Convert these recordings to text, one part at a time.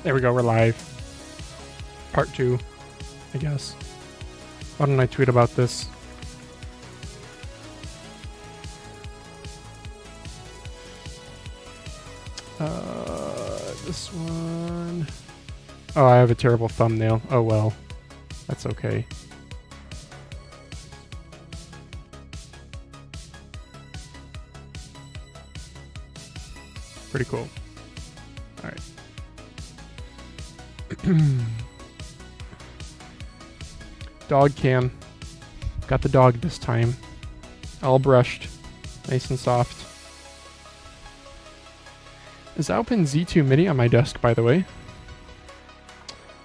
There we go, we're live. Part 2, I guess. Why don't I tweet about this? This one... Oh, I have a terrible thumbnail. Oh well. That's okay. Pretty cool. Alright. Dog cam. Got the dog this time. All brushed. Nice and soft. Is Alpine Z2 Mini on my desk, by the way?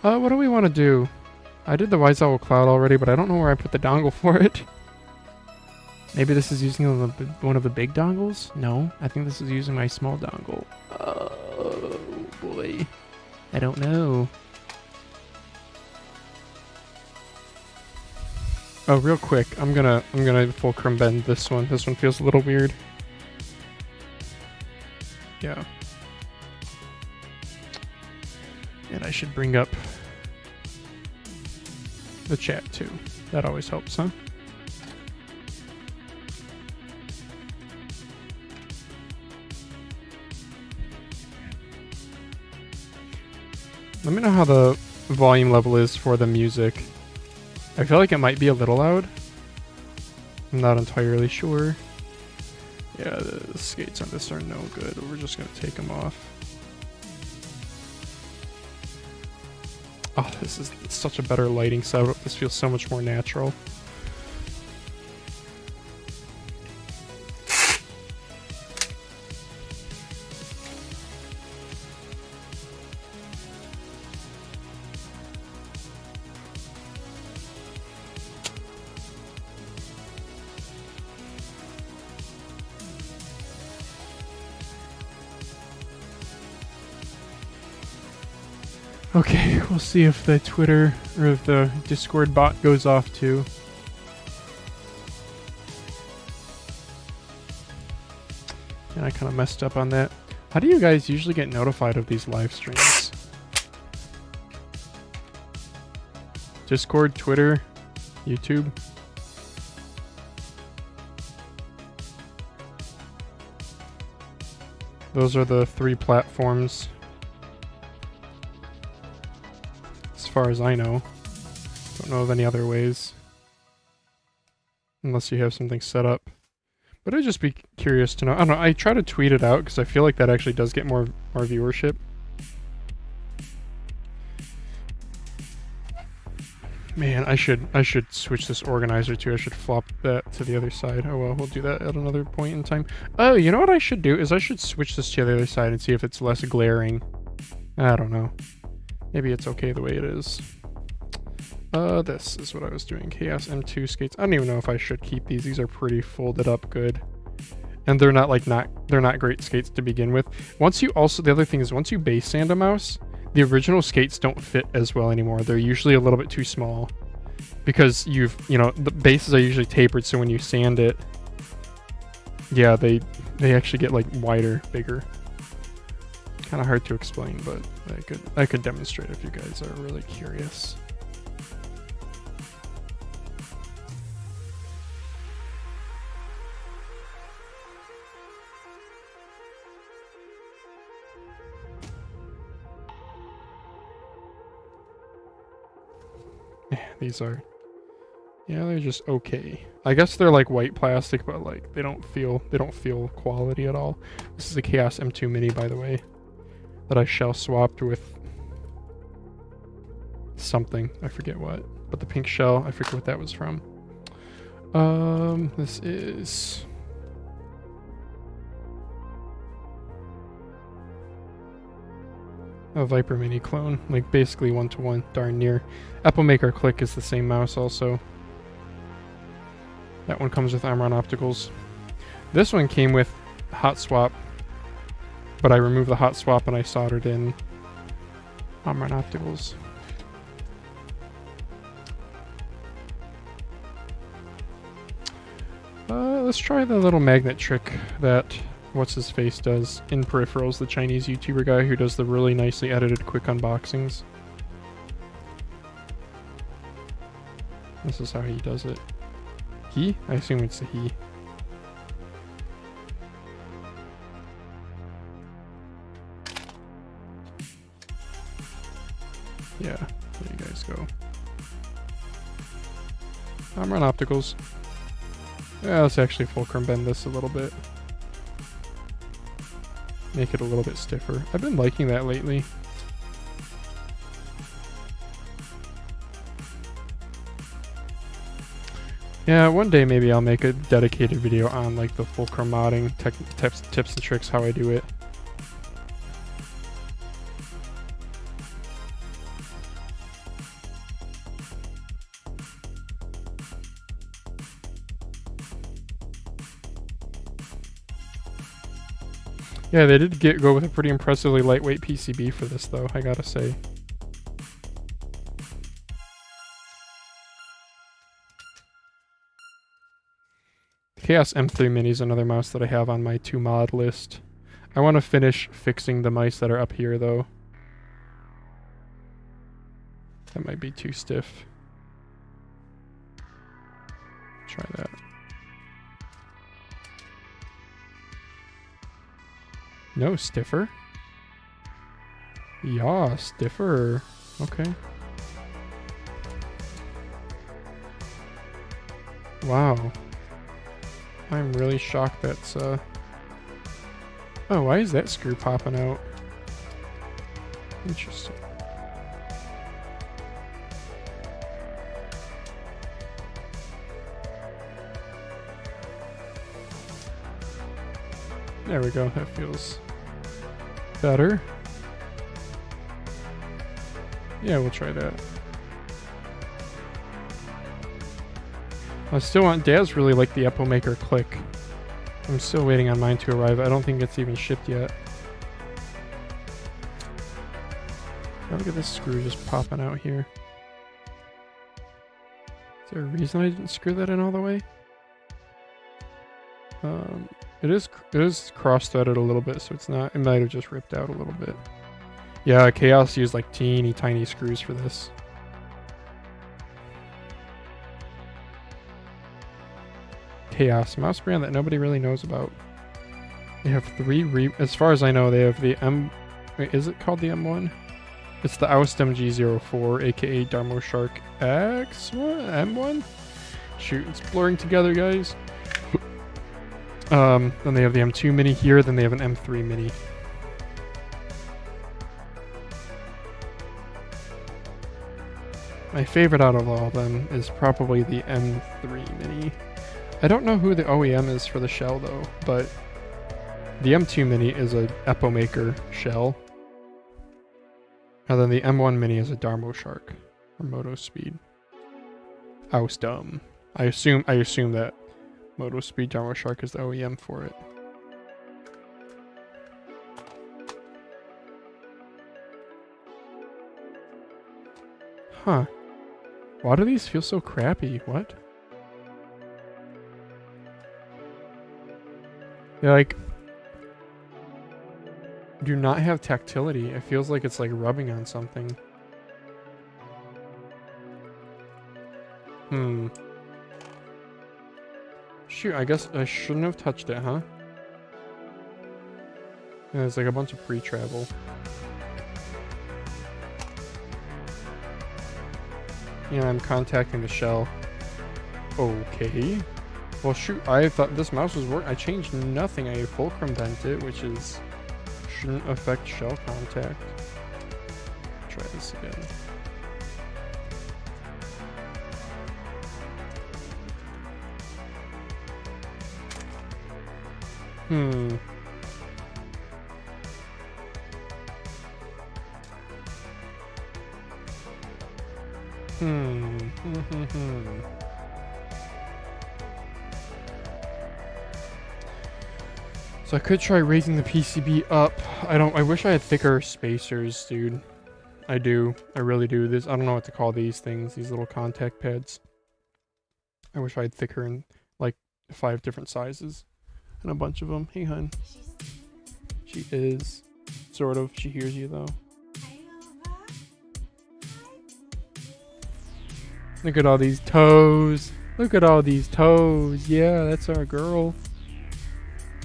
What do we want to do? I did the Wise Owl Cloud already, but I don't know where I put the dongle for it. Maybe this is using one of the big dongles? No, I think this is using my small dongle. Oh boy. I don't know. Oh, real quick, I'm gonna fulcrum bend this one. This one feels a little weird. Yeah. And I should bring up the chat too. That always helps, huh? Let me know how the volume level is for the music. I feel like it might be a little loud. I'm not entirely sure. Yeah, the skates on this are no good. We're just gonna take them off. Oh, this is such a better lighting setup. This feels so much more natural. Okay, we'll see if the Twitter or if the Discord bot goes off too. And I kind of messed up on that. How do you guys usually get notified of these live streams? Discord, Twitter, YouTube? Those are the 3 platforms. As far as I know. Don't know of any other ways. Unless you have something set up. But I'd just be curious to know. I don't know, I try to tweet it out because I feel like that actually does get more viewership. Man, I should switch this organizer too. I should flop that to the other side. Oh well, we'll do that at another point in time. Oh, you know what I should do is I should switch this to the other side and see if it's less glaring. I don't know. Maybe it's okay the way it is. This is what I was doing. Chaos M2 skates. I don't even know if I should keep these. These are pretty folded up good. And they're not they're not great skates to begin with. The other thing is once you base sand a mouse, the original skates don't fit as well anymore. They're usually a little bit too small. Because the bases are usually tapered, so when you sand it, yeah, they actually get like wider, bigger. Kind of hard to explain, but I could demonstrate if you guys are really curious. These are, yeah, they're just okay. I guess they're like white plastic, but like they don't feel quality at all. This is a Chaos M2 Mini, by the way, that I shell swapped with something. I forget what, but the pink shell, I forget what that was from. This is a Viper Mini clone, like basically 1-to-1, darn near. Apple Maker Click is the same mouse also. That one comes with Amron Opticals. This one came with hot swap, but I removed the hot swap and I soldered in Amron Opticals. Let's try the little magnet trick that what's his face does in Peripherals, the Chinese YouTuber guy who does the really nicely edited quick unboxings. This is how he does it. He? I assume it's a he. Yeah, there you guys go. I'm on opticals. Yeah, let's actually fulcrum bend this a little bit. Make it a little bit stiffer. I've been liking that lately. Yeah, one day maybe I'll make a dedicated video on like the fulcrum modding tips and tricks, how I do it. Yeah, they did go with a pretty impressively lightweight PCB for this though, I gotta say. Chaos M3 Mini is another mouse that I have on my to mod list. I want to finish fixing the mice that are up here though. That might be too stiff. Try that. No, stiffer? Yeah, stiffer. Okay. Wow. I'm really shocked that's, Oh, why is that screw popping out? Interesting. There we go, that feels better. Yeah, we'll try that. I still want... Daz really like the Epo Maker Click. I'm still waiting on mine to arrive. I don't think it's even shipped yet. Oh, look at this screw just popping out here. Is there a reason I didn't screw that in all the way? It is cross-threaded a little bit, so it's not... It might have just ripped out a little bit. Yeah, Chaos used like teeny tiny screws for this. Chaos mouse brand that nobody really knows about. They have as far as I know, they have the wait, is it called the M1? It's the Austem G04, aka Darmo Shark X1? M1? Shoot, it's blurring together, guys. Then they have the M2 Mini here, then they have an M3 Mini. My favorite out of all of them is probably the M3 Mini. I don't know who the OEM is for the shell though, but the M2 Mini is a Epo Maker shell. And then the M1 Mini is a Darmo Shark or Moto Speed. Austum. I assume that Moto Speed Darmo Shark is the OEM for it. Huh. Why do these feel so crappy? What? They like do not have tactility. It feels like it's like rubbing on something. Shoot, I guess I shouldn't have touched it, huh? Yeah, there's like a bunch of pre-travel. Yeah, I'm contacting the shell. Okay. Well, shoot, I thought this mouse was working. I changed nothing. I fulcrum bent it, which is... shouldn't affect shell contact. Try this again. So I could try raising the PCB up. I wish I had thicker spacers, dude. I do. I really do. I don't know what to call these things, these little contact pads. I wish I had thicker in like 5 different sizes and a bunch of them. Hey, hun. She is. Sort of. She hears you, though. Look at all these toes. Look at all these toes. Yeah, that's our girl.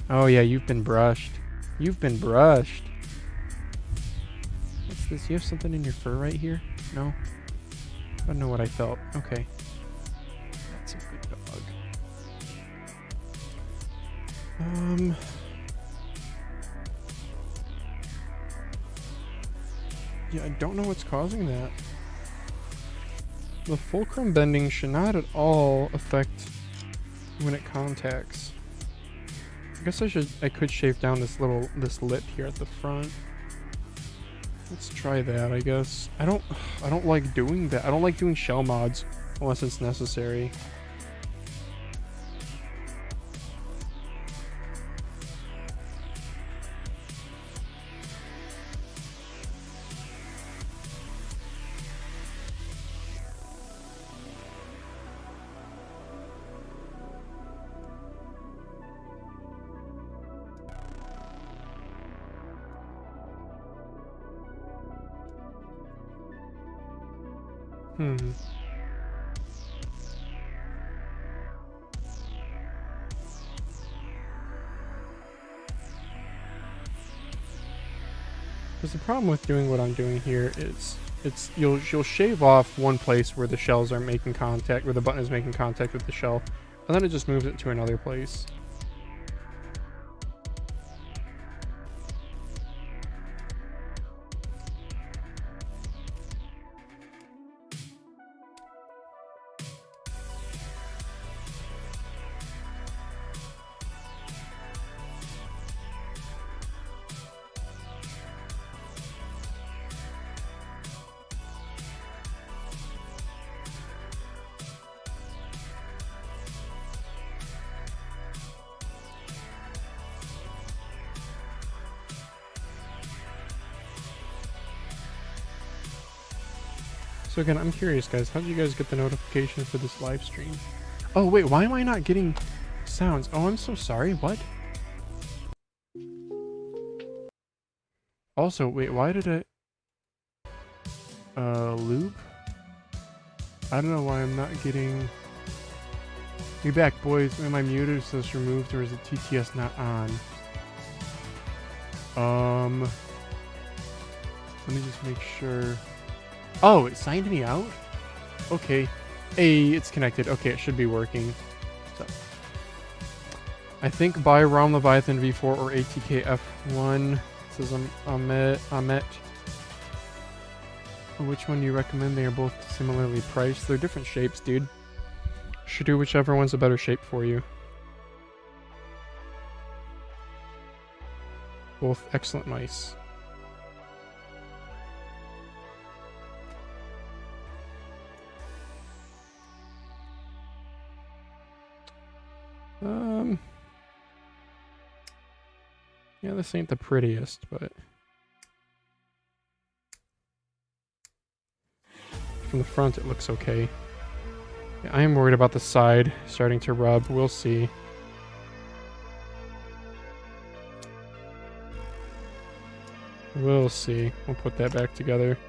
Oh, yeah, you've been brushed. You've been brushed. What's this? You have something in your fur right here? No? I don't know what I felt. Okay. That's a good dog. Yeah, I don't know what's causing that. The fulcrum bending should not at all affect when it contacts. I guess I could shave down this lip here at the front. Let's try that, I guess. I don't like doing that. I don't like doing shell mods unless it's necessary. Because the problem with doing what I'm doing here is you'll shave off one place where the shells are making contact, where the button is making contact with the shell, and then it just moves it to another place. So again, I'm curious, guys, how did you guys get the notification for this live stream? Oh, wait, why am I not getting sounds? Oh, I'm so sorry. What? Also, wait, why did it... loop? I don't know why I'm not getting... Be back, boys. Am I muted? Is this removed, or is the TTS not on? Let me just make sure... Oh, it signed me out? Okay. Hey, it's connected. Okay, it should be working. So, I think buy ROM Leviathan V4 or ATK F1. This is Ahmet. Which one do you recommend? They are both similarly priced. They're different shapes, dude. Should do whichever one's a better shape for you. Both excellent mice. Yeah, this ain't the prettiest, but from the front it looks okay. Yeah, I am worried about the side starting to rub. We'll see. We'll see. We'll put that back together.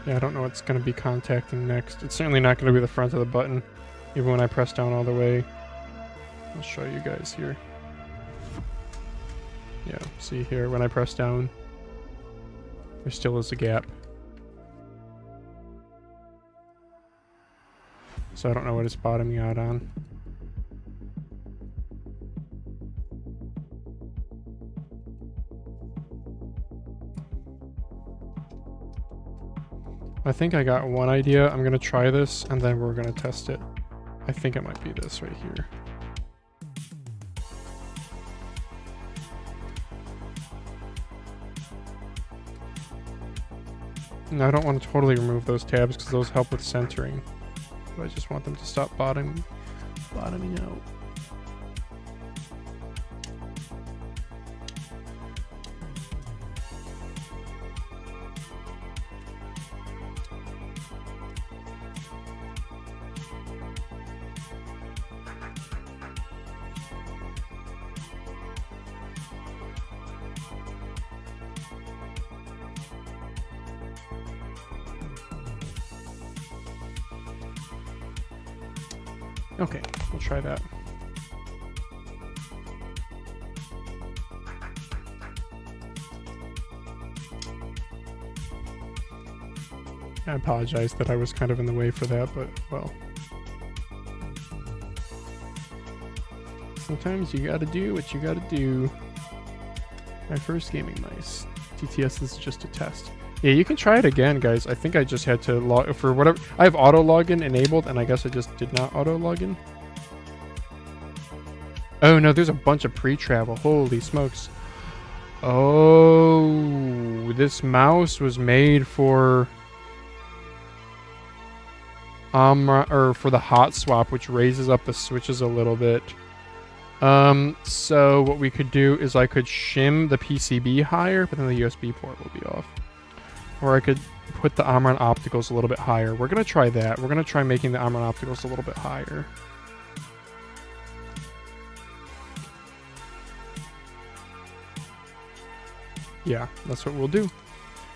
Yeah, I don't know what's going to be contacting next. It's certainly not going to be the front of the button, even when I press down all the way. I'll show you guys here. Yeah, see here, when I press down, there still is a gap. So I don't know what it's bottoming out on. I think I got one idea. I'm going to try this, and then we're going to test it. I think it might be this right here. Now, I don't want to totally remove those tabs because those help with centering. But I just want them to stop bottoming out. Okay, we'll try that. I apologize that I was kind of in the way for that, but, well. Sometimes you gotta do what you gotta do. My first gaming mice. TTS is just a test. Yeah, you can try it again, guys. I think I just had to log for whatever. I have auto login enabled, and I guess I just did not auto login. Oh no, there's a bunch of pre-travel. Holy smokes. Oh, this mouse was made for or for the hot swap, which raises up the switches a little bit. So what we could do is I could shim the PCB higher, but then the USB port will be off. Or I could put the Omron opticals a little bit higher. We're gonna try that. We're gonna try making the Omron opticals a little bit higher. Yeah, that's what we'll do.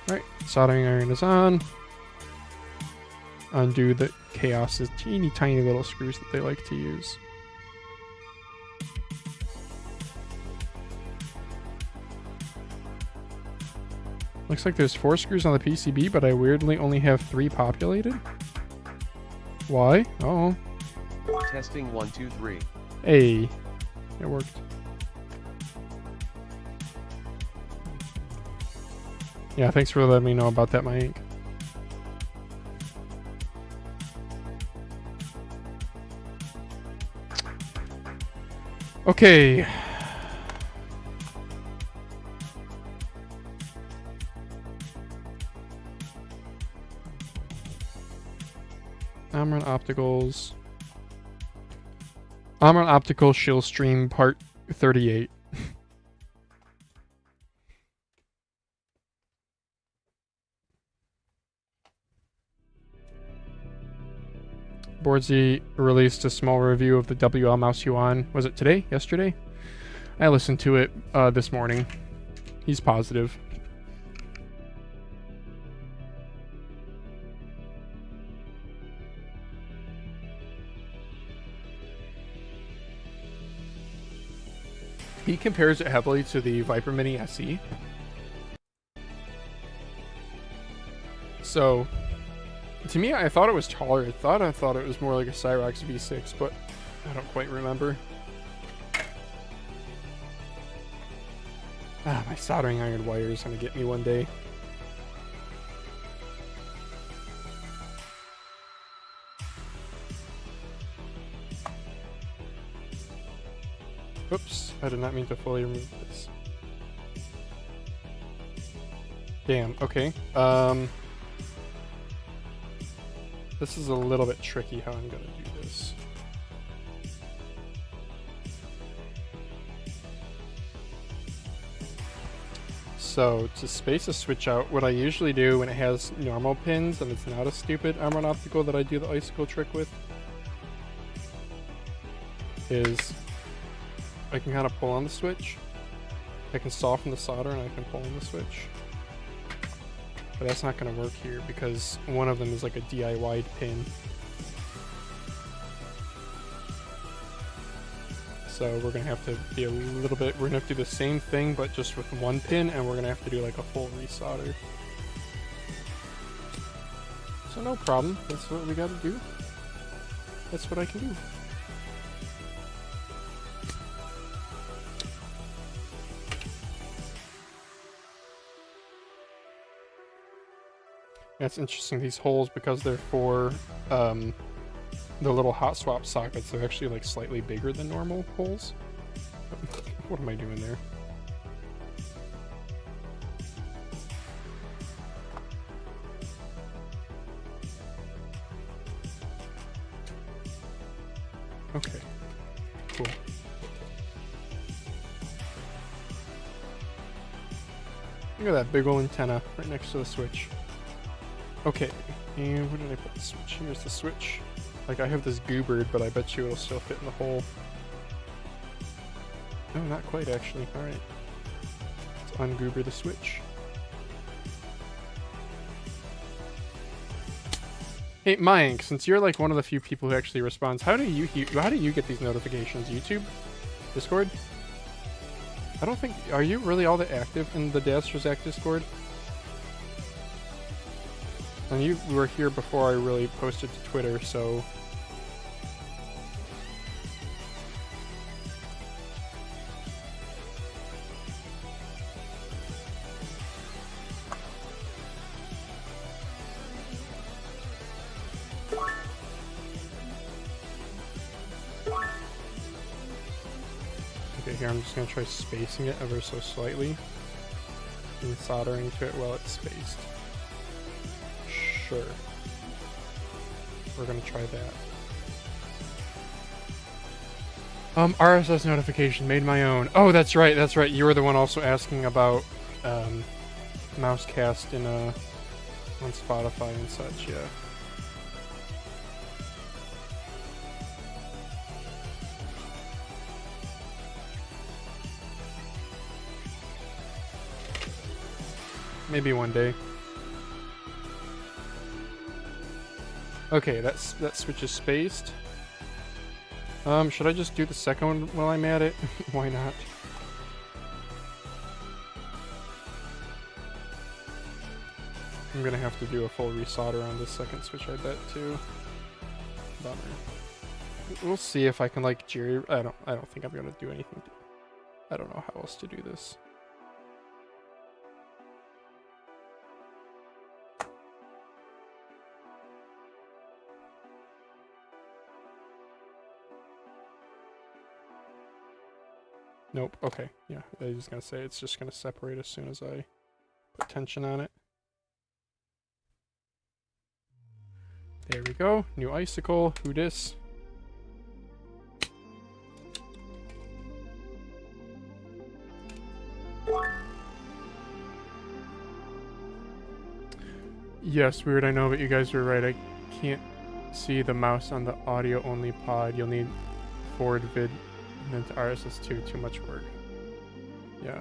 Alright, soldering iron is on. Undo the Chaos's teeny tiny little screws that they like to use. Looks like there's 4 screws on the PCB, but I weirdly only have 3 populated. Why? Oh. Testing 1, 2, 3. Hey, it worked. Yeah, thanks for letting me know about that, my ink. Okay. Omron Opticals. Omron Optical Shill Stream Part 38. Boardsy released a small review of the WL Mouse Yuan. Was it today? Yesterday? I listened to it this morning. He's positive. He compares it heavily to the Viper Mini SE. So, to me, I thought it was taller. I thought it was more like a Cyrox V6, but I don't quite remember. Ah, my soldering iron wire is gonna get me one day. Oops, I did not mean to fully remove this. Damn, okay. This is a little bit tricky how I'm gonna do this. So, to space a switch out, what I usually do when it has normal pins and it's not a stupid Omron optical that I do the icicle trick with, is I can kind of pull on the switch. I can soften the solder and I can pull on the switch. But that's not going to work here because one of them is like a DIY pin. So we're going to have to be a little bit, we're going to have to do the same thing but just with one pin, and we're going to have to do like a full resolder. So no problem, that's what we got to do. That's what I can do. That's interesting, these holes, because they're for the little hot swap sockets, they're actually like slightly bigger than normal holes. What am I doing there? Okay, cool. Look at that big old antenna right next to the switch. Okay, and where did I put the switch? Here's the switch. Like, I have this goobered, but I bet you it'll still fit in the hole. No, not quite, actually. Alright. Let's ungoober the switch. Hey, Mike, since you're like one of the few people who actually responds, how do you get these notifications? YouTube? Discord? I don't think... Are you really all that active in the Dazzler's Act Discord? And you were here before I really posted to Twitter, so... Okay, here I'm just going to try spacing it ever so slightly. And soldering to it while it's spaced. Sure. We're going to try that. RSS notification, made my own. Oh, that's right, that's right. You were the one also asking about Mousecast in on Spotify and such, yeah. Maybe one day. Okay, that switch is spaced. Should I just do the second one while I'm at it? Why not? I'm gonna have to do a full resolder on this second switch, I bet, too. Bummer. We'll see if I can, like, Jerry... I don't think I'm gonna do anything. I don't know how else to do this. Nope, okay, yeah, I was just gonna say it's just gonna separate as soon as I put tension on it. There we go, new icicle, who dis? Yes, weird, I know, but you guys were right, I can't see the mouse on the audio only pod. You'll need forward vid and then to RSS2, too much work. Yeah.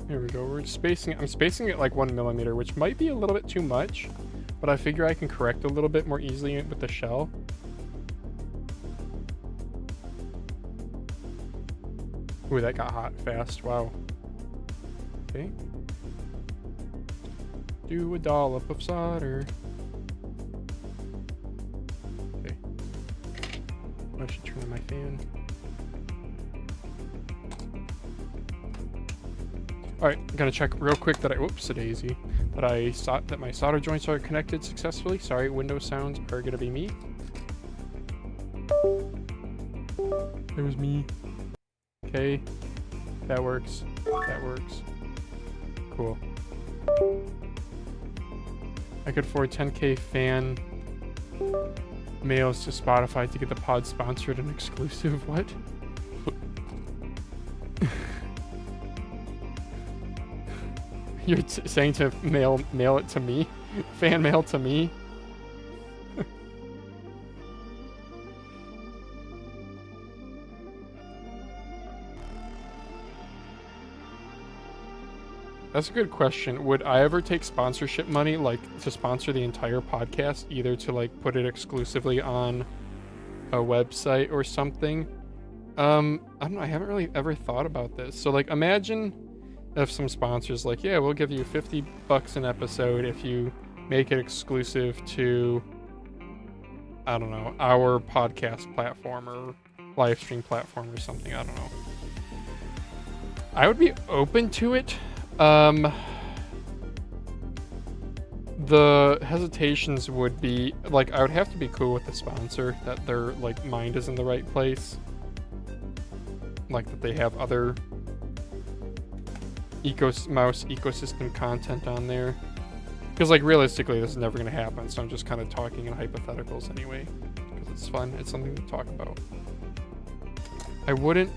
Here we go, we're spacing it. I'm spacing it like 1 millimeter, which might be a little bit too much, but I figure I can correct a little bit more easily with the shell. Ooh, that got hot fast, wow. Okay. Do a dollop of solder. Okay. I should turn on my fan. Alright, I'm gonna check real quick that whoopsie-daisy, that my solder joints are connected successfully. Sorry, Windows sounds are gonna be me. It was me. Okay, that works. That works. Cool. I could forward 10K fan mails to Spotify to get the pod sponsored and exclusive. What? You're saying to mail it to me? Fan mail to me? That's a good question. Would I ever take sponsorship money, like, to sponsor the entire podcast, either to, like, put it exclusively on a website or something? I don't know, I haven't really ever thought about this. So, like, imagine if some sponsors like, yeah, we'll give you $50 an episode if you make it exclusive to, I don't know, our podcast platform or live stream platform or something. I don't know. I would be open to it. The hesitations would be, like, I would have to be cool with the sponsor, that their, like, mind is in the right place. Like, that they have other mouse ecosystem content on there. Because, like, realistically, this is never going to happen, so I'm just kind of talking in hypotheticals anyway. Because It's fun. It's something to talk about. I wouldn't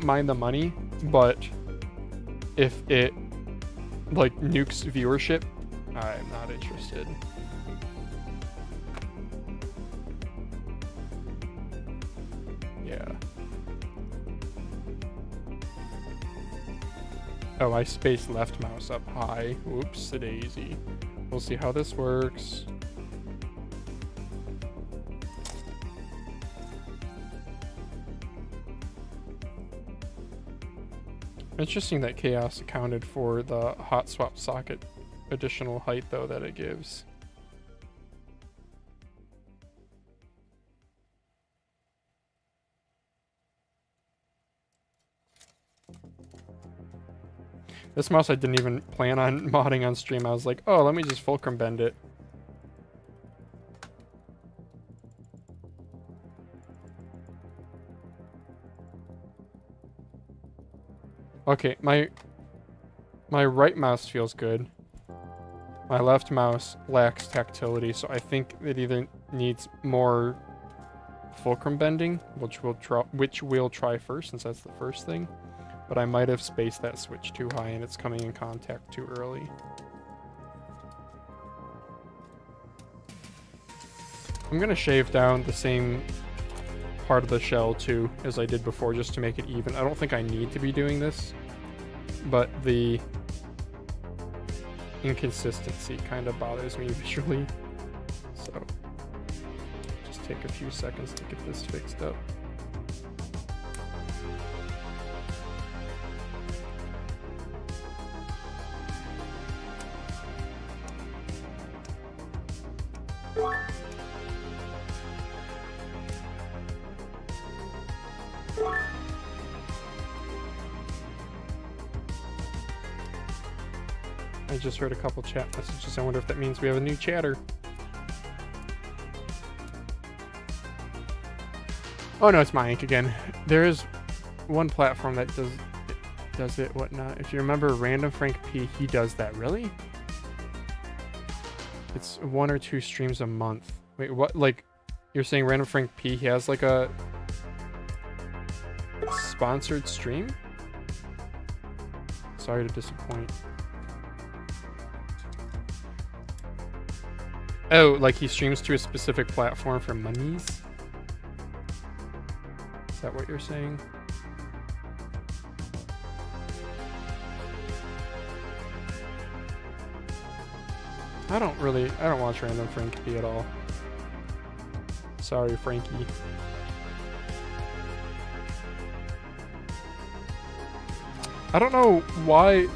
mind the money, but if it like nukes viewership, I'm not interested. Yeah. Oh, I spaced left mouse up high. Whoops, a daisy. We'll see how this works. Interesting that Chaos accounted for the hot swap socket additional height though that it gives. This mouse I didn't even plan on modding on stream. I was like, oh, let me just fulcrum bend it. Okay, my right mouse feels good. My left mouse lacks tactility, so I think it either needs more fulcrum bending, which we'll try first since that's the first thing. But I might have spaced that switch too high and it's coming in contact too early. I'm gonna shave down the same part of the shell too as I did before just to make it even. I don't think I need to be doing this, but the inconsistency kind of bothers me visually. So just take a few seconds to get this fixed up. I just heard a couple chat messages. I wonder if that means we have a new chatter. Oh no, it's my ink again. There is one platform that does it, whatnot. If you remember Random Frank P, he does that. Really? It's 1 or 2 streams a month. Wait, what? Like, you're saying Random Frank P, he has like a sponsored stream? Sorry to disappoint. Oh, like he streams to a specific platform for monies? Is that what you're saying? I don't watch Random Frank P at all. Sorry, Frankie. I don't know why,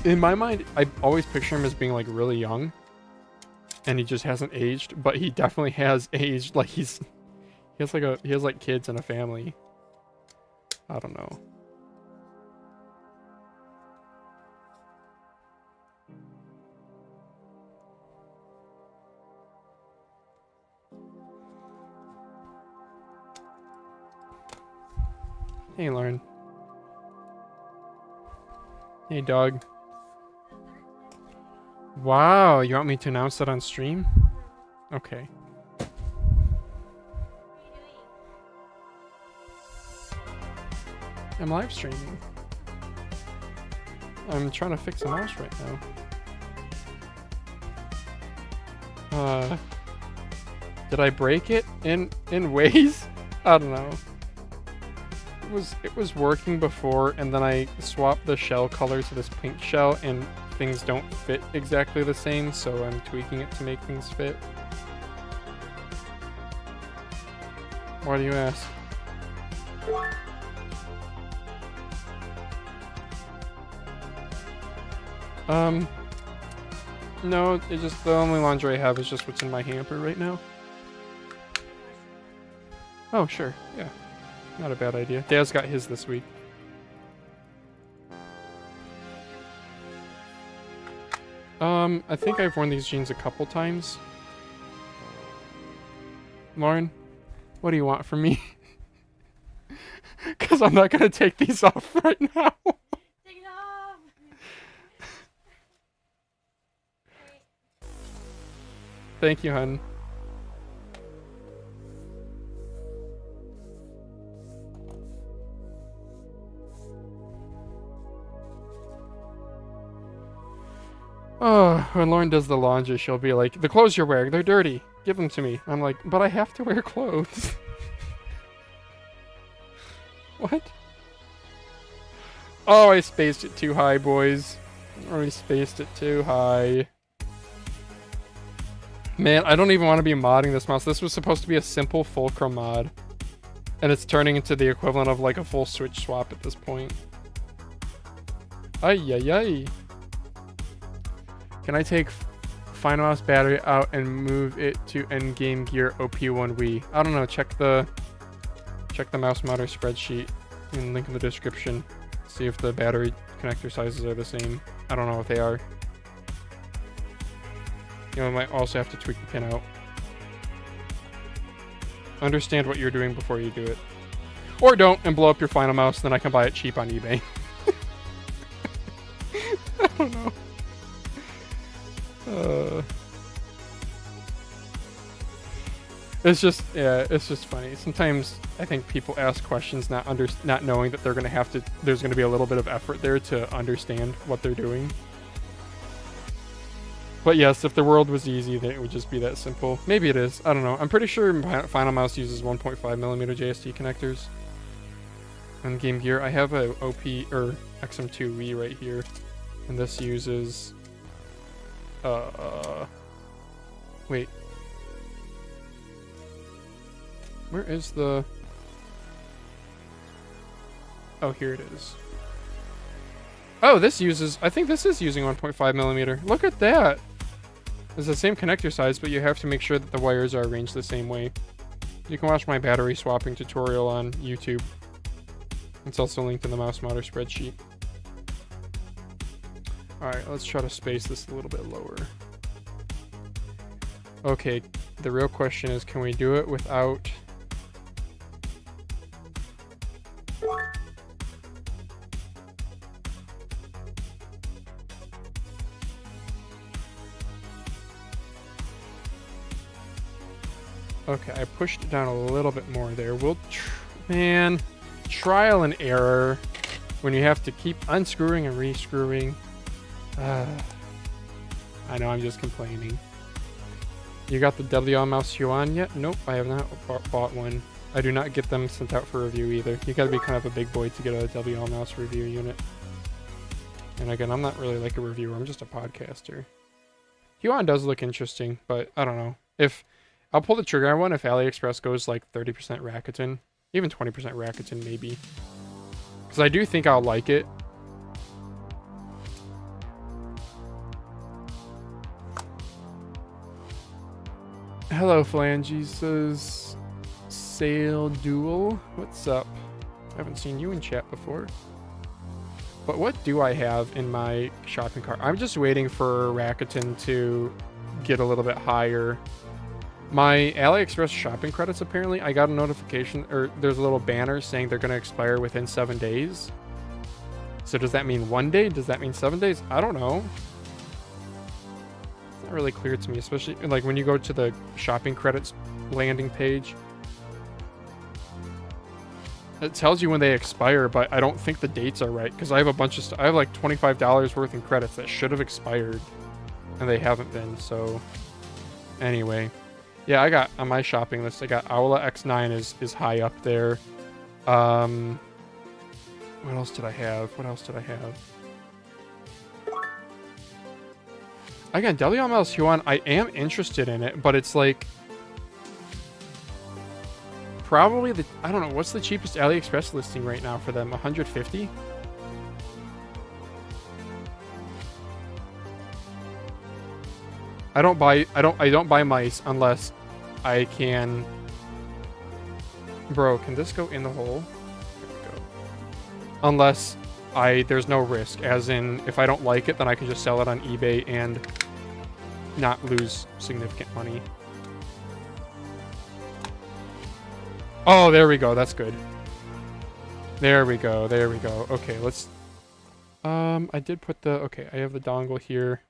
in my mind, I always picture him as being like really young. And he just hasn't aged, but he definitely has aged. Like he has like kids and a family. I don't know. Hey, Lauren. Hey, dog. Wow, you want me to announce that on stream? Okay. I'm live streaming. I'm trying to fix a mouse right now. Did I break it in ways? I don't know. It was working before, and then I swapped the shell color to this pink shell, and things don't fit exactly the same, so I'm tweaking it to make things fit. Why do you ask? No, it just, the only laundry I have is just what's in my hamper right now. Oh, sure, yeah. Not a bad idea. Dad's got his this week. I think I've worn these jeans a couple times. Lauren, what do you want from me? Because I'm not going to take these off right now. Take it off! Thank you, hun. When Lauren does the laundry, she'll be like, the clothes you're wearing, they're dirty. Give them to me. I'm like, but I have to wear clothes. What? Oh, I spaced it too high, boys. I spaced it too high. Man, I don't even want to be modding this mouse. This was supposed to be a simple fulcrum mod. And it's turning into the equivalent of like a full switch swap at this point. Ay, ay, ay. Can I take Final Mouse battery out and move it to Endgame gear OP1 Wii? I don't know. Check the mouse modder spreadsheet and link in the description. See if the battery connector sizes are the same. I don't know if they are. You know, I might also have to tweak the pin out. Understand what you're doing before you do it. Or don't and blow up your Final Mouse, then I can buy it cheap on eBay. I don't know. It's just, yeah, it's just funny. Sometimes I think people ask questions not knowing that there's gonna be a little bit of effort there to understand what they're doing. But yes, if the world was easy, then it would just be that simple. Maybe it is. I don't know. I'm pretty sure Final Mouse uses 1.5mm JST connectors. On Game Gear, I have a OP or XM2 Wii right here, and this uses. Wait. Where is the? Oh, here it is. Oh, this uses. I think this is using 1.5mm. Look at that. It's the same connector size, but you have to make sure that the wires are arranged the same way. You can watch my battery swapping tutorial on YouTube. It's also linked in the mouse modder spreadsheet. Alright, let's try to space this a little bit lower. Okay, the real question is, can we do it without... Okay, I pushed it down a little bit more there. Man, trial and error when you have to keep unscrewing and rescrewing. I know, I'm just complaining. You got the WL mouse Huan yet? Nope, I have not bought one. I do not get them sent out for review either. You gotta be kind of a big boy to get a WL mouse review unit. And again, I'm not really like a reviewer, I'm just a podcaster. Huan does look interesting, but I don't know. I'll pull the trigger on one if AliExpress goes like 30% Rakuten. Even 20% Rakuten, maybe. Because I do think I'll like it. Hello, Phalanges, says Sale Duel. What's up? I haven't seen you in chat before. But what do I have in my shopping cart? I'm just waiting for Rakuten to get a little bit higher. My AliExpress shopping credits, apparently, I got a notification, or there's a little banner saying they're going to expire within 7 days. So does that mean 1 day? Does that mean 7 days? I don't know. It's not really clear to me, especially like when you go to the shopping credits landing page. It tells you when they expire, but I don't think the dates are right, because I have a bunch of I have like $25 worth in credits that should have expired, and they haven't been, so anyway. Yeah, I got on my shopping list, I got Owla X9 is high up there. What else did I have? Again, WML's Huan, I am interested in it, but it's like probably I don't know, what's the cheapest AliExpress listing right now for them? 150? I don't buy mice unless I can. Bro, can this go in the hole? There we go. Unless there's no risk, as in if I don't like it, then I can just sell it on eBay and not lose significant money. Oh, there we go. That's good. There we go. Okay, let's I did put okay, I have the dongle here.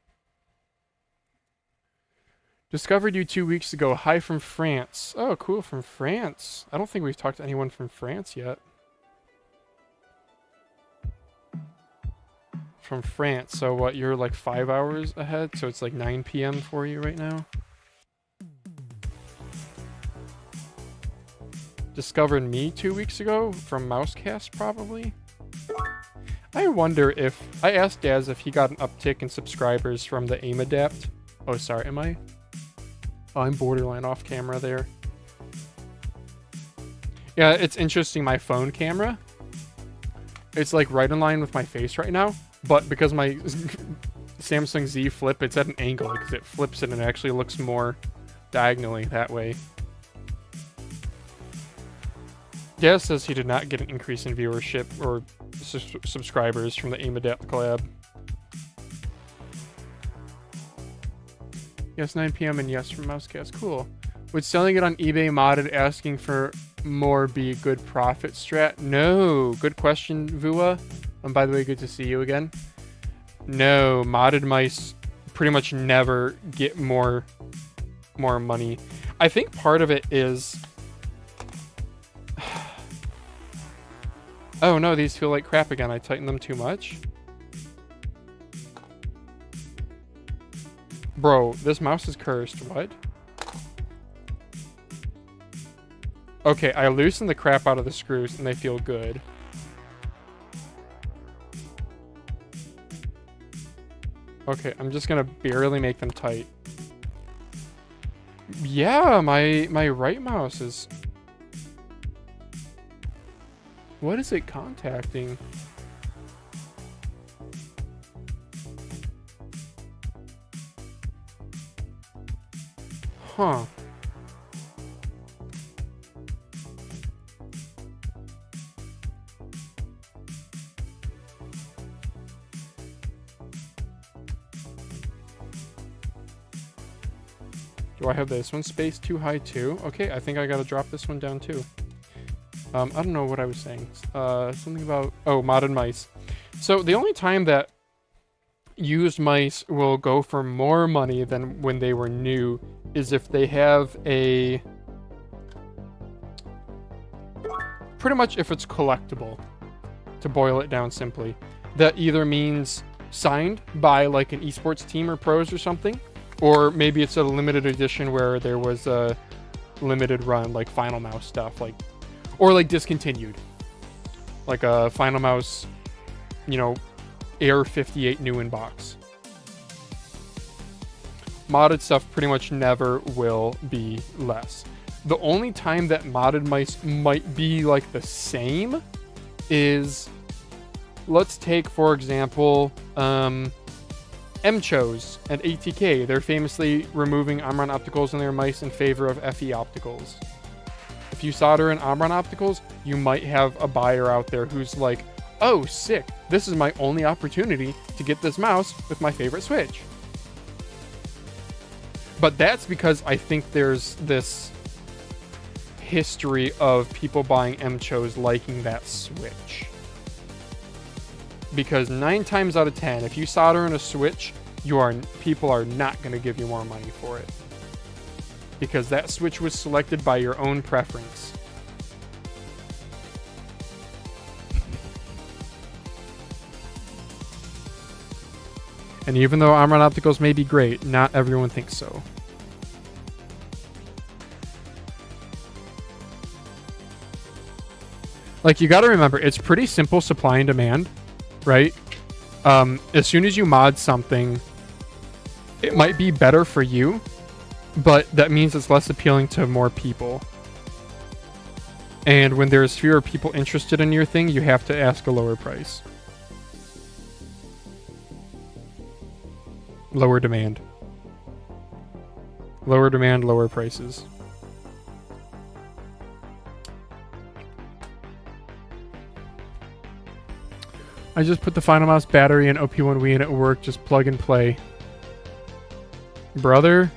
Discovered you 2 weeks ago. Hi from France. Oh, cool, from France. I don't think we've talked to anyone from France yet. From France. So what, you're like 5 hours ahead? So it's like 9 p.m. for you right now? Discovered me 2 weeks ago from Mousecast, probably. I wonder if... I asked Daz if he got an uptick in subscribers from the aim adapt. Oh, sorry, am I? Oh, I'm borderline off camera there. Yeah, it's interesting, my phone camera. It's like right in line with my face right now, but because my Samsung Z Flip, it's at an angle because it flips it and it actually looks more diagonally that way. Daz says he did not get an increase in viewership or subscribers from the aim adapt collab. Yes, 9 p.m. and yes from Mousecast. Cool. Would selling it on eBay modded asking for more be a good profit strat? No. Good question, Vua. And by the way, good to see you again. No, modded mice pretty much never get more money. I think part of it is... Oh no, these feel like crap again. I tightened them too much. Bro, this mouse is cursed. What? Okay, I loosened the crap out of the screws and they feel good. Okay, I'm just gonna barely make them tight. Yeah, my right mouse is... What is it contacting? Huh. Do I have this one spaced too high too? Okay, I think I gotta drop this one down too. I don't know what I was saying. Something about... Oh, modded mice. So the only time that used mice will go for more money than when they were new is if they have a... Pretty much if it's collectible, to boil it down simply. That either means signed by like an esports team or pros or something, or maybe it's a limited edition where there was a limited run, like Final Mouse stuff, like... Or like discontinued. Like a Final Mouse, you know, Air 58 new in box. Modded stuff pretty much never will be less. The only time that modded mice might be like the same is, let's take for example, M-Chose and ATK. They're famously removing Omron opticals in their mice in favor of FE opticals. If you solder in Omron opticals, you might have a buyer out there who's like, oh, sick, this is my only opportunity to get this mouse with my favorite switch. But that's because I think there's this history of people buying M-Chose liking that switch. Because 9 times out of 10, if you solder in a switch, people are not going to give you more money for it. Because that switch was selected by your own preference. And even though Omron opticals may be great, not everyone thinks so. Like, you gotta remember, it's pretty simple supply and demand, right? As soon as you mod something, it might be better for you, but that means it's less appealing to more people. And when there's fewer people interested in your thing, you have to ask a lower price. Lower demand. Lower demand, lower prices. I just put the Final Mouse battery in OP1 Wii and it worked. Just plug and play. Brother,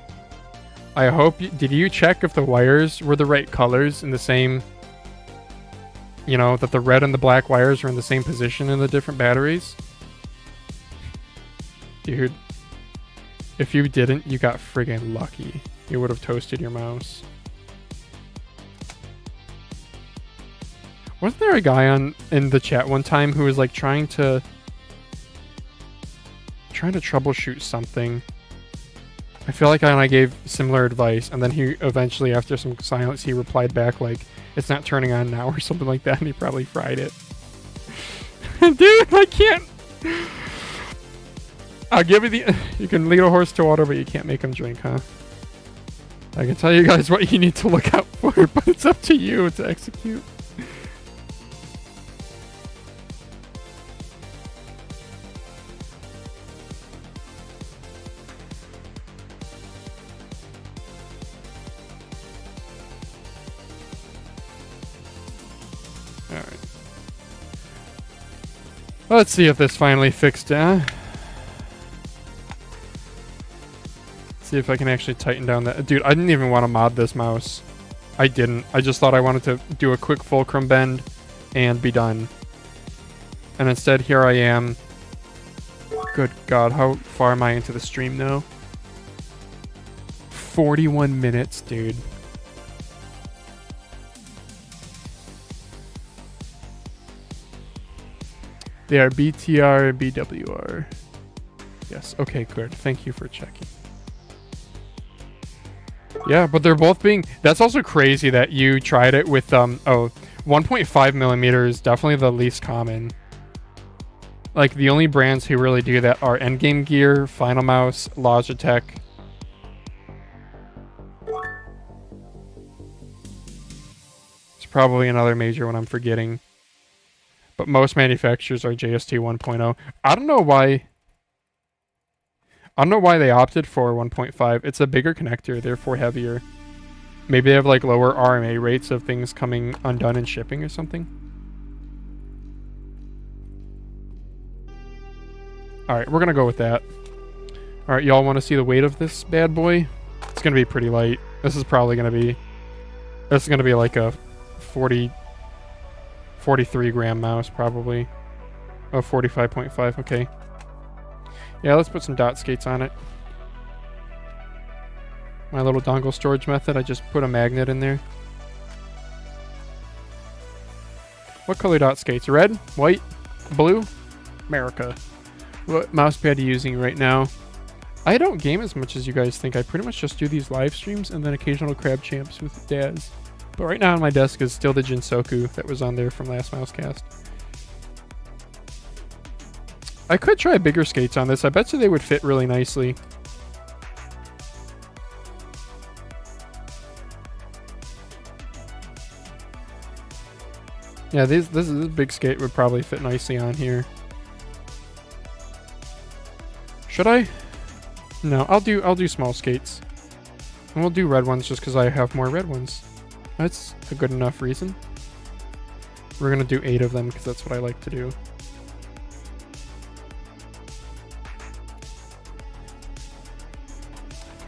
I hope did you check if the wires were the right colors in the same, you know, that the red and the black wires are in the same position in the different batteries? Dude, if you didn't, you got friggin' lucky. You would have toasted your mouse. Wasn't there a guy in the chat one time who was like trying to trying to troubleshoot something. I feel like I gave similar advice, and then he eventually, after some silence, he replied back like, "It's not turning on now," or something like that, and he probably fried it. Dude, I can't. I'll give you the. You can lead a horse to water, but you can't make him drink, huh? I can tell you guys what you need to look out for, but it's up to you to execute. Alright. Let's see if this finally fixed it. See if I can actually tighten down that. Dude, I didn't even want to mod this mouse. I didn't. I just thought I wanted to do a quick fulcrum bend and be done. And instead, here I am. Good God, how far am I into the stream now? 41 minutes, dude. They are BTR and BWR. Yes, okay, good. Thank you for checking. Yeah, but they're both being... That's also crazy that you tried it with, 1.5 millimeter is definitely the least common. Like, the only brands who really do that are Endgame Gear, Final Mouse, Logitech. It's probably another major one I'm forgetting. But most manufacturers are JST 1.0. I don't know why they opted for 1.5. It's a bigger connector, therefore heavier. Maybe they have like lower RMA rates of things coming undone in shipping or something. Alright, we're gonna go with that. Alright, y'all want to see the weight of this bad boy? It's gonna be pretty light. This is gonna be like a 43 gram mouse, probably. Oh, 45.5, okay. Yeah, let's put some dot skates on it. My little dongle storage method, I just put a magnet in there. What color dot skates? Red? White? Blue? America. What mouse pad are you using right now? I don't game as much as you guys think. I pretty much just do these live streams and then occasional crab champs with Daz. But right now on my desk is still the Jinsoku that was on there from last Mousecast. I could try bigger skates on this. I bet you they would fit really nicely. Yeah, this big skate would probably fit nicely on here. Should I? No, I'll do small skates. And we'll do red ones just because I have more red ones. That's a good enough reason. We're gonna do 8 of them because that's what I like to do.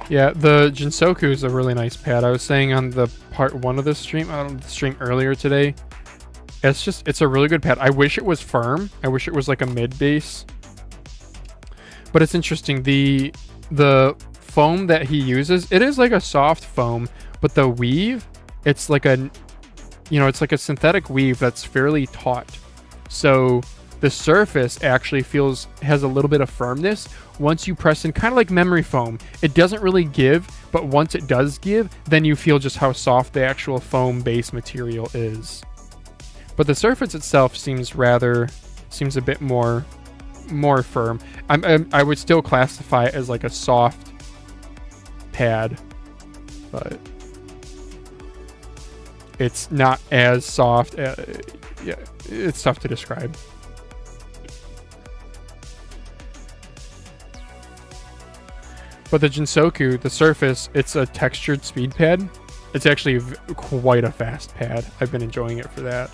Yeah, the Jinsoku is a really nice pad. I was saying on the part 1 of this stream, on the stream earlier today, it's a really good pad. I wish it was firm. I wish it was like a mid base. But it's interesting. The foam that he uses, it is like a soft foam, but the weave, it's like a, it's like a synthetic weave that's fairly taut. So the surface actually has a little bit of firmness once you press in, kind of like memory foam. It doesn't really give, but once it does give, then you feel just how soft the actual foam base material is. But the surface itself seems a bit more firm. I would still classify it as like a soft pad, but it's not as soft. Yeah, it's tough to describe. But the Jinsoku, the surface, it's a textured speed pad. It's actually quite a fast pad. I've been enjoying it for that.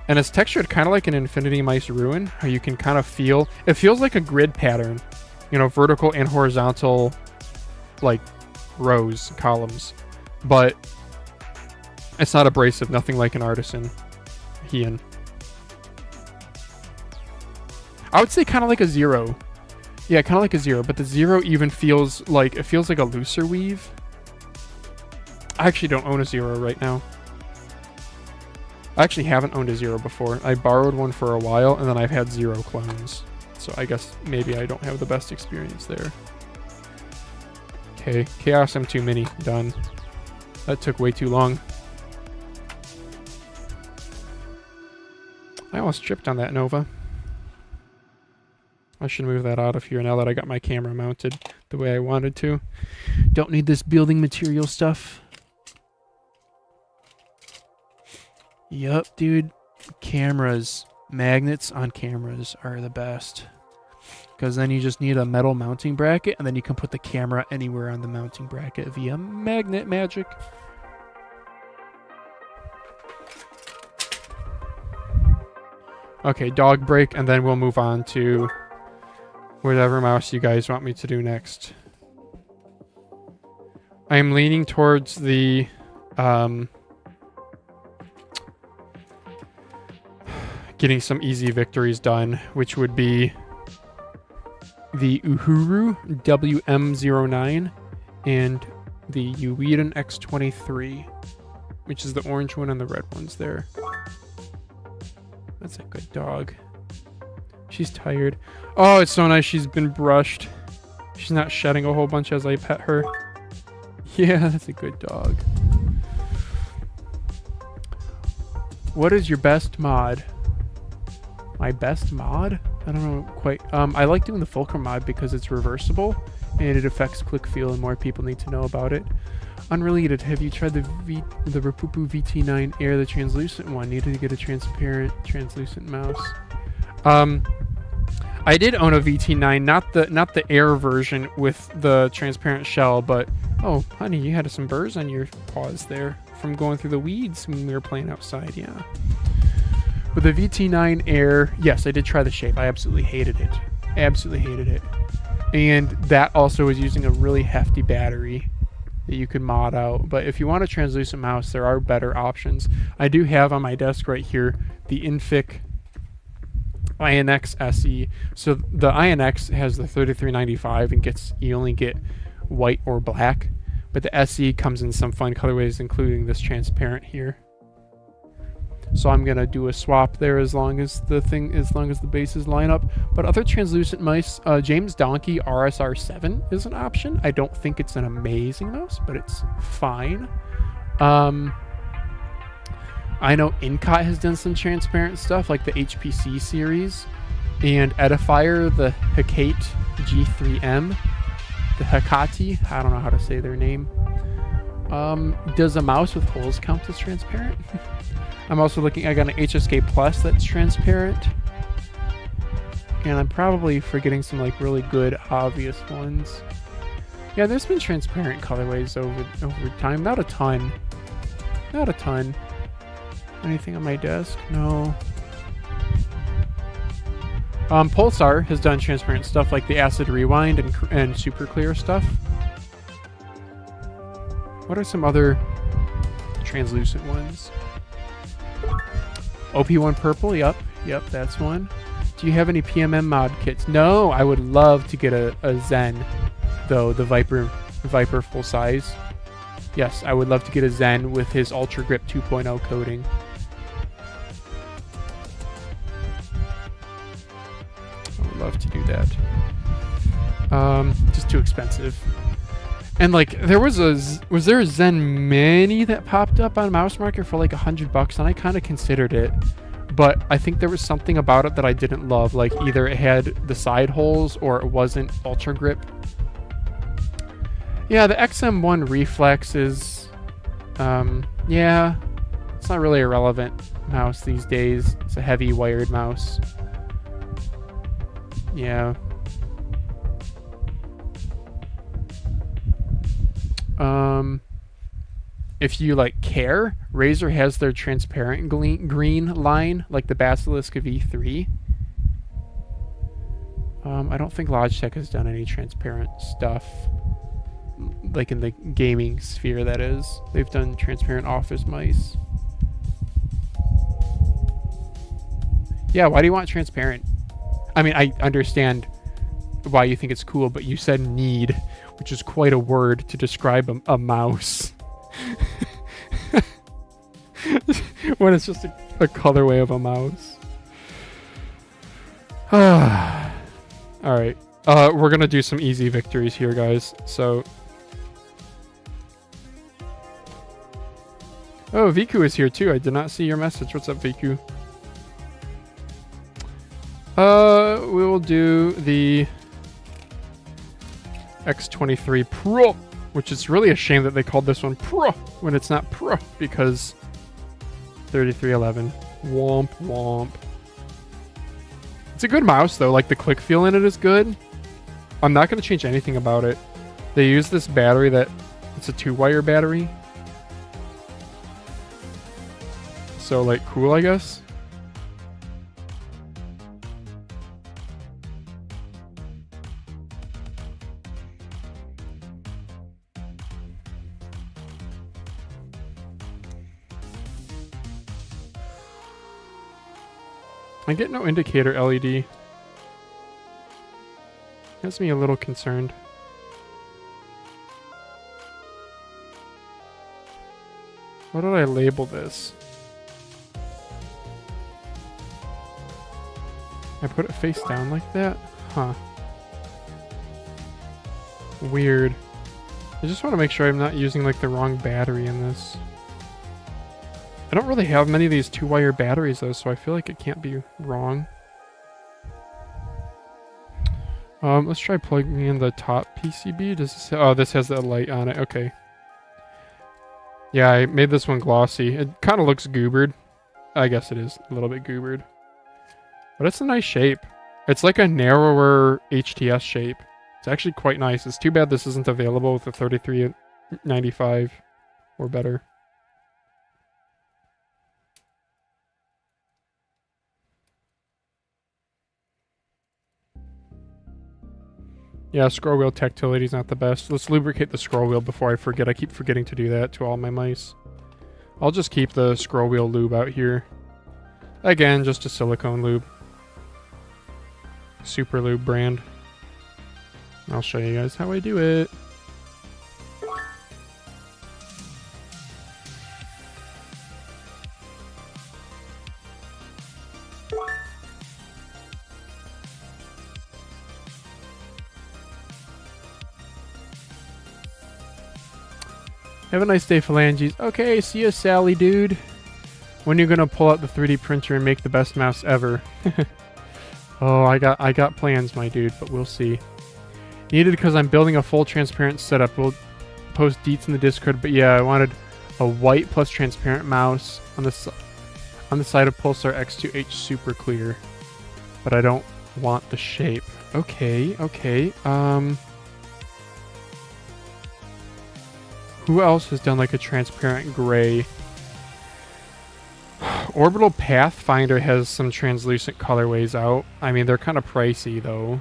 And it's textured kind of like an Infinity Mice Ruin, how you can kind of feel... It feels like a grid pattern. Vertical and horizontal, like, rows, columns. But it's not abrasive, nothing like an Artisan Heian. I would say kind of like a Zero. Yeah, kind of like a Zero, but the Zero even feels like a looser weave. I actually don't own a Zero right now. I actually haven't owned a Zero before. I borrowed one for a while, and then I've had Zero clones. So I guess maybe I don't have the best experience there. Okay, Chaos M2 Mini, done. That took way too long. I almost tripped on that Nova. I should move that out of here now that I got my camera mounted the way I wanted to. Don't need this building material stuff. Yup, dude. Cameras. Magnets on cameras are the best. Because then you just need a metal mounting bracket, and then you can put the camera anywhere on the mounting bracket via magnet magic. Okay, dog break, and then we'll move on to whatever mouse you guys want me to do next. I am leaning towards the getting some easy victories done, which would be the Uhuru WM09 and the Ueden X23, which is the orange one and the red one's there. That's a good dog. She's tired. Oh, it's so nice she's been brushed. She's not shedding a whole bunch as I pet her. Yeah, that's a good dog. What is your best mod? My best mod? I don't know quite. I like doing the Fulcrum mod because it's reversible and it affects click feel and more people need to know about it. Unrelated, have you tried the Rapupu VT9 Air, the translucent one? Needed to get a transparent, translucent mouse. I did own a VT9, not the Air version with the transparent shell, but oh, honey, you had some burrs on your paws there from going through the weeds when we were playing outside, yeah. With the VT9 Air, yes, I did try the shape. I absolutely hated it. Absolutely hated it. And that also was using a really hefty battery that you could mod out. But if you want a translucent mouse, there are better options. I do have on my desk right here the Inphic INX SE. So the INX has the 3395 and you only get white or black. But the SE comes in some fun colorways, including this transparent here. So I'm gonna do a swap there as long as the bases line up. But other translucent mice, James Donkey RSR7 is an option. I don't think it's an amazing mouse, but it's fine. I know Incot has done some transparent stuff, like the HPC series, and Edifier, the Hecate G3M, the Hecate. I don't know how to say their name. Does a mouse with holes count as transparent? I'm also looking, I got an HSK Plus that's transparent. And I'm probably forgetting some like really good obvious ones. Yeah, there's been transparent colorways over time. Not a ton. Not a ton. Anything on my desk? No. Pulsar has done transparent stuff like the Acid Rewind and Super Clear stuff. What are some other translucent ones? OP1 Purple, yep, that's one. Do you have any PMM mod kits? No, I would love to get a Zen, though, the Viper full size. Yes, I would love to get a Zen with his Ultra Grip 2.0 coating. I would love to do that. Just too expensive. And like, was there a Zen Mini that popped up on Mouse Market for like $100, and I kind of considered it, but I think there was something about it that I didn't love. Like either it had the side holes or it wasn't Ultra Grip. Yeah, the XM1 Reflex is, yeah, it's not really a relevant mouse these days. It's a heavy wired mouse. Yeah. If you like care, Razer has their transparent green line, like the Basilisk V3. I don't think Logitech has done any transparent stuff, like in the gaming sphere, that is. They've done transparent office mice. Yeah, why do you want transparent? I mean, I understand why you think it's cool, but you said need, which is quite a word to describe a mouse. When it's just a colorway of a mouse. Alright. We're gonna do some easy victories here, guys. So... Oh, Viku is here too. I did not see your message. What's up, Viku? We will do the X23 Pro, which is really a shame that they called this one Pro when it's not Pro, because 3311. Womp womp. It's a good mouse though, like the click feel in it is good. I'm not going to change anything about it. They use this battery that, it's a 2-wire battery. So like cool, I guess. I get no indicator LED. Has me a little concerned. What did I label this? I put it face down like that? Huh. Weird. I just want to make sure I'm not using like the wrong battery in this. I don't really have many of these 2-wire batteries though, so I feel like it can't be wrong. Let's try plugging in the top PCB. Does this oh, this has that light on it. Okay. Yeah, I made this one glossy. It kind of looks goobered. I guess it is a little bit goobered. But it's a nice shape. It's like a narrower HTS shape. It's actually quite nice. It's too bad this isn't available with the 3395 or better. Yeah, scroll wheel tactility is not the best. Let's lubricate the scroll wheel before I forget. I keep forgetting to do that to all my mice. I'll just keep the scroll wheel lube out here. Again, just a silicone lube. Super Lube brand. I'll show you guys how I do it. Have a nice day, Phalanges. Okay, see ya, Sally, dude. When you gonna pull out the 3D printer and make the best mouse ever? Oh, I got plans, my dude, but we'll see. Needed because I'm building a full transparent setup. We'll post deets in the Discord, but yeah, I wanted a white plus transparent mouse on the side of Pulsar X2H super clear, but I don't want the shape. Okay, okay. Who else has done like a transparent gray? Orbital Pathfinder has some translucent colorways out. I mean, they're kind of pricey though.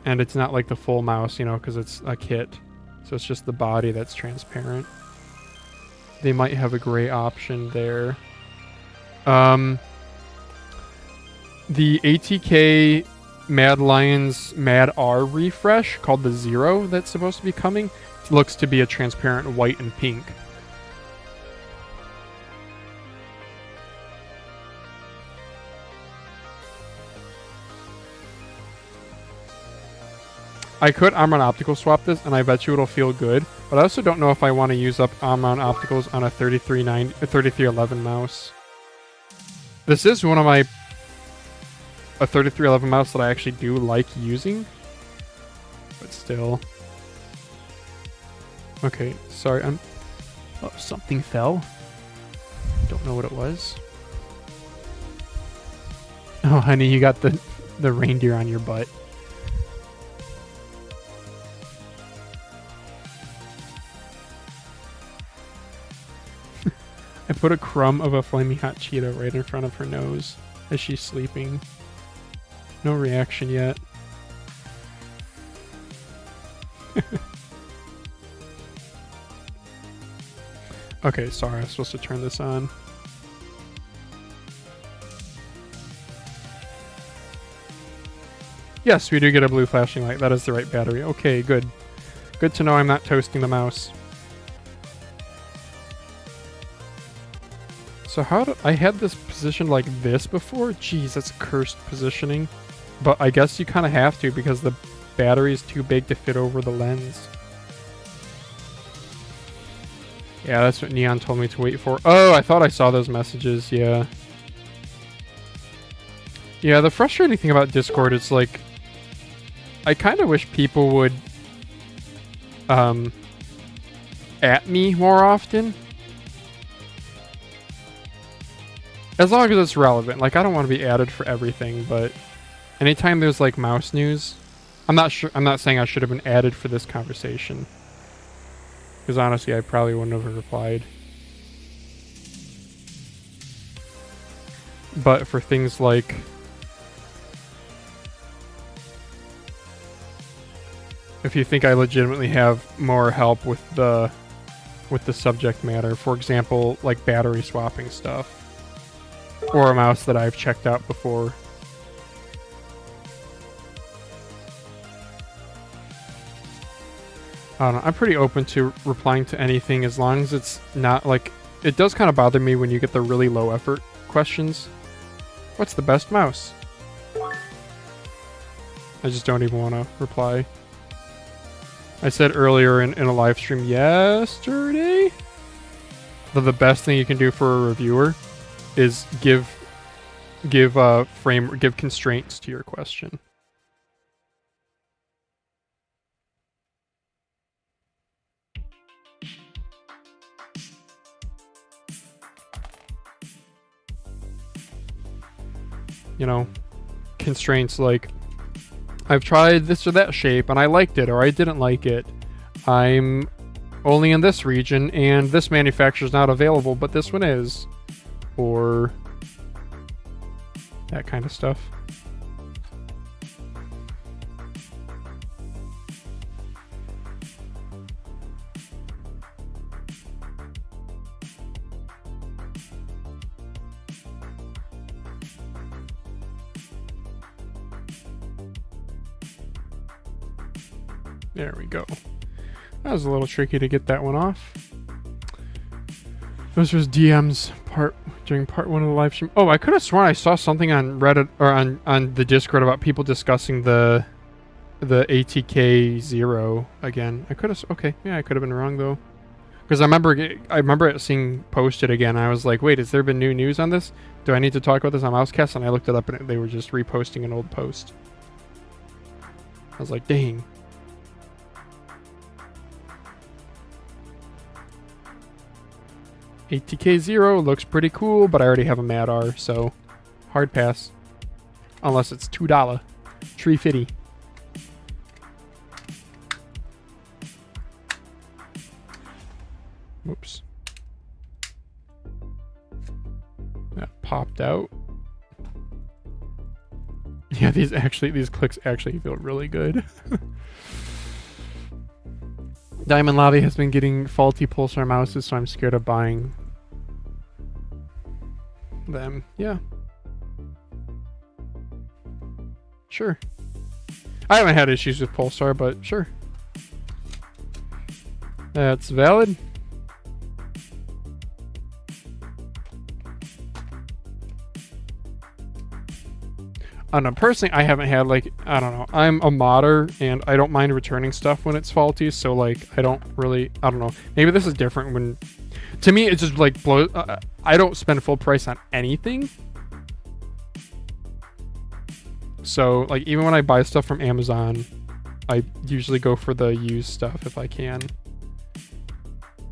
And it's not like the full mouse, you know, because it's a kit. So it's just the body that's transparent. They might have a gray option there. The ATK Mad Lions Mad R refresh called the Zero that's supposed to be coming looks to be a transparent white and pink. I could Omron Optical swap this, and I bet you it'll feel good, but I also don't know if I want to use up Omron Opticals on a 3311 mouse. This is one of my... a 3311 mouse that I actually do like using, but still... Okay, sorry, I'm... Oh, something fell. Don't know what it was. Oh, honey, you got the reindeer on your butt. I put a crumb of a flaming hot Cheeto right in front of her nose as she's sleeping. No reaction yet. Okay, sorry, I was supposed to turn this on. Yes, we do get a blue flashing light. That is the right battery. Okay, good. Good to know I'm not toasting the mouse. So how do I had this positioned like this before? Jeez, that's cursed positioning. But I guess you kind of have to because the battery is too big to fit over the lens. Yeah, that's what Neon told me to wait for. Oh, I thought I saw those messages. Yeah. Yeah, the frustrating thing about Discord is like, I kind of wish people would at me more often. As long as it's relevant. Like, I don't want to be added for everything, but anytime there's like mouse news, I'm not saying I should have been added for this conversation. Because honestly, I probably wouldn't have replied. But for things like if you think I legitimately have more help with the subject matter, for example, like battery swapping stuff, or a mouse that I've checked out before. I don't know, I'm pretty open to replying to anything as long as it's not like... It does kind of bother me when you get the really low effort questions. What's the best mouse? I just don't even want to reply. I said earlier in a live stream yesterday that the best thing you can do for a reviewer is give constraints to your question. You know, constraints like, I've tried this or that shape and I liked it or I didn't like it. I'm only in this region and this manufacturer's not available, but this one is. Or that kind of stuff. There we go. That was a little tricky to get that one off. Those was DMs during part 1 of the live stream. Oh, I could have sworn I saw something on Reddit or on the Discord about people discussing the ATK 0 again. I could have... Okay, yeah, I could have been wrong though. Because I remember it seeing posted again. I was like, wait, has there been new news on this? Do I need to talk about this on Mousecast? And I looked it up and they were just reposting an old post. I was like, dang. ATK 0 looks pretty cool, but I already have a MAD-R, so hard pass. Unless it's $2. $3.50. Whoops. That popped out. Yeah, these clicks actually feel really good. Diamond Lobby has been getting faulty pulsar mouses, so I'm scared of buying them. Yeah. Sure. I haven't had issues with pulsar, but sure. That's valid. I don't know, personally, I haven't had, like, I don't know, I'm a modder, and I don't mind returning stuff when it's faulty, so, like, I don't know, maybe this is different when, to me, it just, like, blows, I don't spend full price on anything, so, like, even when I buy stuff from Amazon, I usually go for the used stuff if I can.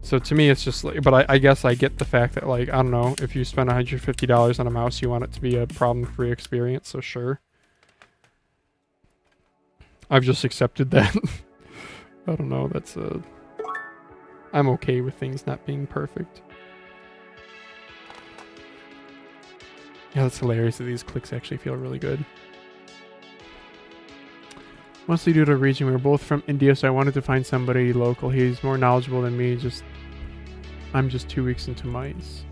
So to me, it's just like, but I guess I get the fact that, like, I don't know, if you spend $150 on a mouse, you want it to be a problem-free experience, so sure. I've just accepted that. I don't know, that's I'm okay with things not being perfect. Yeah, that's hilarious that these clicks actually feel really good. Mostly due to region, we were both from India, so I wanted to find somebody local. He's more knowledgeable than me, I'm just 2 weeks into mice.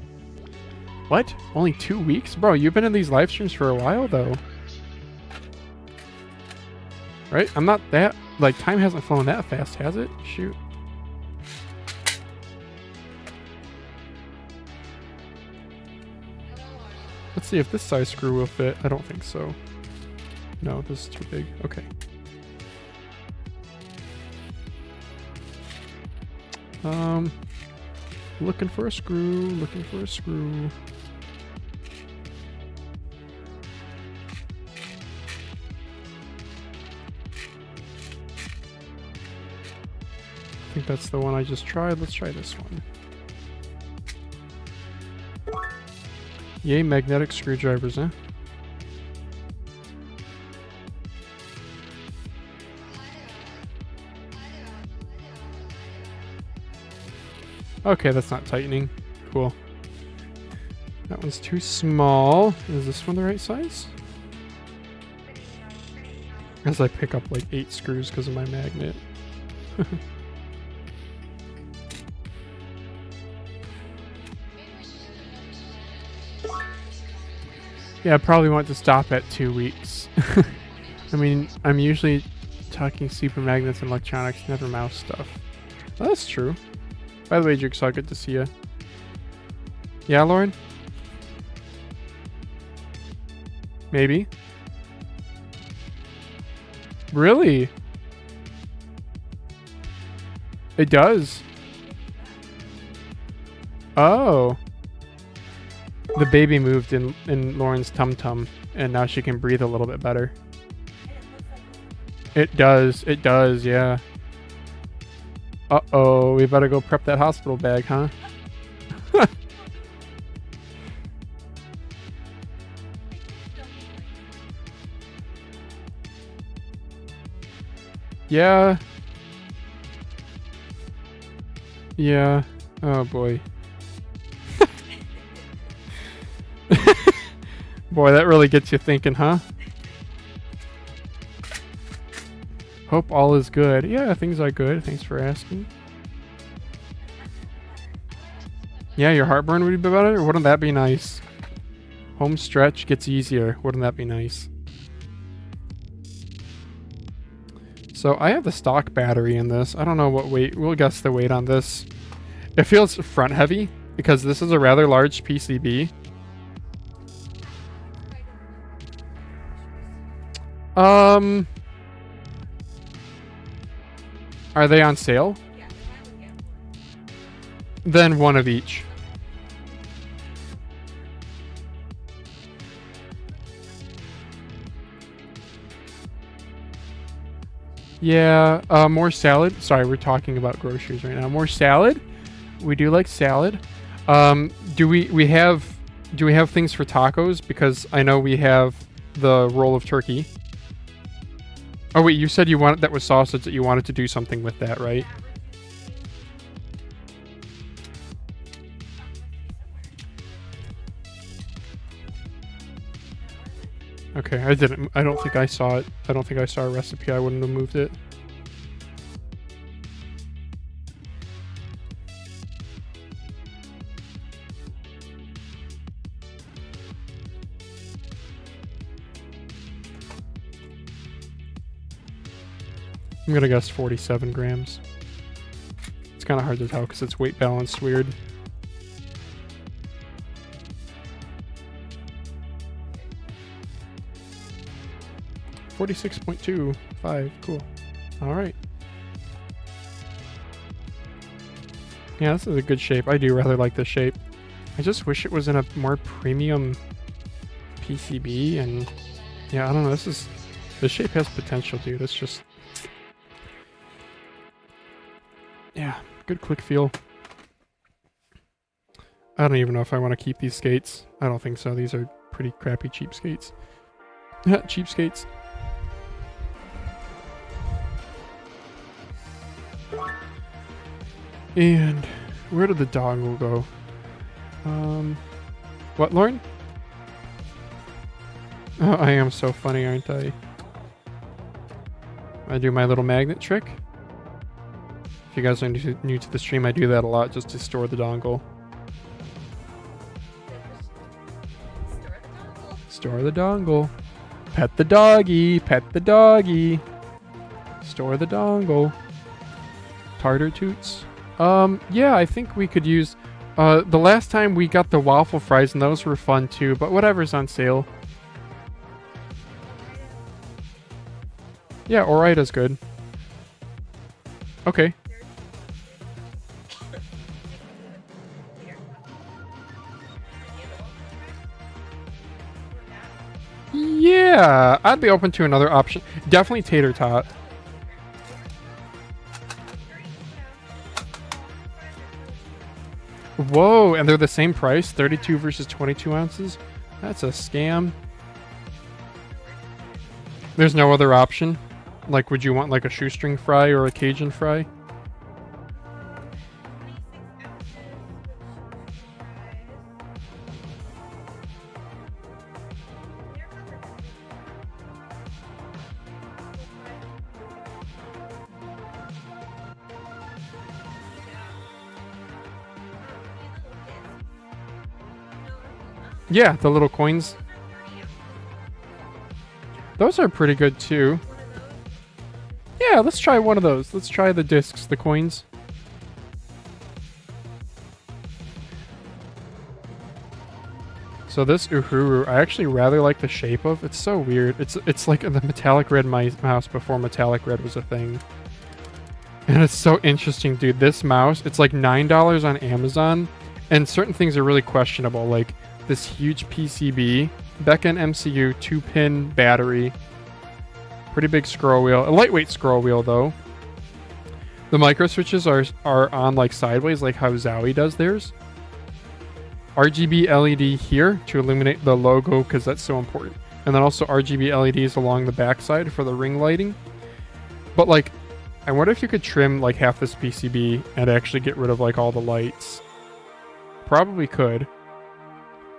What? Only 2 weeks? Bro, you've been in these live streams for a while, though. Right? I'm not that... Like, time hasn't flown that fast, has it? Shoot. Let's see if this size screw will fit. I don't think so. No, this is too big. Okay. Looking for a screw, looking for a screw. I think that's the one I just tried. Let's try this one. Yay, magnetic screwdrivers, huh? Okay, that's not tightening. Cool. That one's too small. Is this one the right size? As I pick up like 8 screws because of my magnet. Yeah, I probably want to stop at 2 weeks. I mean, I'm usually talking super magnets and electronics, never mouse stuff. Well, that's true. By the way, Jigsaw, good to see you. Yeah, Lauren? Maybe. Really? It does. Oh. The baby moved in Lauren's tum-tum, and now she can breathe a little bit better. It does, yeah. Uh-oh, we better go prep that hospital bag, huh? Yeah. Yeah. Oh, boy. Boy, that really gets you thinking, huh? Hope all is good. Yeah, things are good. Thanks for asking. Yeah, your heartburn would be better? Wouldn't that be nice? Home stretch gets easier. Wouldn't that be nice? So I have the stock battery in this. I don't know what weight. We'll guess the weight on this. It feels front heavy because this is a rather large PCB. Are they on sale? Then one of each. Yeah, more salad. Sorry, we're talking about groceries right now. More salad. We do like salad. Do we have things for tacos? Because I know we have the roll of turkey. Oh wait, you said that was sausage, that you wanted to do something with that, right? Okay, I don't think I saw it. I don't think I saw a recipe. I wouldn't have moved it. I'm gonna guess 47 grams. It's kind of hard to tell because it's weight balanced weird. $46.25. Cool. All right. Yeah, this is a good shape. I do rather like this shape. I just wish it was in a more premium PCB, and yeah, I don't know. This shape has potential, dude. It's just, yeah, good click feel. I don't even know if I want to keep these skates. I don't think so. These are pretty crappy cheap skates. Cheap skates. And where did the dongle go? What, Lauren? Oh, I am so funny, aren't I? I do my little magnet trick. If you guys are new to the stream, I do that a lot just to store the dongle. Store the dongle. Pet the doggy. Pet the doggy. Store the dongle. Tartar toots. Yeah, I think we could use... the last time we got the waffle fries, and those were fun too, but whatever's on sale. Yeah, Orita's good. Okay. Yeah, I'd be open to another option. Definitely tater tot. Whoa, and they're the same price? 32 versus 22 ounces? That's a scam. There's no other option? Like, would you want like a shoestring fry or a Cajun fry? Yeah, the little coins. Those are pretty good too. Yeah, let's try one of those. Let's try the discs, the coins. So this Uhuru, I actually rather like the shape of. It's so weird. It's like the metallic red mouse before metallic red was a thing. And it's so interesting, dude. This mouse, it's like $9 on Amazon, and certain things are really questionable, like this huge PCB, back-end MCU, 2-pin battery, pretty big scroll wheel, a lightweight scroll wheel though. The micro switches are on like sideways, like how Zowie does theirs. RGB LED here to illuminate the logo because that's so important, and then also RGB LEDs along the backside for the ring lighting. But like, I wonder if you could trim like half this PCB and actually get rid of like all the lights. Probably could.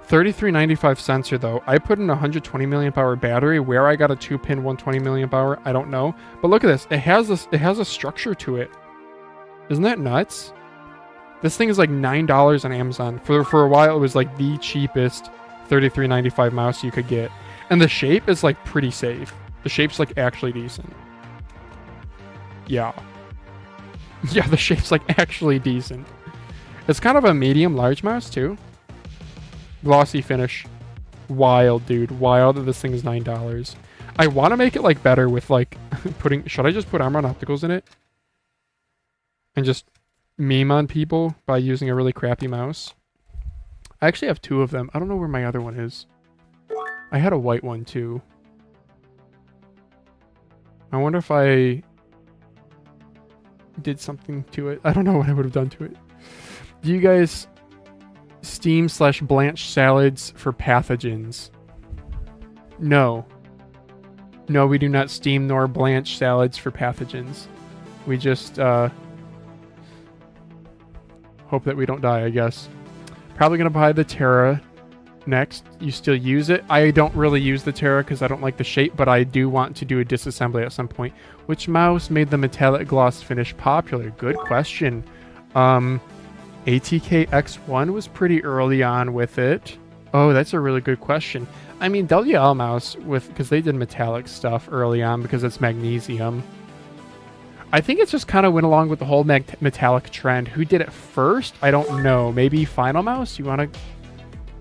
$33.95 sensor though. I put in a 120 milliamp hour battery. Where I got a 2-pin 120 milliamp hour, I don't know. But look at this. It has a structure to it. Isn't that nuts? This thing is like $9 on Amazon. For a while, it was like the cheapest $33.95 mouse you could get. And the shape is like pretty safe. The shape's like actually decent. Yeah. Yeah, the shape's like actually decent. It's kind of a medium-large mouse too. Glossy finish. Wild, dude. Wild that this thing is $9. I want to make it like better with like putting... Should I just put Armron Opticals in it? And just meme on people by using a really crappy mouse? I actually have 2 of them. I don't know where my other one is. I had a white one too. I wonder if I did something to it. I don't know what I would have done to it. Do you guys steam/blanch salads for pathogens? No. No, we do not steam nor blanch salads for pathogens. We just hope that we don't die, I guess. Probably going to buy the Terra next. You still use it? I don't really use the Terra because I don't like the shape, but I do want to do a disassembly at some point. Which mouse made the metallic gloss finish popular? Good question. ATK X1 was pretty early on with it. Oh, that's a really good question. I mean, WL mouse, because they did metallic stuff early on because it's magnesium. I think it just kind of went along with the whole metallic trend. Who did it first? I don't know. Maybe Final Mouse? You want to...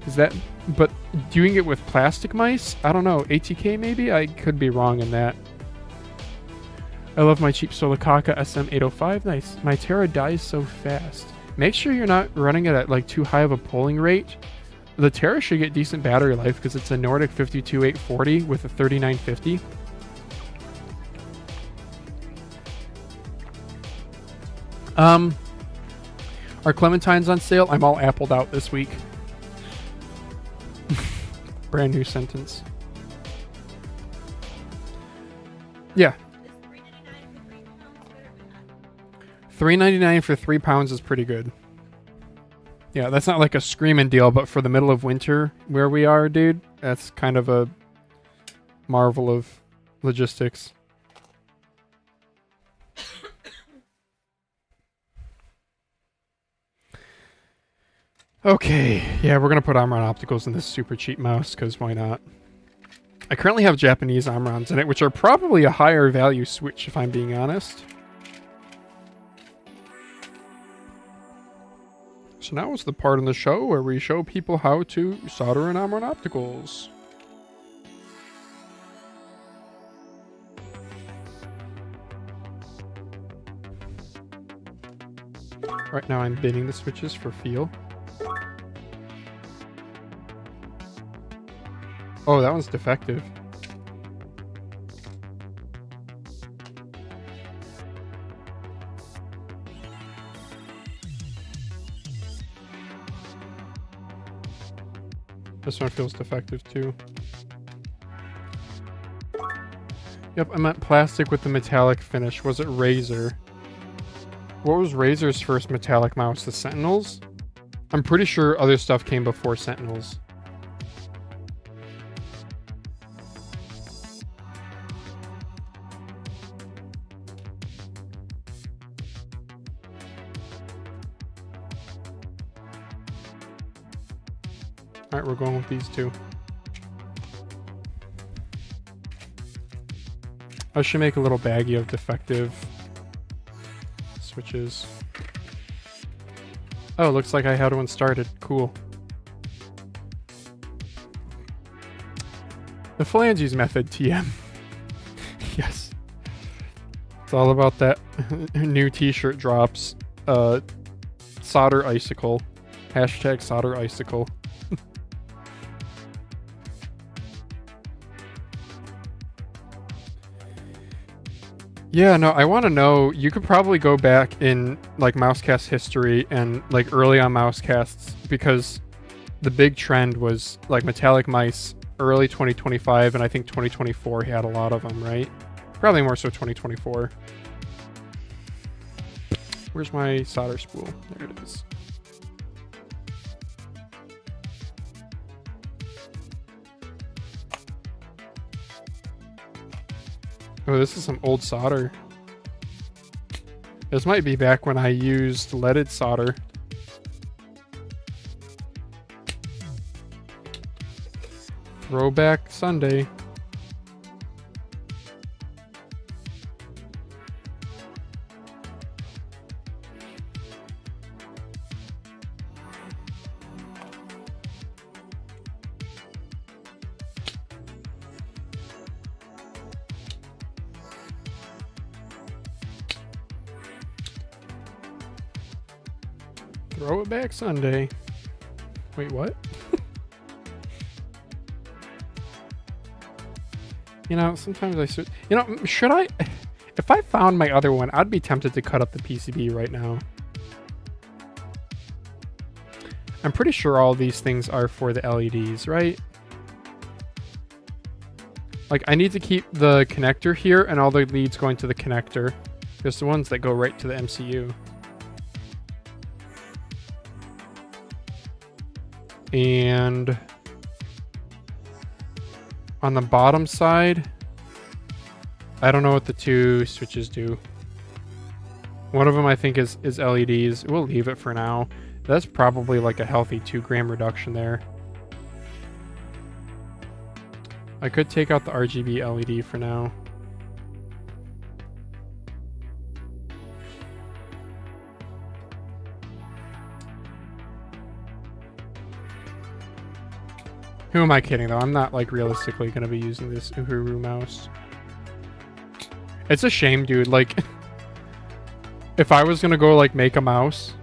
Is that... But doing it with plastic mice? I don't know. ATK maybe? I could be wrong in that. I love my cheap Solikaka SM805. Nice. My Terra dies so fast. Make sure you're not running it at like too high of a polling rate. The Terra should get decent battery life because it's a Nordic 52840 with a 3950. Are clementines on sale? I'm all appled out this week. Brand new sentence. Yeah. $3.99 for 3 pounds is pretty good. Yeah, that's not like a screaming deal, but for the middle of winter where we are, dude, that's kind of a marvel of logistics. Okay, yeah, we're going to put Omron Opticals in this super cheap mouse, because why not? I currently have Japanese Omrons in it, which are probably a higher value switch, if I'm being honest. So now is the part in the show where we show people how to solder in Omron Opticals. Right now I'm binning the switches for feel. Oh, that one's defective. This one feels defective too. Yep, I meant plastic with the metallic finish. Was it Razer? What was Razer's first metallic mouse? The Sentinels? I'm pretty sure other stuff came before Sentinels. Alright, we're going with these two. I should make a little baggie of defective switches. Oh, looks like I had one started. Cool. The phalanges method, TM. Yes. It's all about that new t-shirt drops. Solder icicle. Hashtag solder icicle. Yeah, no, I want to know, you could probably go back in like Mousecast history and like early on Mousecasts, because the big trend was like metallic mice early 2025, and I think 2024 had a lot of them, right? Probably more so 2024. Where's my solder spool? There it is. Oh, this is some old solder. This might be back when I used leaded solder. Throwback Sunday. Throw it back Sunday. Wait, what? You know, sometimes I should... You know, should I... If I found my other one, I'd be tempted to cut up the PCB right now. I'm pretty sure all these things are for the LEDs, right? Like, I need to keep the connector here and all the leads going to the connector. There's the ones that go right to the MCU. And on the bottom side, I don't know what the two switches do. One of them I think is LEDs. We'll leave it for now. That's probably like a healthy 2 gram reduction there. I could take out the RGB LED for now. Who am I kidding though? I'm not like realistically going to be using this Uhuru mouse. It's a shame, dude. Like, if I was going to go like make a mouse,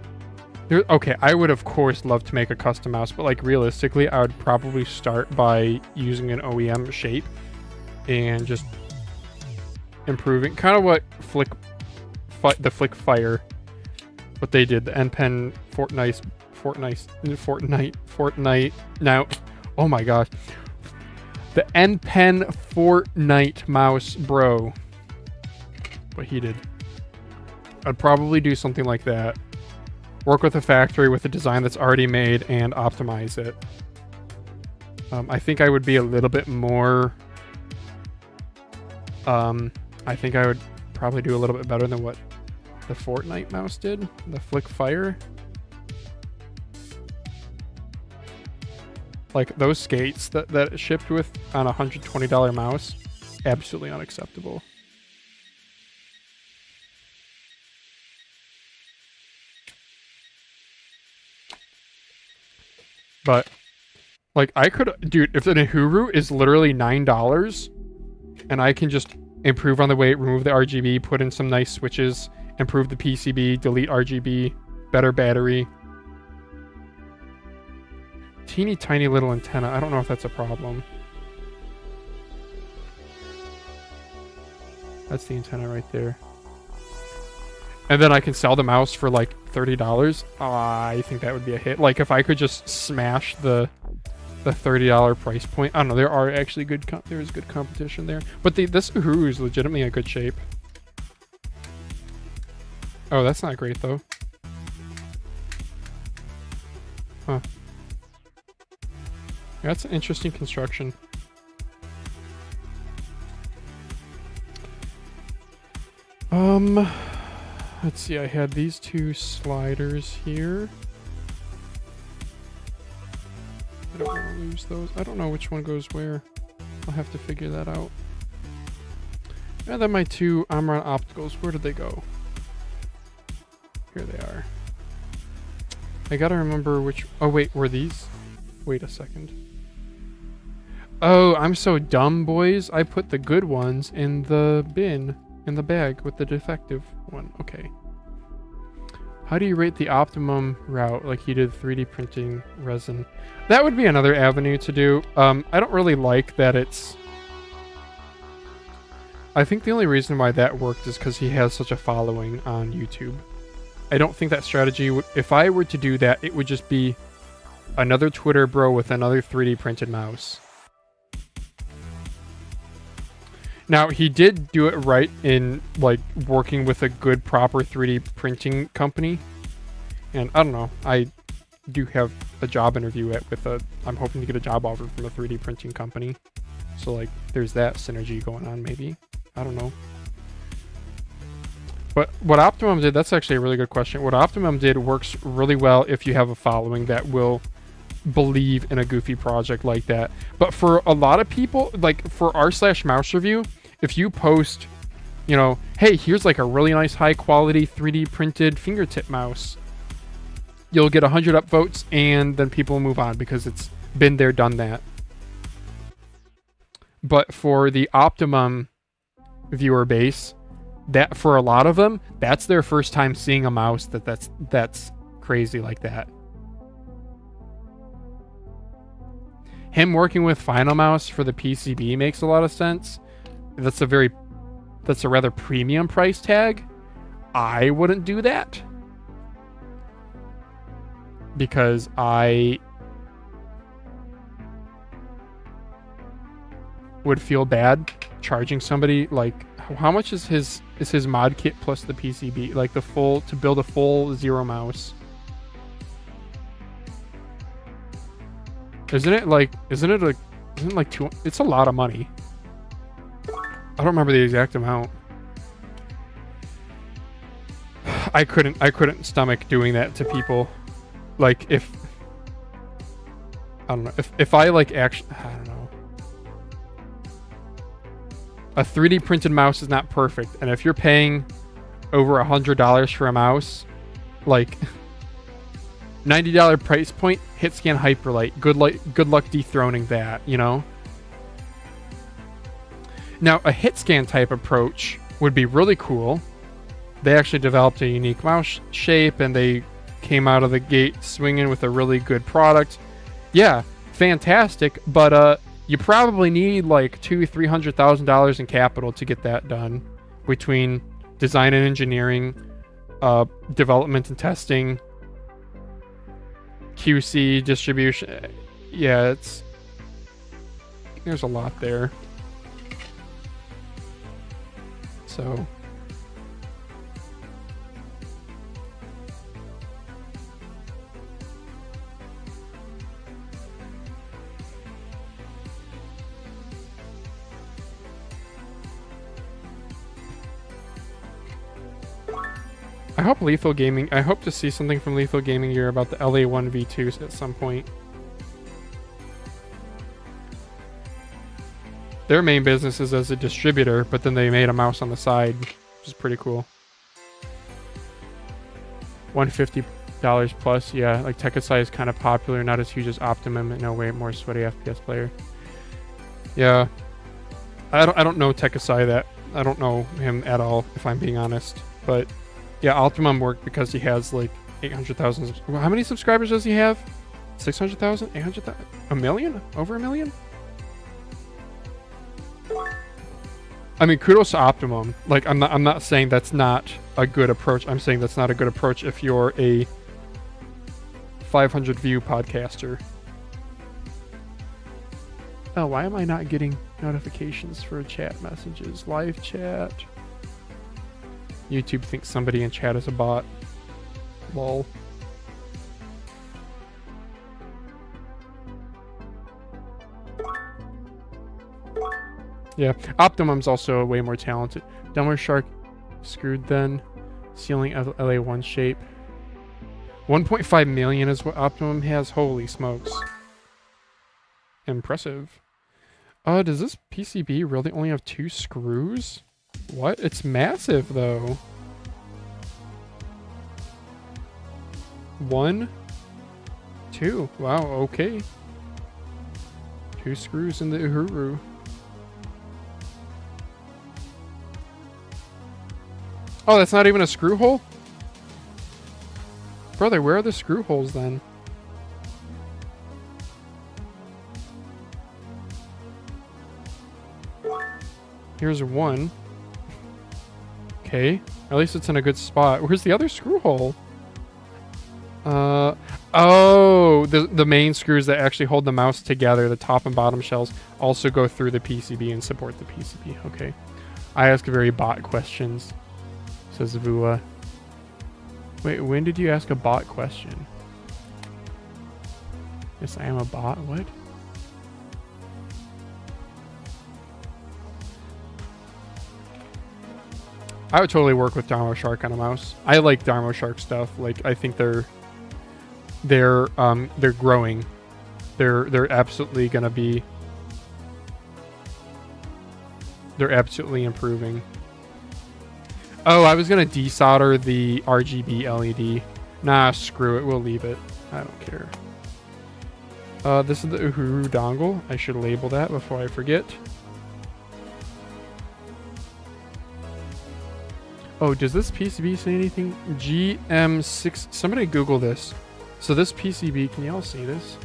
okay, I would of course love to make a custom mouse, but like realistically, I would probably start by using an OEM shape and just improving. Kind of what the Flick Fire, what they did, the NPen Fortnite. Now, oh my gosh, the NPen Fortnite mouse, bro. What he did. I'd probably do something like that. Work with a factory with a design that's already made and optimize it. I think I would be a little bit more... I think I would probably do a little bit better than what the Fortnite mouse did. The Flick Fire. Like, those skates that it shipped with on a $120 mouse, absolutely unacceptable. But, like, I could... Dude, if the Uhuru is literally $9, and I can just improve on the weight, remove the RGB, put in some nice switches, improve the PCB, delete RGB, better battery. Teeny tiny little antenna. I don't know if that's a problem. That's the antenna right there. And then I can sell the mouse for like $30. I think that would be a hit. Like if I could just smash the $30 price point. I don't know. There are actually there is good competition there. But this Uhuru is legitimately in good shape. Oh, that's not great though. Huh. That's an interesting construction. Let's see, I had these two sliders here. I don't want to lose those. I don't know which one goes where. I'll have to figure that out. And then my two Omron opticals, where did they go? Here they are. I gotta remember which... Oh wait, were these? Wait a second. Oh, I'm so dumb, boys. I put the good ones in the bin. In the bag with the defective one. Okay. How do you rate the optimum route like you did 3D printing resin? That would be another avenue to do. I don't really like that it's... I think the only reason why that worked is because he has such a following on YouTube. I don't think that strategy would... If I were to do that, it would just be another Twitter bro with another 3D printed mouse. Now, he did do it right in, like, working with a good, proper 3D printing company. And, I don't know, I do have a job interview I'm hoping to get a job offer from a 3D printing company. So, like, there's that synergy going on, maybe. I don't know. But what Optimum did, that's actually a really good question. What Optimum did works really well if you have a following that will believe in a goofy project like that. But for a lot of people, like, for r/mouse review... If you post, you know, hey, here's like a really nice high quality 3D printed fingertip mouse, you'll get 100 upvotes and then people will move on because it's been there, done that. But for the Optimum viewer base, that for a lot of them, that's their first time seeing a mouse that's crazy like that. Him working with Final Mouse for the PCB makes a lot of sense. That's a rather premium price tag. I wouldn't do that because I would feel bad charging somebody like how much is his mod kit plus the PCB, like the full to build a full Zero mouse. Isn't it like two? It's a lot of money. I don't remember the exact amount. I couldn't stomach doing that to people. Like if I don't know if I like actually I don't know. A 3D printed mouse is not perfect, and if you're paying over $100 for a mouse, like $90 price point, Hitscan Hyperlight. Good luck dethroning that, you know. Now, a hit scan type approach would be really cool. They actually developed a unique mouse shape, and they came out of the gate swinging with a really good product. Yeah, fantastic, but you probably need like $200,000-$300,000 in capital to get that done between design and engineering, development and testing, QC, distribution. Yeah, there's a lot there. So I hope Lethal Gaming, I hope to see something from Lethal Gaming Gear about the LA1 V2s at some point. Their main business is as a distributor, but then they made a mouse on the side, which is pretty cool. $150 plus, yeah. Like Tekasai is kind of popular, not as huge as Optimum, and no way more sweaty FPS player. Yeah, I don't know Tekasai that. I don't know him at all, if I'm being honest. But yeah, Optimum worked because he has like 800,000. How many subscribers does he have? 600,000? 800,000? A million? Over a million? I mean, kudos to Optimum. Like, I'm not saying that's not a good approach. I'm saying that's not a good approach if you're a 500 view podcaster. Oh, why am I not getting notifications for chat messages? Live chat. YouTube thinks somebody in chat is a bot. Lol. Yeah, Optimum's also way more talented. Dumber Shark screwed then. Ceiling of LA1 shape. 1.5 million is what Optimum has. Holy smokes. Impressive. Does this PCB really only have 2 screws? What? It's massive though. 1, 2. Wow, okay. 2 screws in the Uhuru. Oh, that's not even a screw hole? Brother, where are the screw holes then? Here's 1. Okay. At least it's in a good spot. Where's the other screw hole? Oh, the main screws that actually hold the mouse together, the top and bottom shells, also go through the PCB and support the PCB. Okay. I ask very bot questions, says Vua. Wait, when did you ask a bot question? Yes, I am a bot. What? I would totally work with Dharma Shark on a mouse. I like Dharma Shark stuff. Like, I think they're growing. They're absolutely gonna be. They're absolutely improving. Oh, I was gonna desolder the RGB LED. Nah, screw it. We'll leave it. I don't care. This is the Uhuru dongle. I should label that before I forget. Oh, does this PCB say anything? GM6. Somebody Google this. So this PCB, can y'all see this?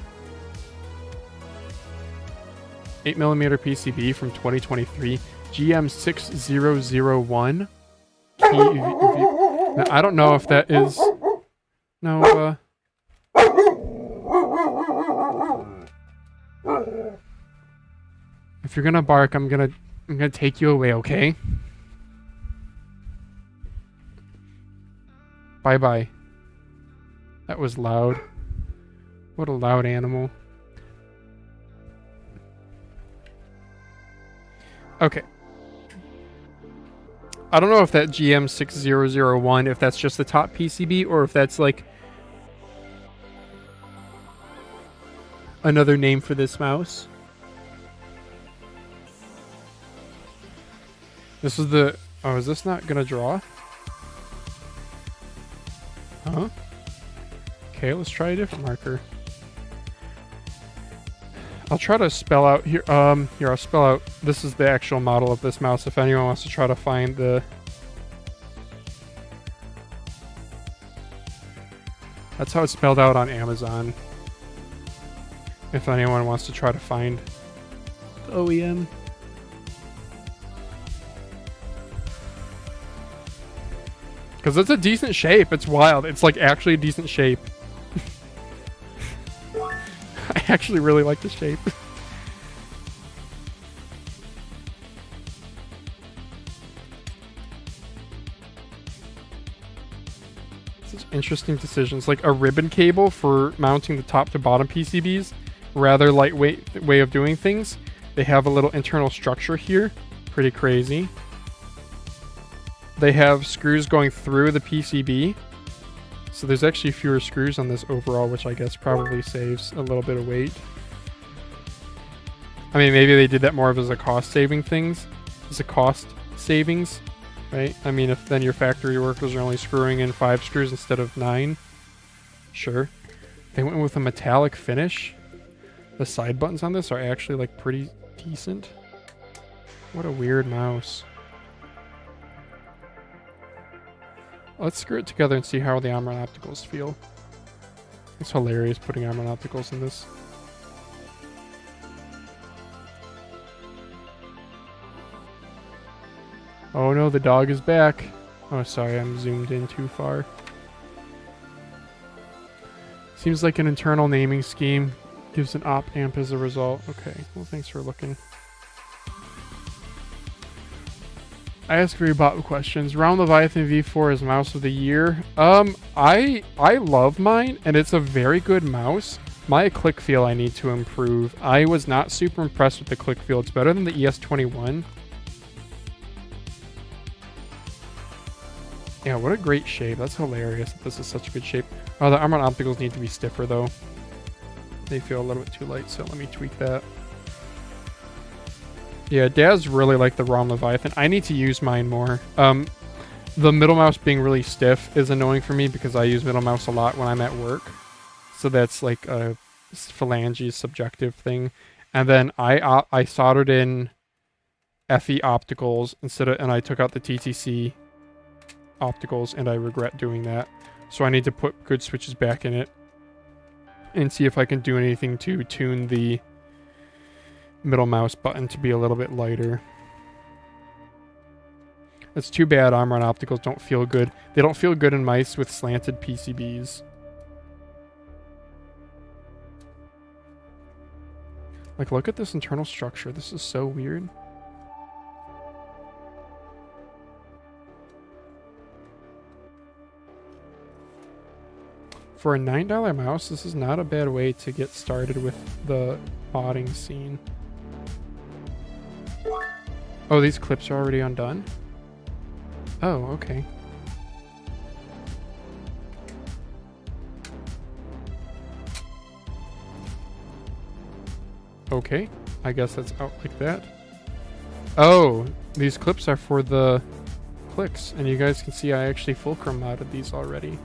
8mm PCB from 2023. GM6001. Now, I don't know if that is... No, if you're gonna bark, I'm gonna take you away, okay? Bye-bye. That was loud. What a loud animal. Okay. I don't know if that GM6001, if that's just the top PCB, or if that's like another name for this mouse. This is the... Oh, is this not gonna draw? Huh? Okay, let's try a different marker. I'll try to spell out here. Here, I'll spell out. This is the actual model of this mouse. If anyone wants to try to find the... That's how it's spelled out on Amazon. If anyone wants to try to find the OEM. Because it's a decent shape. It's wild. It's like actually a decent shape. I actually really like the shape. Such interesting decisions. Like a ribbon cable for mounting the top to bottom PCBs. Rather lightweight way of doing things. They have a little internal structure here. Pretty crazy. They have screws going through the PCB. So there's actually fewer screws on this overall, which I guess probably saves a little bit of weight. I mean, maybe they did that more of as a cost saving things. As a cost savings, right? I mean, if then your factory workers are only screwing in 5 screws instead of 9. Sure. They went with a metallic finish. The side buttons on this are actually like pretty decent. What a weird mouse. Let's screw it together and see how the armor and opticals feel. It's hilarious putting armor and opticals in this. Oh no, the dog is back. Oh, sorry, I'm zoomed in too far. Seems like an internal naming scheme. Gives an op amp as a result. Okay, well, thanks for looking. I ask very bot questions. Round Leviathan V4 is mouse of the year. I love mine, and it's a very good mouse. My click feel I need to improve. I was not super impressed with the click feel. It's better than the ES21. Yeah, what a great shape. That's hilarious that this is such a good shape. Oh, the armor and opticals need to be stiffer, though. They feel a little bit too light, so let me tweak that. Yeah, Daz really like the ROM Leviathan. I need to use mine more. The middle mouse being really stiff is annoying for me because I use middle mouse a lot when I'm at work. So that's like a phalange subjective thing. And then I soldered in FE opticals and I took out the TTC opticals, and I regret doing that. So I need to put good switches back in it and see if I can do anything to tune the middle mouse button to be a little bit lighter. It's too bad armor and opticals don't feel good. They don't feel good in mice with slanted PCBs. Like, look at this internal structure. This is so weird. For a $9 mouse, this is not a bad way to get started with the modding scene. Oh, these clips are already undone? Oh, okay. Okay, I guess that's out like that. Oh, these clips are for the clicks, and you guys can see I actually fulcrum modded these already.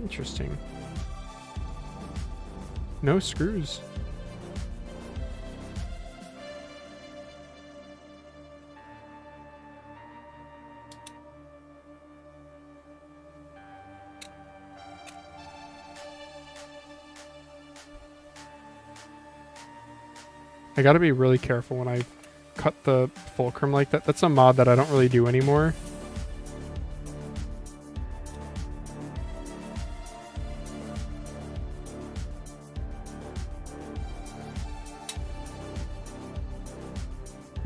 Interesting. No screws. I gotta be really careful when I cut the fulcrum like that. That's a mod that I don't really do anymore.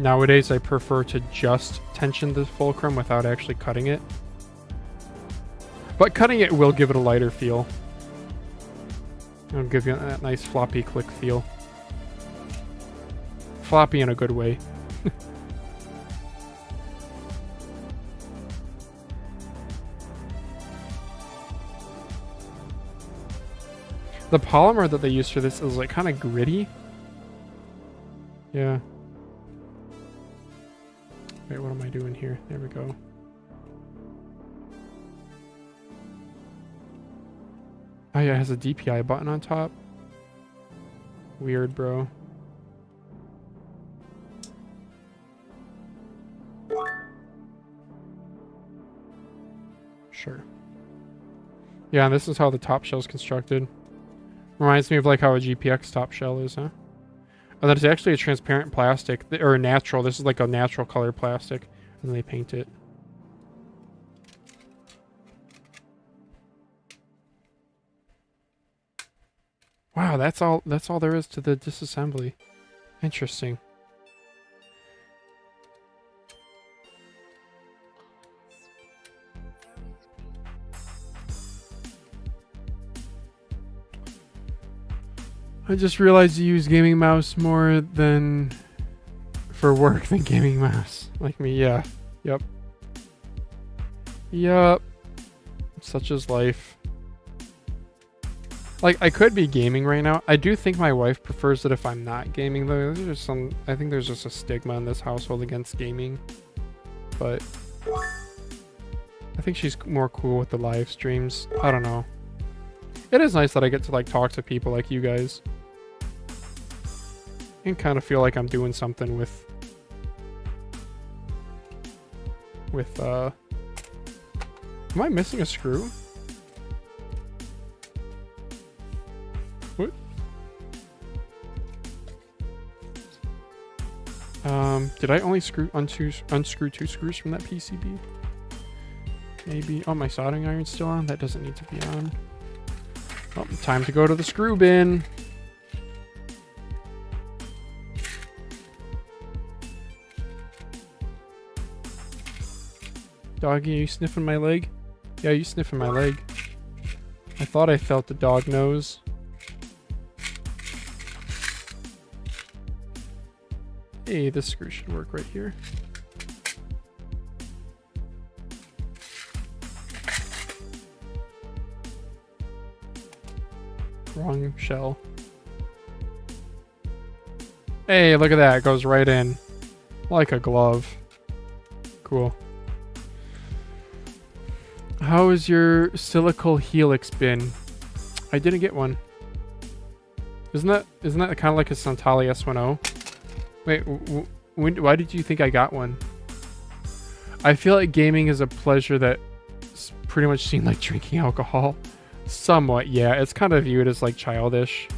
Nowadays, I prefer to just tension the fulcrum without actually cutting it. But cutting it will give it a lighter feel. It'll give you that nice floppy click feel. Floppy in a good way. The polymer that they use for this is like kind of gritty. Yeah. Wait, what am I doing here? There we go. Oh yeah, it has a DPI button on top. Weird, bro. Sure. Yeah, and this is how the top shell is constructed. Reminds me of like how a GPX top shell is, huh? Oh, that is actually a transparent plastic, or natural. This is like a natural color plastic, and then they paint it. Wow, that's all there is to the disassembly. Interesting. I just realized you use gaming mouse more than for work than gaming mouse. Like me, yeah. Yep. Yup. Such is life. Like, I could be gaming right now. I do think my wife prefers it if I'm not gaming, though. I think there's just a stigma in this household against gaming. But I think she's more cool with the live streams. I don't know. It is nice that I get to, like, talk to people like you guys. And kind of feel like I'm doing something with with am I missing a screw? What? Did I only unscrew 2 screws from that PCB? Maybe. Oh, my soldering iron's still on. That doesn't need to be on. Oh, time to go to the screw bin. Doggy, are you sniffing my leg? Yeah, you sniffing my leg. I thought I felt the dog nose. Hey, this screw should work right here. Wrong shell. Hey, look at that. It goes right in. Like a glove. Cool. How is your silical helix bin? I didn't get one. Isn't that kind of like a Santali S10? Wait, why did you think I got one? I feel like gaming is a pleasure that's pretty much seen like drinking alcohol. Somewhat, yeah. It's kind of viewed as like childish.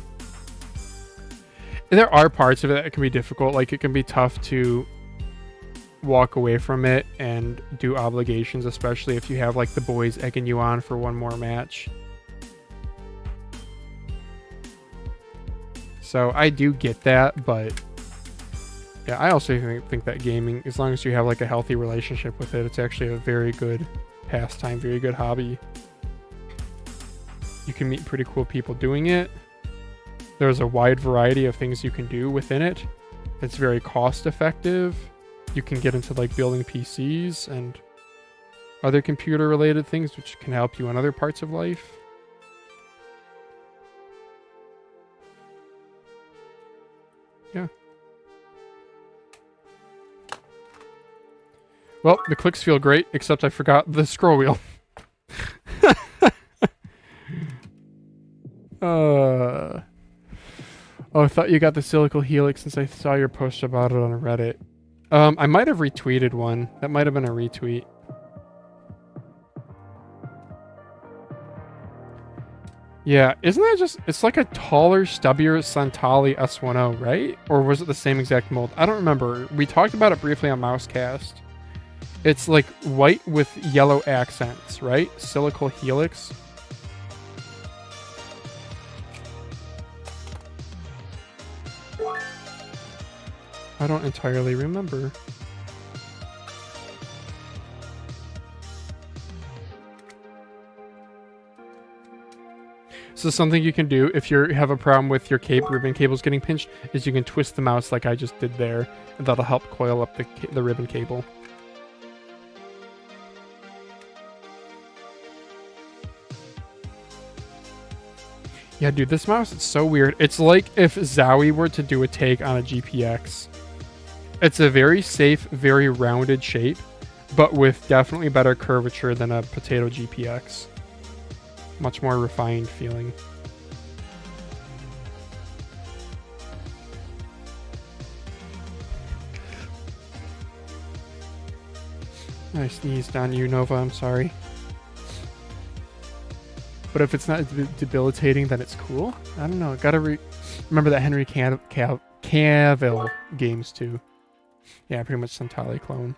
And there are parts of it that can be difficult. Like it can be tough to walk away from it and do obligations, especially if you have like the boys egging you on for one more match. So I do get that, but yeah, I also think that gaming, as long as you have like a healthy relationship with it, it's actually a very good pastime, very good hobby. You can meet pretty cool people doing it. There's a wide variety of things you can do within it. It's very cost effective. You can get into like building PCs and other computer related things which can help you in other parts of life. Yeah. Well, the clicks feel great, except I forgot the scroll wheel. Oh, I thought you got the silical helix since I saw your post about it on Reddit. I might have retweeted one. That might have been a retweet. Yeah, isn't that just... It's like a taller, stubbier Santali S10, right? Or was it the same exact mold? I don't remember. We talked about it briefly on Mousecast. It's like white with yellow accents, right? Silical helix. I don't entirely remember. So something you can do if you have a problem with your ribbon cables getting pinched is you can twist the mouse like I just did there, and that'll help coil up the ribbon cable. Yeah, dude, this mouse, it's so weird. It's like if Zowie were to do a take on a GPX. It's a very safe, very rounded shape, but with definitely better curvature than a potato GPX. Much more refined feeling. I sneezed on you, Nova, I'm sorry. But if it's not debilitating, then it's cool. I don't know. Gotta remember that Henry Cavill games too. Yeah, pretty much Santali clone.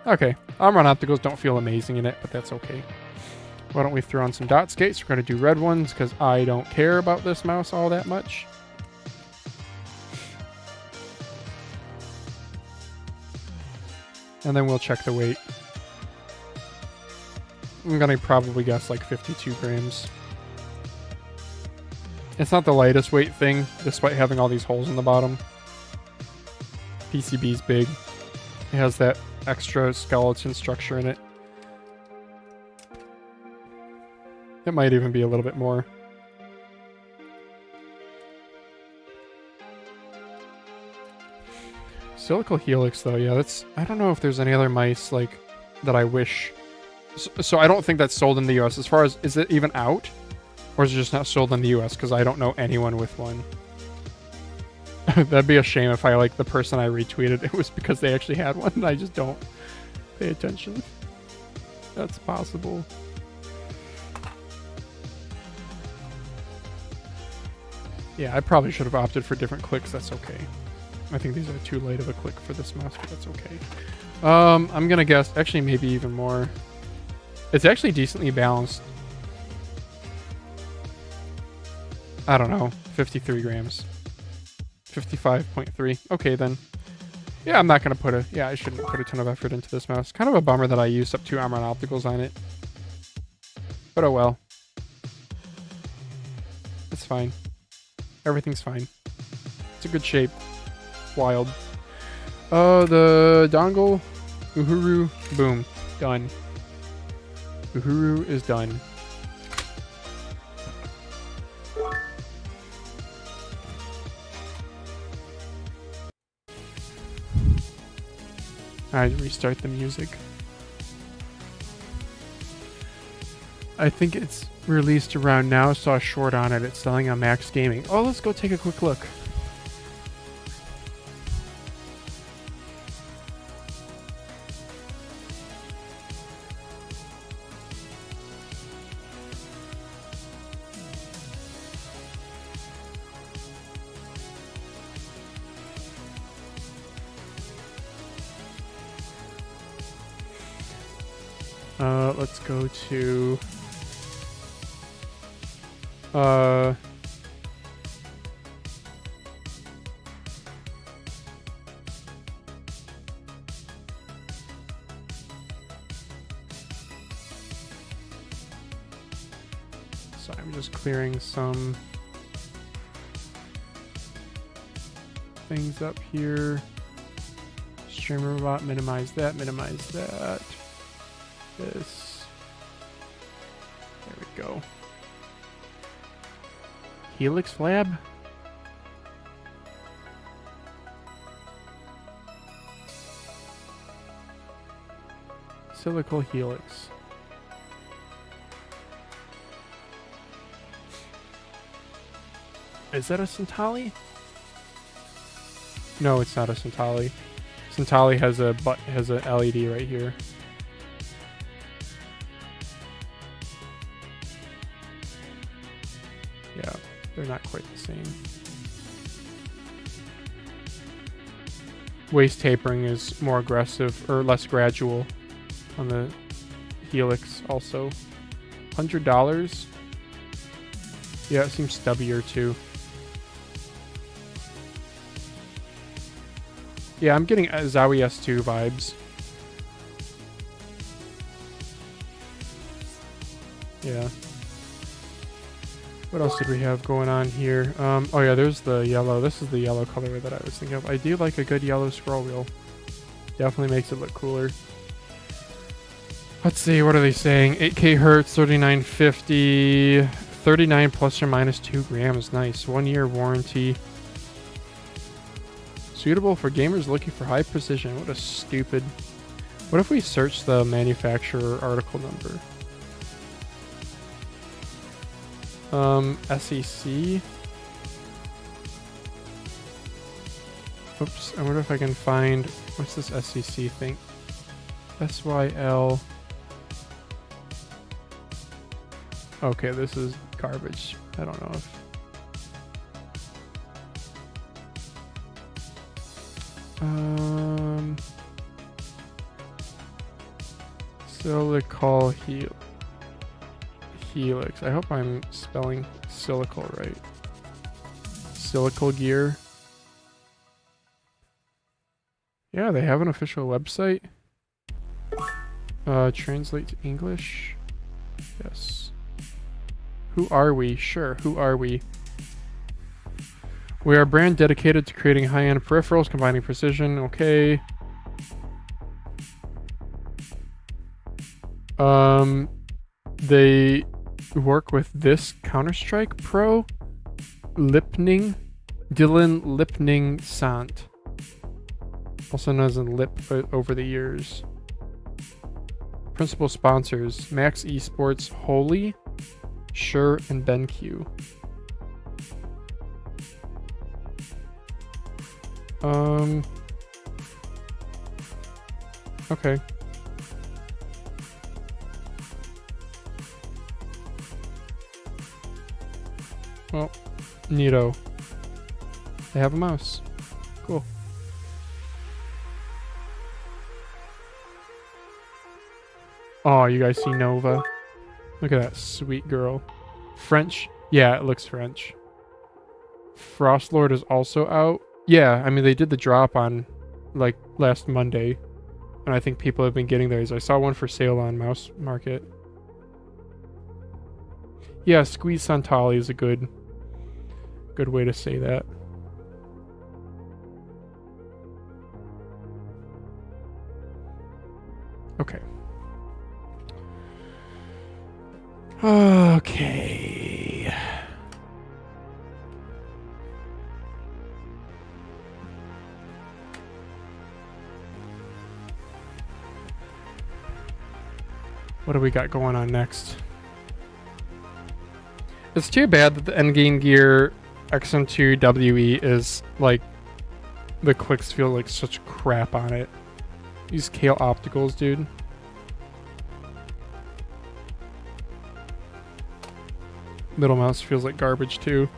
Okay, Run opticals don't feel amazing in it, but that's okay. Why don't we throw on some dot skates? We're going to do red ones because I don't care about this mouse all that much. And then we'll check the weight. I'm going to probably guess like 52 grams. It's not the lightest weight thing, despite having all these holes in the bottom. PCB's big. It has that extra skeleton structure in it. It might even be a little bit more. Silical helix though, yeah, that's... I don't know if there's any other mice, like, that I wish... So I don't think that's sold in the US. As far as... Is it even out? Or is it just not sold in the US? Because I don't know anyone with one. That'd be a shame if I like the person I retweeted. It was because they actually had one and I just don't pay attention. That's possible. Yeah, I probably should have opted for different clicks. That's okay. I think these are too light of a click for this mouse, but that's okay. I'm gonna guess, actually maybe even more. It's actually decently balanced. I don't know, 53 grams. 55.3. Okay then. Yeah, I'm not gonna put a, yeah, I shouldn't put a ton of effort into this mouse. Kind of a bummer that I used up 2 Armor and Opticals on it. But oh well. It's fine. Everything's fine. It's a good shape. Wild. The dongle. Uhuru. Boom. Done. Uhuru is done. Alright, restart the music. I think it's released around now. Saw a short on it. It's selling on Max Gaming. Oh, let's go take a quick look. Let's go to so I'm just clearing some things up here. Stream robot, minimize that, minimize that. This. There we go. Helix Lab? Silical Helix. Is that a Centauri? No, it's not a Centauri. Centauri has a LED right here. Yeah, they're not quite the same. Waist tapering is more aggressive or less gradual on the Helix also. $100? Yeah, it seems stubbier too. Yeah, I'm getting Zowie S2 vibes. Yeah. What else did we have going on here? Oh yeah, there's the yellow. This is the yellow color that I was thinking of. I do like a good yellow scroll wheel. Definitely makes it look cooler. Let's see, what are they saying? 8K hertz, 3950, 39 plus or minus 2 grams. Nice. 1 year warranty. Suitable for gamers looking for high precision. What a stupid. What if we search the manufacturer article number? SEC. Oops, I wonder if I can find, what's this SEC thing? SYL. Okay, this is garbage. I don't know if. Silical Helix. I hope I'm spelling silical right. Silical gear. Yeah, they have an official website. Translate to English. Yes. Who are we? Sure, who are we? We are a brand dedicated to creating high-end peripherals, combining precision. Okay. They work with this Counter-Strike Pro, Dylan Lipning Sant, also known as Lip over the years. Principal sponsors: Max Esports, Holy, Sure, and BenQ. Okay. Well, neato. They have a mouse. Cool. Oh, you guys see Nova? Look at that sweet girl. French? Yeah, it looks French. Frostlord is also out. Yeah, I mean, they did the drop on, like, last Monday. And I think people have been getting those. I saw one for sale on Mouse Market. Yeah, Squeeze Santali is a good way to say that. Okay. Okay. What do we got going on next? It's too bad that the Endgame gear XM2 WE is like the clicks feel like such crap on it. These Kale opticals, dude. Middle mouse feels like garbage too.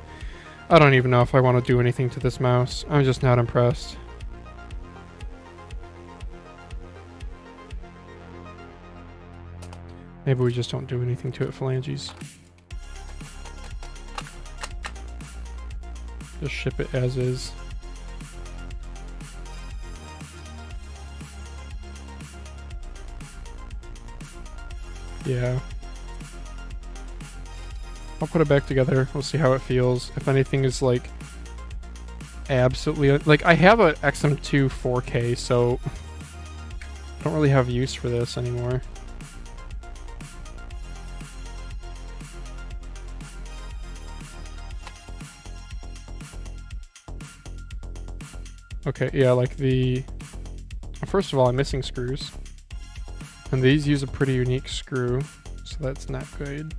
I don't even know if I want to do anything to this mouse. I'm just not impressed. Maybe we just don't do anything to it, phalanges. Just ship it as is. Yeah. I'll put it back together. We'll see how it feels. If anything is like absolutely like I have a XM2 4K, so I don't really have use for this anymore. Okay, yeah, like the... First of all, I'm missing screws. And these use a pretty unique screw, so that's not good.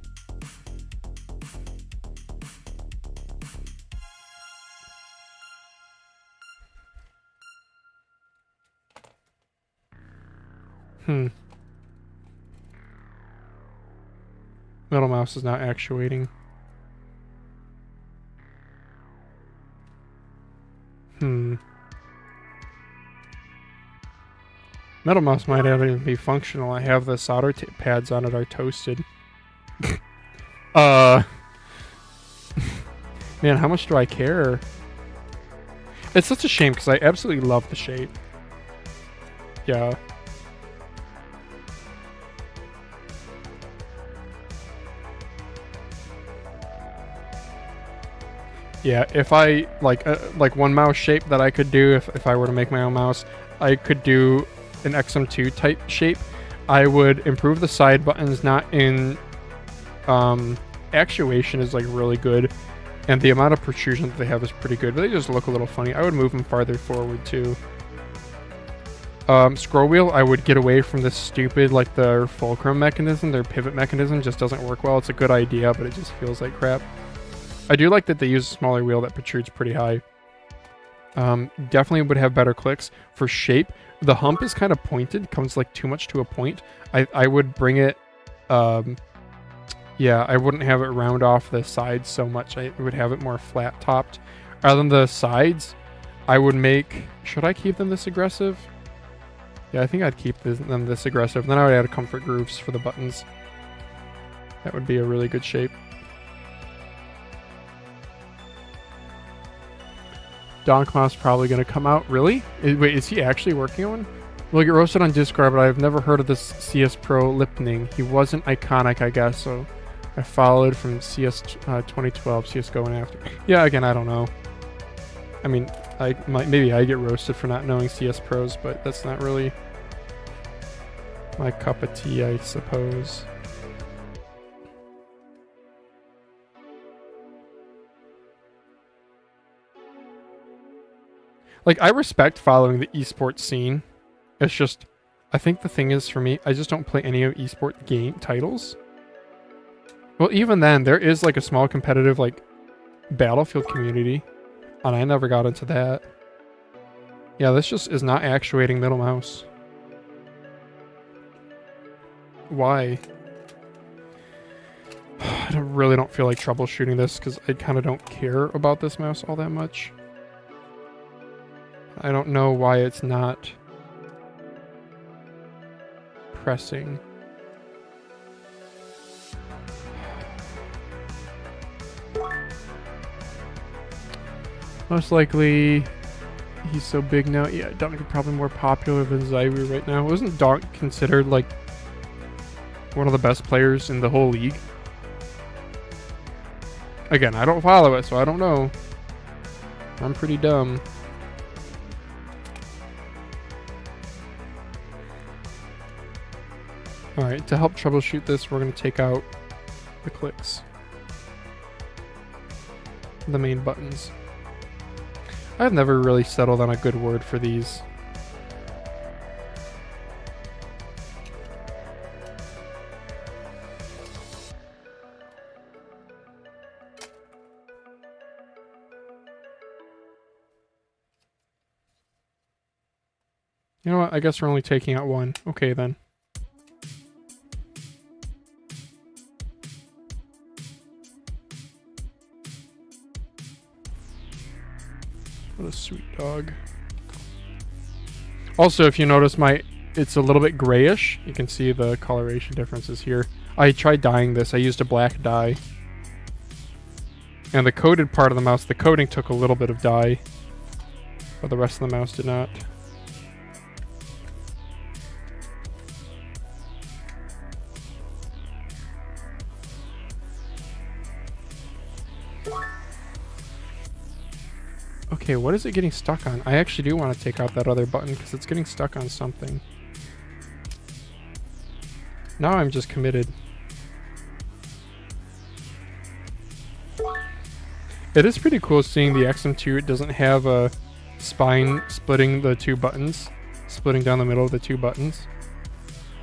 Middle mouse is not actuating. Metal mouse might not even be functional. I have the solder pads on it are toasted. Man, how much do I care? It's such a shame because I absolutely love the shape. Yeah. Yeah, if I, like one mouse shape that I could do if I were to make my own mouse, I could do an XM2 type shape. I would improve the side buttons, not in actuation is like really good, and the amount of protrusion that they have is pretty good, but they just look a little funny. I would move them farther forward too. Scroll wheel, I would get away from this stupid, like their fulcrum mechanism, their pivot mechanism just doesn't work well. It's a good idea, but it just feels like crap. I do like that they use a smaller wheel that protrudes pretty high. Definitely would have better clicks. For shape, the hump is kind of pointed, comes like too much to a point. I would bring it, yeah, I wouldn't have it round off the sides so much. I would have it more flat topped. Rather than the sides, I would make, should I keep them this aggressive? Yeah, I think I'd keep them this aggressive. Then I would add comfort grooves for the buttons. That would be a really good shape. Donkmouse probably going to come out. Really? Wait, is he actually working on one? We'll get roasted on Discord, but I've never heard of this CS Pro Lipning. He wasn't iconic, I guess, so I followed from CS 2012, CSGO and after. Yeah, again, I don't know. I mean, maybe I get roasted for not knowing CS Pros, but that's not really my cup of tea, I suppose. Like, I respect following the esports scene. It's just, I think the thing is for me, I just don't play any of esports game titles. Well, even then, there is like a small competitive like Battlefield community, and I never got into that. Yeah, this just is not actuating middle mouse. Why? I really don't feel like troubleshooting this because I kind of don't care about this mouse all that much. I don't know why it's not pressing. Most likely, he's so big now. Yeah, Donk is probably more popular than Zyru right now. Wasn't Donk considered like one of the best players in the whole league? Again, I don't follow it, so I don't know. I'm pretty dumb. Alright, to help troubleshoot this, we're going to take out the clicks. The main buttons. I've never really settled on a good word for these. You know what? I guess we're only taking out one. Okay, then. What a sweet dog. Also, if you notice it's a little bit grayish. You can see the coloration differences here. I tried dyeing this. I used a black dye. And the coated part of the mouse, the coating took a little bit of dye, but the rest of the mouse did not. Okay, what is it getting stuck on? I actually do want to take out that other button because it's getting stuck on something. Now I'm just committed. It is pretty cool seeing the XM2. It doesn't have a spine splitting the two buttons, splitting down the middle of the two buttons.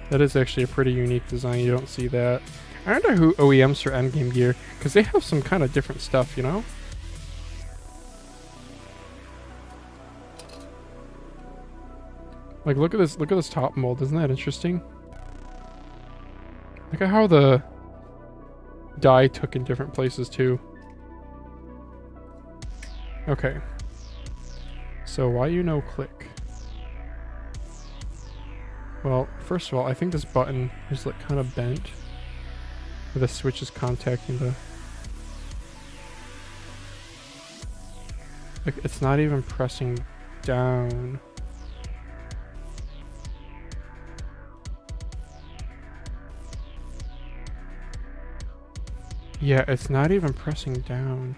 That is actually a pretty unique design. You don't see that. I wonder who OEMs for Endgame gear, because they have some kind of different stuff, you know? Like, look at this top mold. Isn't that interesting? Look at how the dye took in different places too. Okay. So why you no click? Well, first of all, I think this button is like kind of bent. The switch is contacting the... Like, it's not even pressing down. Yeah, it's not even pressing down.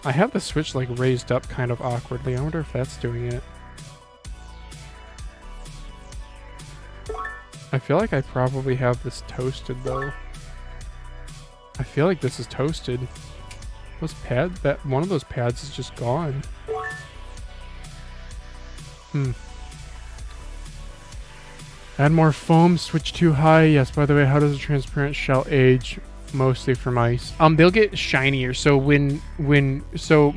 I have the switch like raised up kind of awkwardly. I wonder if that's doing it. I feel like I probably have this toasted though. I feel like this is toasted. Those pads, that one of those pads is just gone. Add more foam, switch too high. Yes, by the way, how does a transparent shell age? Mostly for mice. They'll get shinier. So so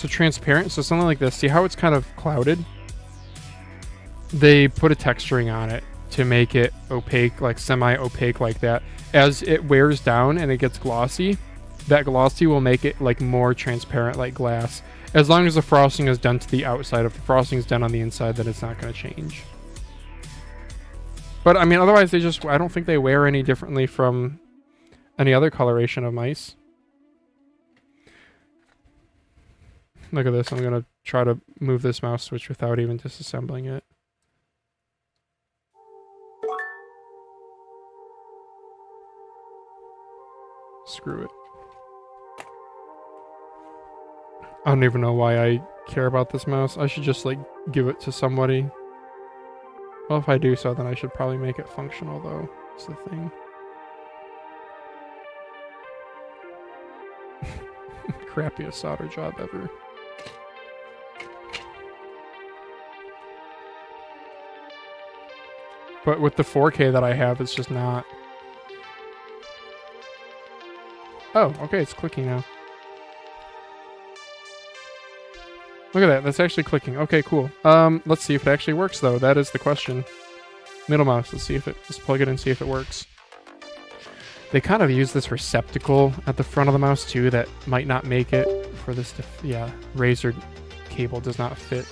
transparent, so something like this. See how it's kind of clouded? They put a texturing on it to make it opaque, like semi-opaque like that. As it wears down and it gets glossy, that glossy will make it like more transparent like glass. As long as the frosting is done to the outside. If the frosting is done on the inside, then it's not going to change. But I mean, otherwise I don't think they wear any differently from any other coloration of mice. Look at this. I'm going to try to move this mouse switch without even disassembling it. Screw it. I don't even know why I care about this mouse. I should just like give it to somebody. Well, if I do so, then I should probably make it functional though. That's the thing. Crappiest solder job ever. But with the 4K that I have, it's just not. Oh, okay, it's clicking now. Look at that, that's actually clicking. Okay, cool. Let's see if it actually works though. That is the question. Middle mouse, let's plug it in, see if it works. They kind of use this receptacle at the front of the mouse too that might not make it for this yeah, Razer cable does not fit.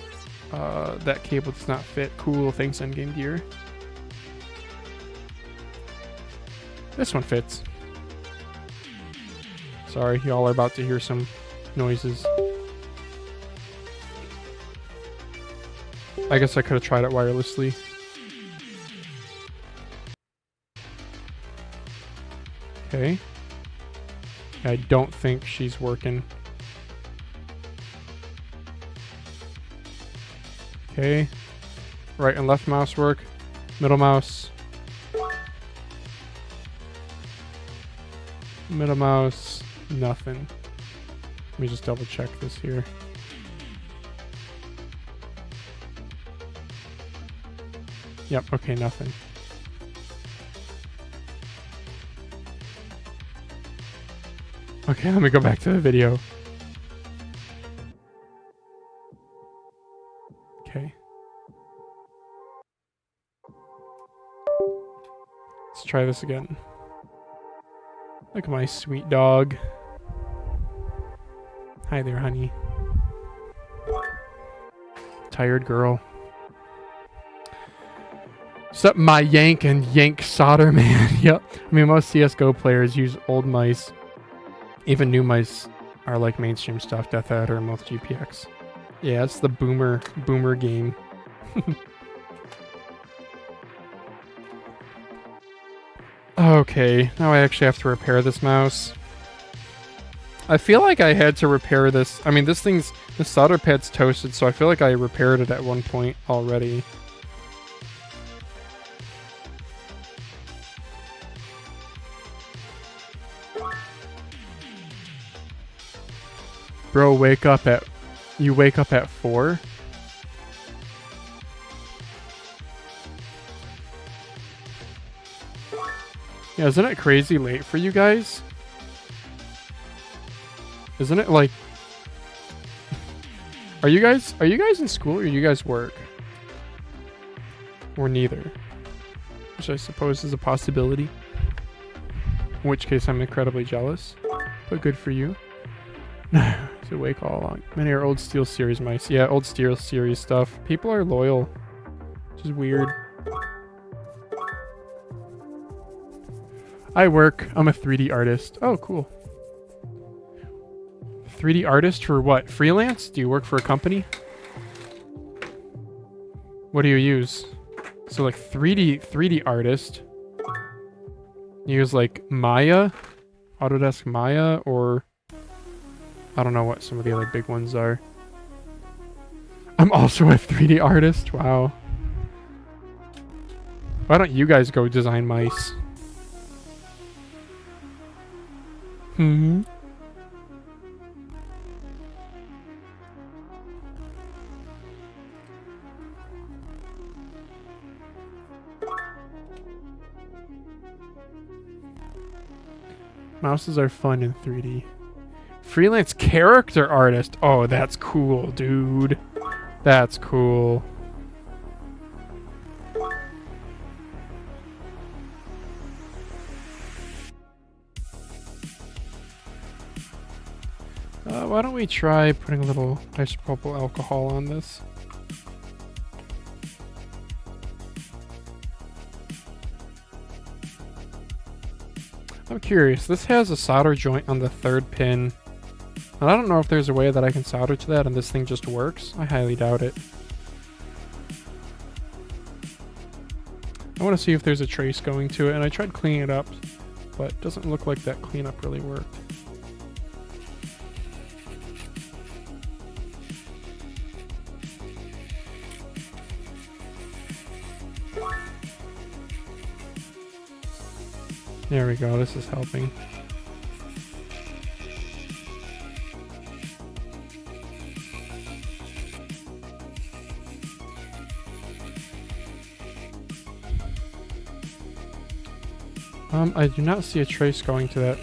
That cable does not fit. Cool, thanks Endgame Gear. This one fits. Sorry, y'all are about to hear some noises. I guess I could have tried it wirelessly. Okay. I don't think she's working. Okay. Right and left mouse work. Middle mouse. Middle mouse. Nothing. Let me just double check this here. Yep, okay, nothing. Okay, let me go back to the video. Okay. Let's try this again. Look at my sweet dog. Hi there, honey. Tired girl. Except my yank and yank solder man. Yep. I mean, most CSGO players use old mice. Even new mice are like mainstream stuff. Death Adder and Moth GPX. Yeah, it's the boomer game. Okay, now I actually have to repair this mouse. I feel like I had to repair this. I mean, the solder pad's toasted, so I feel like I repaired it at one point already. Bro, you wake up at 4? Yeah, isn't it crazy late for you guys? Isn't it like... Are you guys in school or you guys work? Or neither? Which I suppose is a possibility. In which case I'm incredibly jealous. But good for you. It's awake all along. Many are old Steel Series mice. Yeah, old Steel Series stuff. People are loyal. Which is weird. I work. I'm a 3D artist. Oh, cool. 3D artist for what? Freelance? Do you work for a company? What do you use? So like 3D artist. You use like Maya? Autodesk Maya or... I don't know what some of the other big ones are. I'm also a 3D artist. Wow. Why don't you guys go design mice? Hmm. Mouses are fun in 3D. Freelance character artist. Oh, that's cool, dude. That's cool. Why don't we try putting a little isopropyl alcohol on this? I'm curious. This has a solder joint on the 3rd pin. And I don't know if there's a way that I can solder to that and this thing just works. I highly doubt it. I want to see if there's a trace going to it, and I tried cleaning it up, but it doesn't look like that cleanup really worked. There we go, this is helping. I do not see a trace going to that.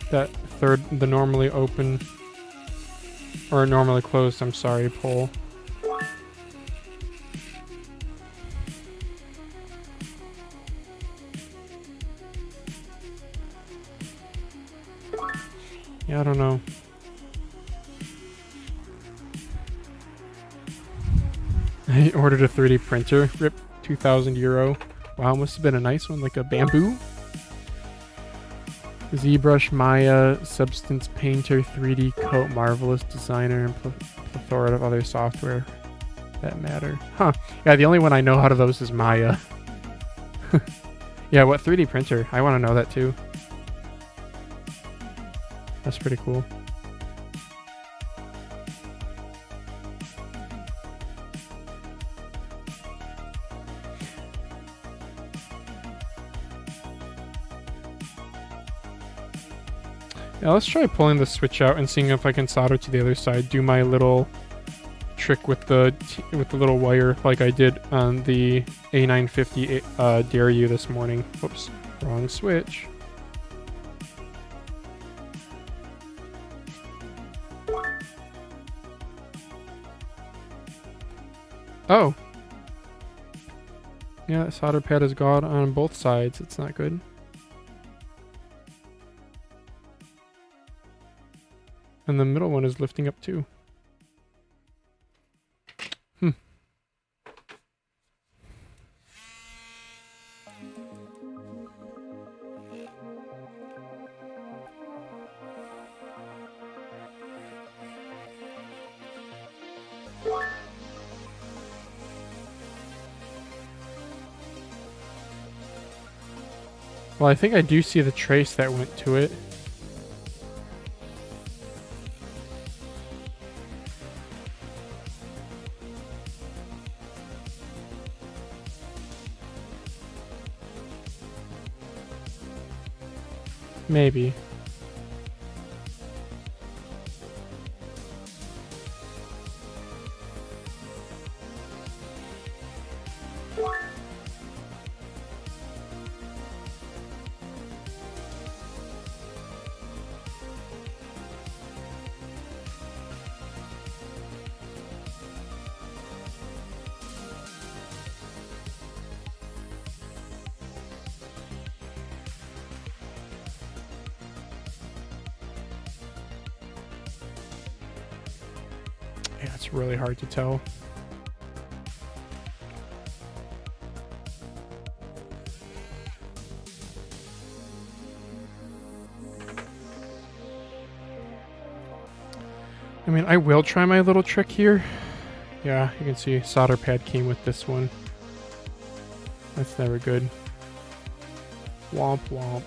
that the normally open, or normally closed, I'm sorry, pole. Yeah, I don't know. I ordered a 3D printer. Rip, 2,000 euro. Wow, must have been a nice one, like a bamboo. ZBrush, Maya, Substance Painter, 3D Coat, Marvelous Designer, and plethora of other software that matter. Huh. Yeah, the only one I know out of those is Maya. Yeah, what 3D printer? I want to know that too. That's pretty cool. Yeah, let's try pulling the switch out and seeing if I can solder to the other side. Do my little trick with the little wire like I did on the A950 Dare You this morning. Oops, wrong switch. Oh. Yeah, that solder pad is gone on both sides. It's not good. And the middle one is lifting up too. Well, I think I do see the trace that went to it. Maybe. Yeah, it's really hard to tell. I mean, I will try my little trick here. Yeah, you can see solder pad came with this one. That's never good. Womp womp.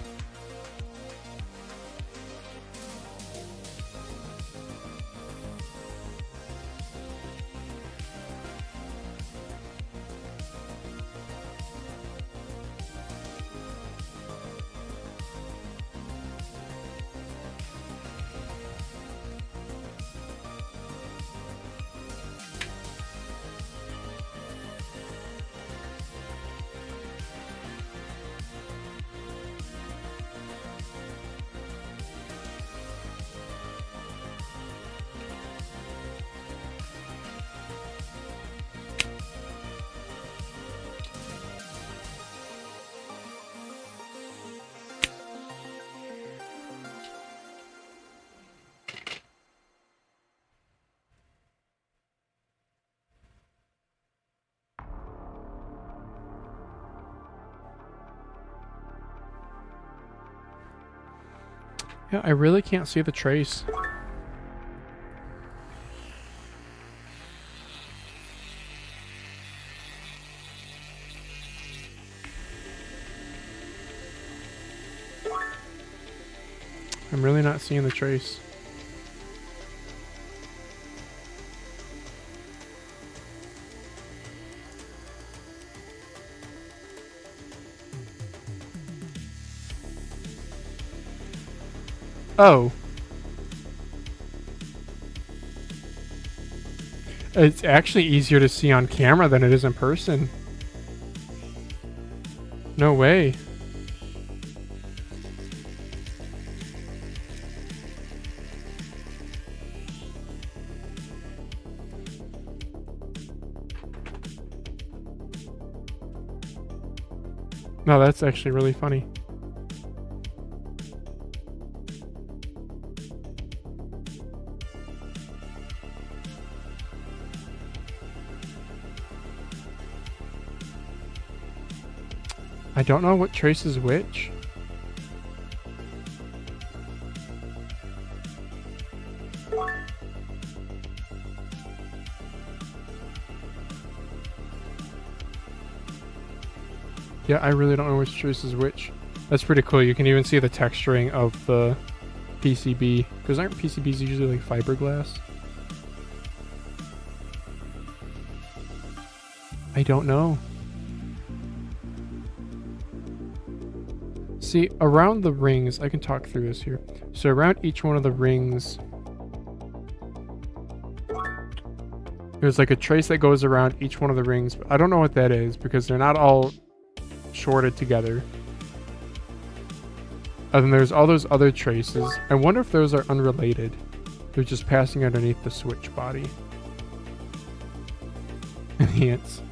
Yeah, I really can't see the trace. I'm really not seeing the trace. Oh. It's actually easier to see on camera than it is in person. No way. No, that's actually really funny. I don't know what traces which. Yeah, I really don't know which traces which. That's pretty cool. You can even see the texturing of the PCB. Because aren't PCBs usually like fiberglass? I don't know. See, around the rings, I can talk through this here. So around each one of the rings, there's like a trace that goes around each one of the rings, but I don't know what that is because they're not all shorted together. And then there's all those other traces. I wonder if those are unrelated. They're just passing underneath the switch body. Enhance.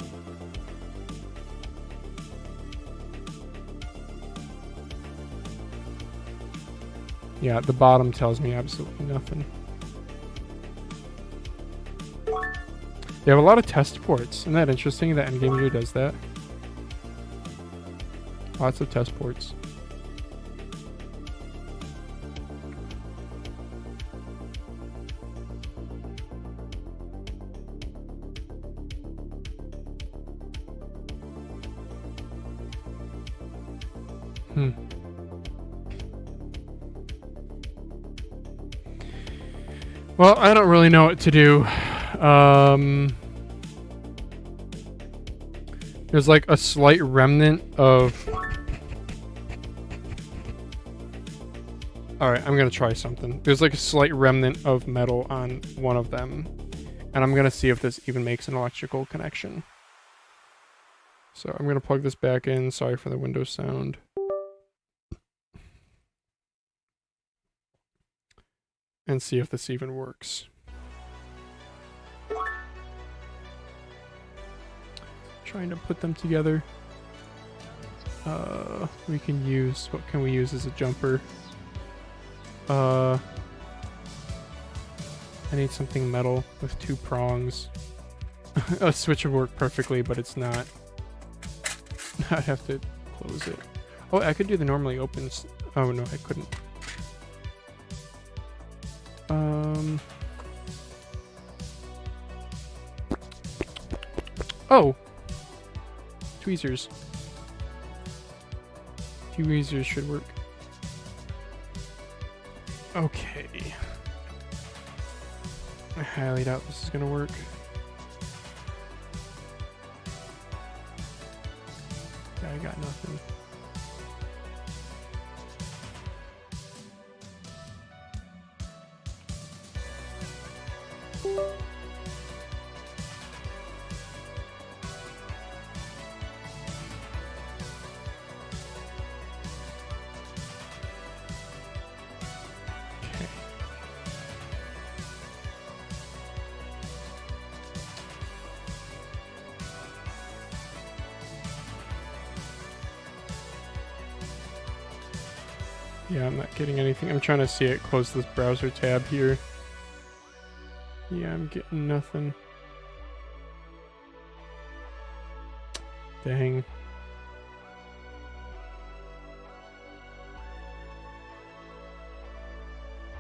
Yeah, the bottom tells me absolutely nothing. They have a lot of test ports. Isn't that interesting that Endgame usually does that? Lots of test ports. Well, I don't really know what to do. There's like a slight remnant of... Alright, I'm gonna try something. There's like a slight remnant of metal on one of them. And I'm gonna see if this even makes an electrical connection. So I'm gonna plug this back in. Sorry for the Windows sound. And see if this even works. Trying to put them together. We can use, what can we use as a jumper? I need something metal with 2 prongs. A switch would work perfectly, but it's not. I'd have to close it. Oh, I could do the normally opens. Oh no, I couldn't. Oh! Tweezers. Tweezers should work. Okay. I highly doubt this is gonna work. Yeah, I got nothing. Yeah, I'm not getting anything. I'm trying to see it close this browser tab here. Yeah, I'm getting nothing. Dang.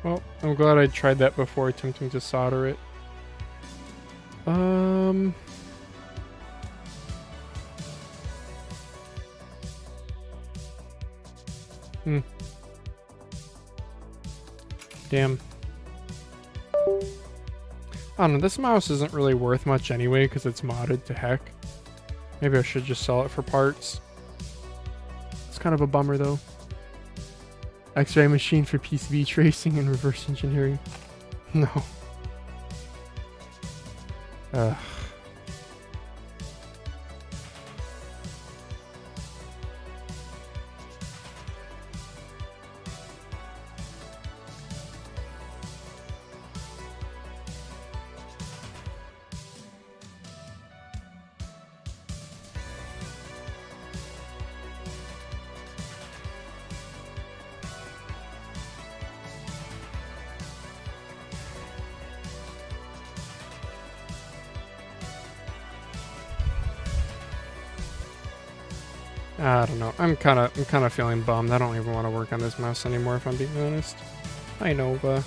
Well, I'm glad I tried that before attempting to solder it. Damn. I don't know, this mouse isn't really worth much anyway because it's modded to heck. Maybe I should just sell it for parts. It's kind of a bummer though. X-ray machine for PCB tracing and reverse engineering. No. Ugh. I don't know. I'm kind of feeling bummed. I don't even want to work on this mouse anymore, if I'm being honest. Hi, Nova.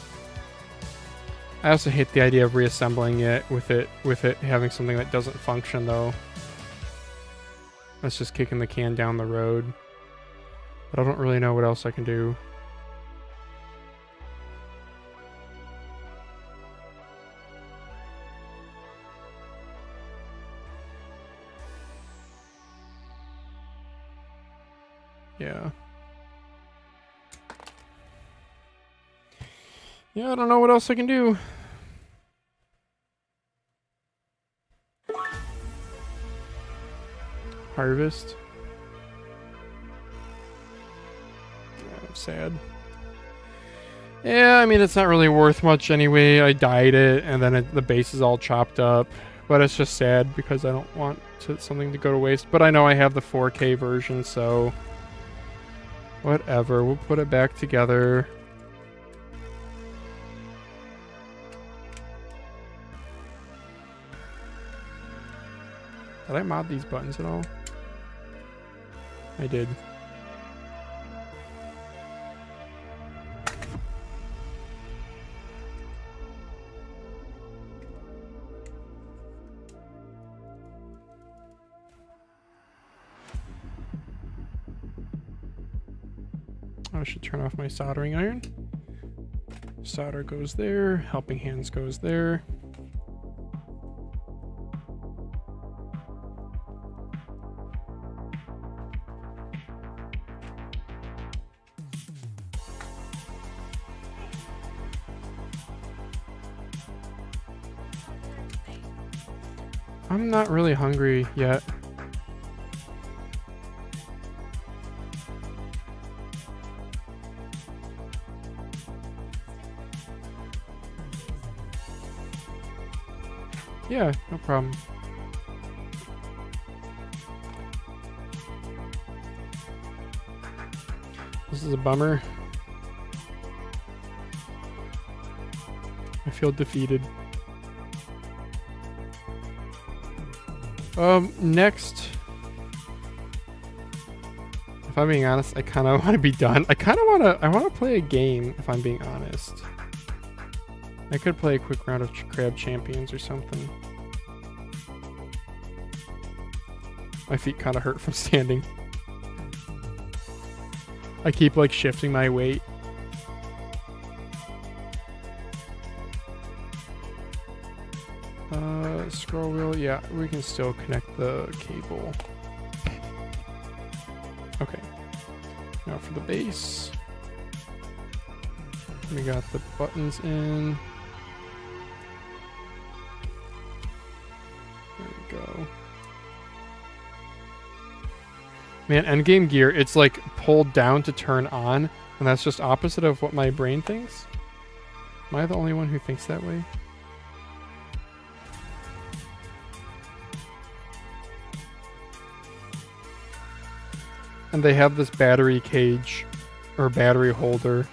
I also hate the idea of reassembling it with it having something that doesn't function, though. That's just kicking the can down the road. But I don't really know what else I can do. Yeah. Yeah, I don't know what else I can do. Harvest. Yeah, I'm sad. Yeah, I mean, it's not really worth much anyway. I dyed it, and then the base is all chopped up. But it's just sad because I don't want something to go to waste. But I know I have the 4K version, so... whatever, we'll put it back together. Did I mod these buttons at all? I did. I should turn off my soldering iron. Solder goes there, helping hands goes there. I'm not really hungry yet. Yeah, no problem. This is a bummer. I feel defeated. Next. If I'm being honest, I kind of want to be done. I want to play a game, if I'm being honest. I could play a quick round of Crab Champions or something. My feet kind of hurt from standing. I keep like shifting my weight. Scroll wheel, yeah, we can still connect the cable. Okay. Now for the base. We got the buttons in. There we go. Man, Endgame gear, it's like pulled down to turn on, and that's just opposite of what my brain thinks. Am I the only one who thinks that way? And they have this battery cage, or battery holder.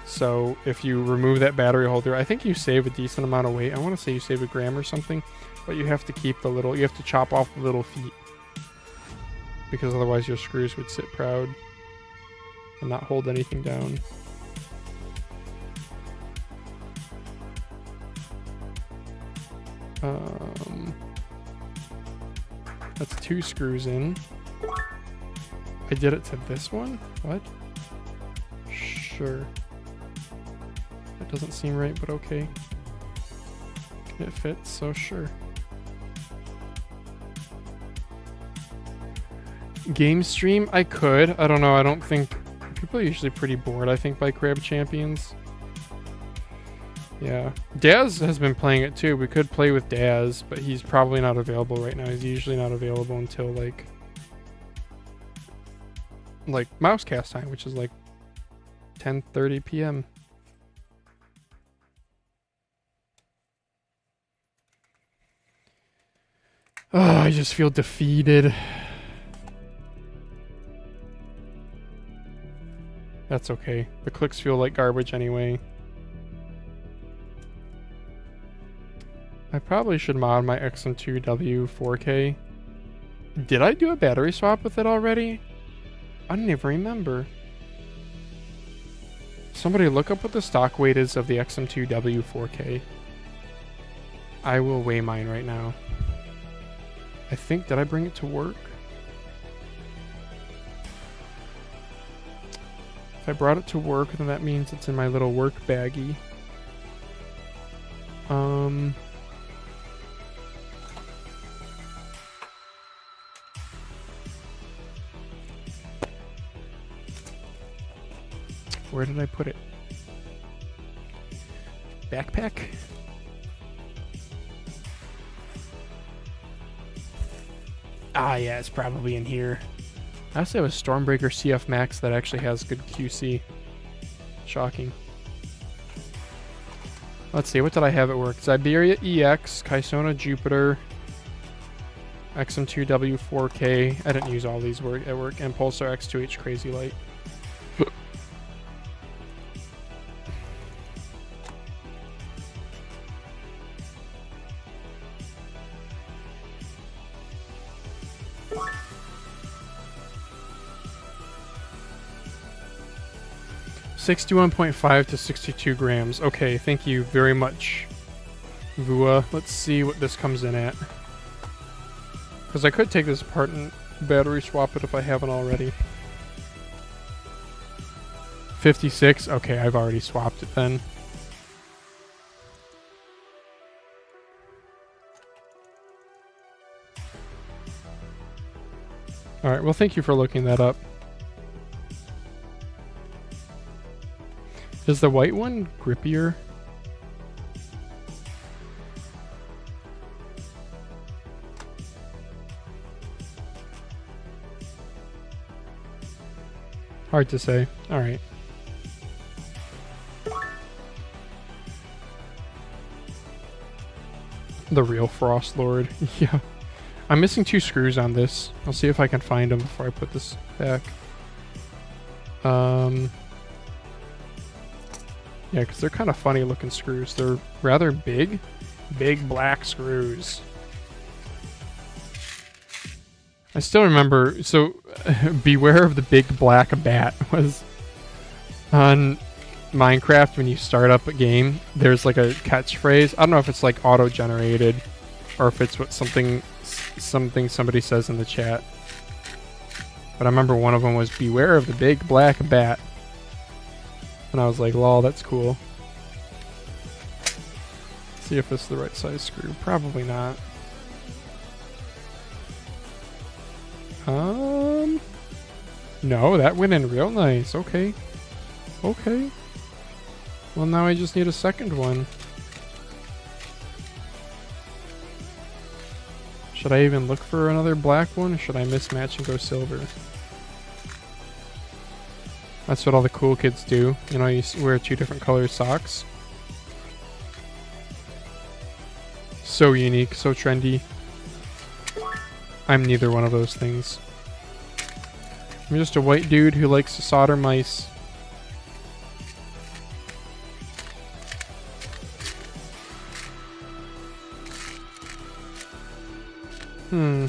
So if you remove that battery holder, I think you save a decent amount of weight. I want to say you save a gram or something, but you have to keep the little, you have to chop off the little feet. Because otherwise your screws would sit proud and not hold anything down. That's 2 screws in. I did it to this one? What? Sure. That doesn't seem right, but okay. It fits, so sure. Game stream? I could. I don't know. I don't think... People are usually pretty bored, I think, by Crab Champions. Yeah. Daz has been playing it too. We could play with Daz, but he's probably not available right now. He's usually not available until like Mousecast time, which is like 10:30 p.m. Oh, I just feel defeated. That's okay. The clicks feel like garbage anyway. I probably should mod my XM2W 4K Did I do a battery swap with it already? I don't even remember. Somebody look up what the stock weight is of the XM2W 4K. I will weigh mine right now. I think, did I bring it to work? If I brought it to work, then that means it's in my little work baggie. Where did I put it? Backpack? Ah, yeah, it's probably in here. I also have a Stormbreaker CF Max that actually has good QC. Shocking. Let's see, what did I have at work? Siberia EX, Kaisona Jupiter, XM2W 4K. I didn't use all these at work, and Pulsar X2H Crazy Light. 61.5 to 62 grams. Okay, thank you very much, Vua. Let's see what this comes in at. Because I could take this apart and battery swap it if I haven't already. 56? Okay, I've already swapped it then. Alright, well thank you for looking that up. Is the white one grippier? Hard to say. Alright. The real Frost Lord. Yeah. I'm missing 2 screws on this. I'll see if I can find them before I put this back. Yeah, because they're kind of funny looking screws. They're rather big. Big black screws. I still remember, so beware of the big black bat was on Minecraft when you start up a game. There's like a catchphrase. I don't know if it's like auto-generated or if it's what something somebody says in the chat. But I remember one of them was beware of the big black bat. And I was like, lol, that's cool. See if this is the right size screw. Probably not. No, that went in real nice. Okay. Okay. Well, now I just need a second one. Should I even look for another black one, or should I mismatch and go silver? That's what all the cool kids do. You know, you wear 2 different colored socks. So unique, so trendy. I'm neither one of those things. I'm just a white dude who likes to solder mice. I'm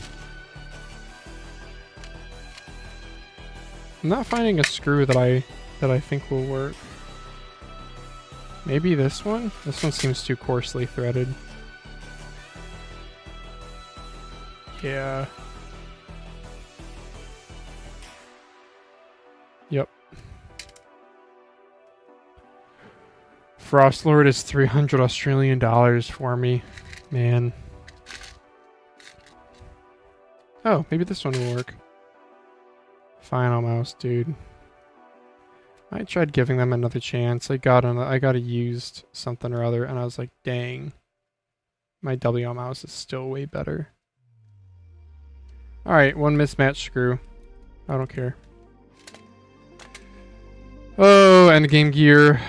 not finding a screw that I think will work. Maybe this one? This one seems too coarsely threaded. Yeah. Yep. Frostlord is 300 Australian dollars for me. Man. Oh, maybe this one will work. Final mouse, dude. I tried giving them another chance. I got a used something or other, and I was like, dang. My WL mouse is still way better. Alright, 1 mismatched screw. I don't care. Oh, endgame gear.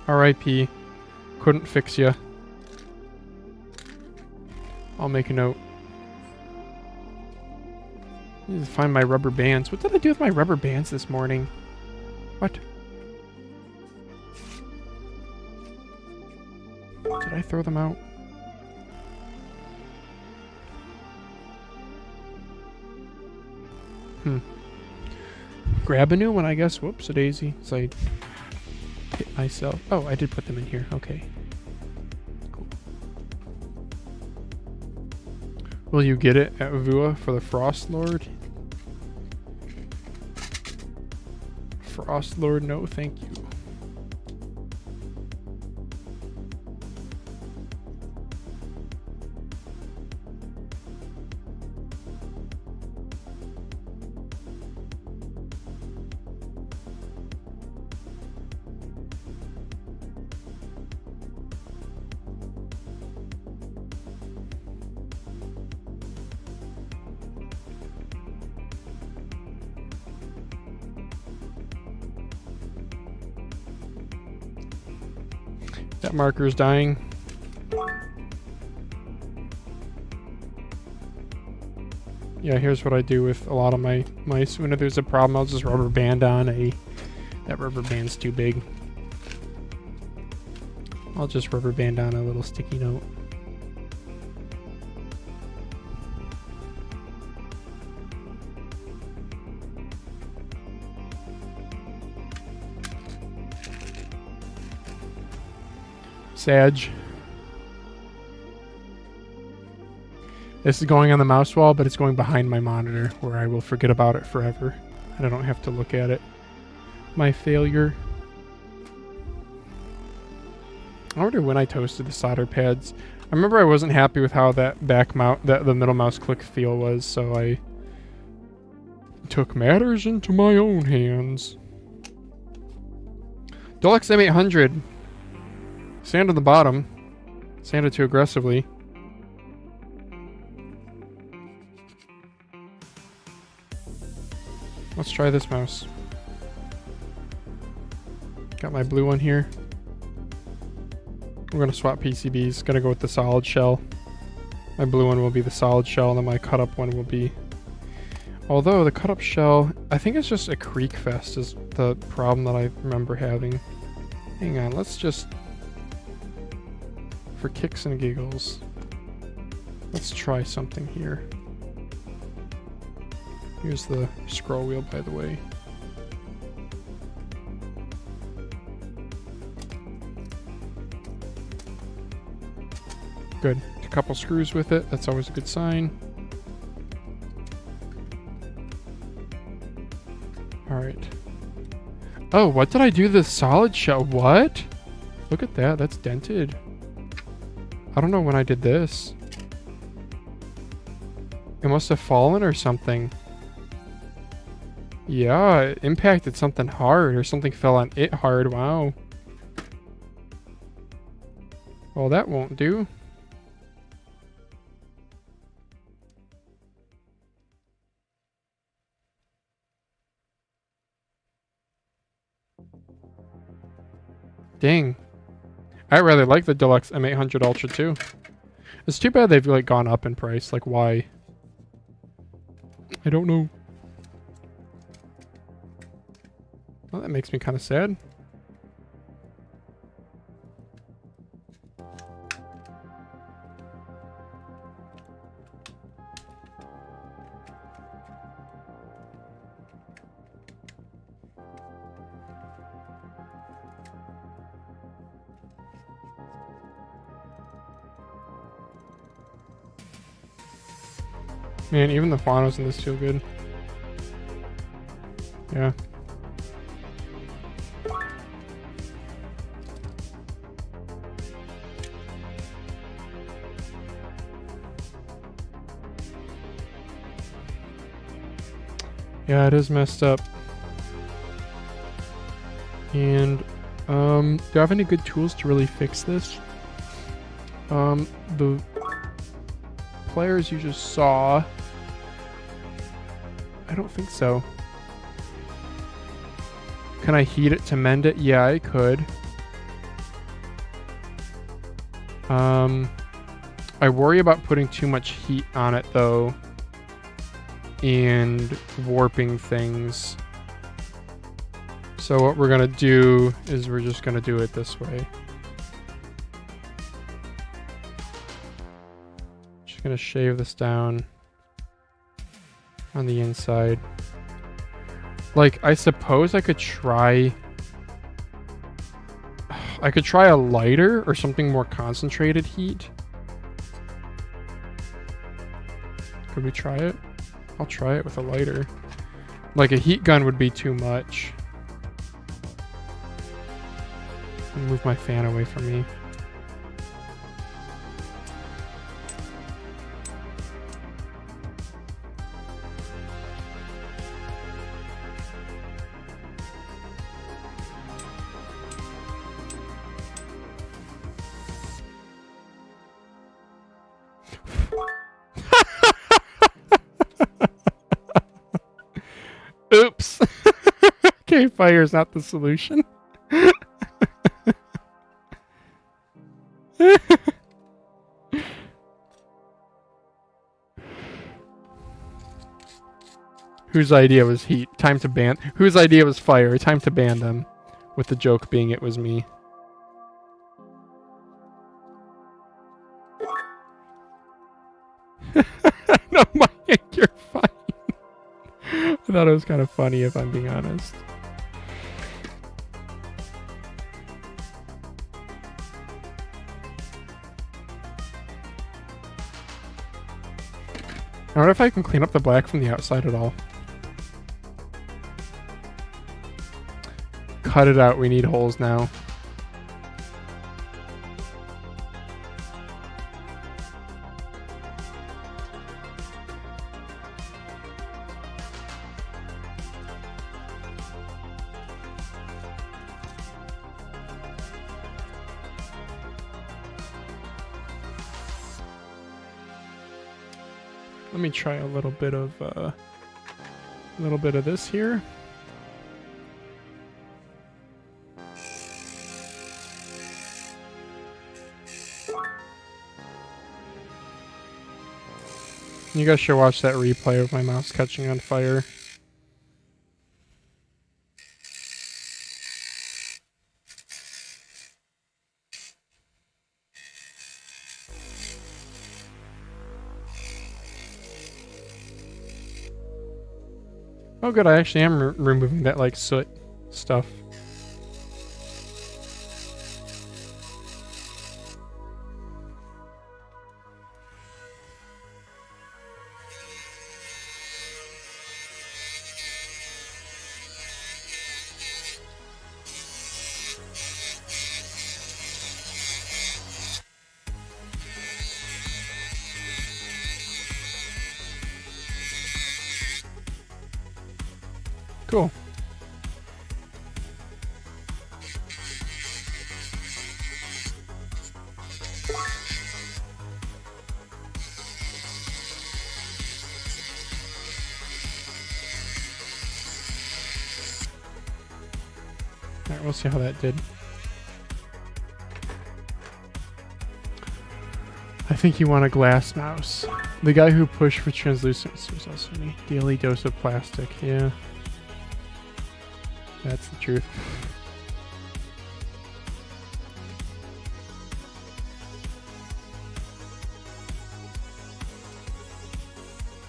RIP. Couldn't fix ya. I'll make a note. I need to find my rubber bands. What did I do with my rubber bands this morning? What? Did I throw them out? Grab a new one, I guess. Whoops, a daisy. So I hit myself. Oh, I did put them in here. Okay. Cool. Will you get it at Vua for the Frost Lord? Frost Lord, no thank you. That marker's dying. Yeah, here's what I do with a lot of my mice. When there's a problem, I'll just rubber band on a... That rubber band's too big. I'll just rubber band on a little sticky note. Sag. This is going on the mouse wall, but it's going behind my monitor, where I will forget about it forever. And I don't have to look at it. My failure. I wonder when I toasted the solder pads. I remember I wasn't happy with how that the middle mouse click feel was, so I took matters into my own hands. Delux M800. Sand on the bottom. Sanded too aggressively. Let's try this mouse. Got my blue one here. We're gonna swap PCBs. Gonna go with the solid shell. My blue one will be the solid shell, and then my cut up one will be... Although the cut up shell, I think it's just a creak fest is the problem that I remember having. Hang on, let's just... For kicks and giggles, let's try something here. Here's the scroll wheel, by the way. Good. A couple screws with it. That's always a good sign. Alright. Oh, what did I do to the solid shell? What? Look at that. That's dented. I don't know when I did this. It must have fallen or something. Yeah, it impacted something hard, or something fell on it hard. Wow. Well, that won't do. Dang. I really like the Delux M800 Ultra too. It's too bad they've like gone up in price. Like, why? I don't know. Well, that makes me kind of sad. Man, even the phonos in this feel good. Yeah. Yeah, it is messed up. And, do I have any good tools to really fix this? The players you just saw, I don't think so. Can I heat it to mend it? Yeah, I could. I worry about putting too much heat on it though, and warping things. So what we're gonna do is we're just gonna do it this way. Just gonna shave this down on the inside. Like, I suppose I could try... I could try a lighter or something more concentrated heat. Could we try it? I'll try it with a lighter. Like, a heat gun would be too much. Move my fan away from me. Oops. Okay, fire is not the solution. Whose idea was heat? Time to ban. Whose idea was fire? Time to ban them. With the joke being it was me. No, Mike, you're fine. I thought it was kind of funny if I'm being honest. I wonder if I can clean up the black from the outside at all. Cut it out, we need holes now. Let me try a little bit of this here. You guys should watch that replay of my mouse catching on fire. Oh good, I actually am removing that like soot stuff. Cool. Alright, we'll see how that did. I think you want a glass mouse. The guy who pushed for translucence was also me. Daily dose of plastic, yeah. That's the truth.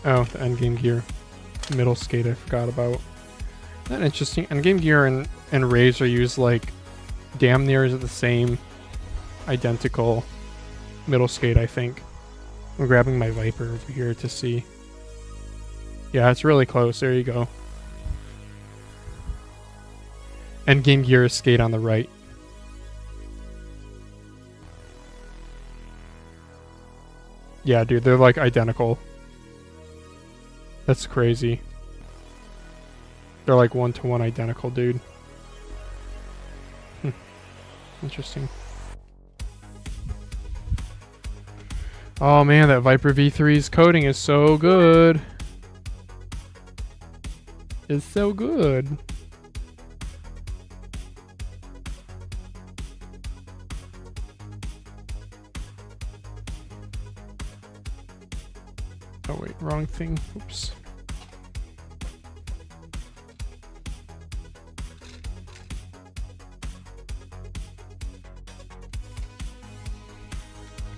Oh, the endgame gear. Middle skate I forgot about. Isn't that interesting? Endgame gear and Razor use like damn near the same identical middle skate, I think. I'm grabbing my Viper over here to see. Yeah, it's really close. There you go. Endgame gear is skate on the right. Yeah, dude, they're like identical. That's crazy. They're like 1-to-1 identical, dude. Interesting. Oh man, that Viper V3's coding is so good. It's so good. Oh wait, wrong thing. Oops.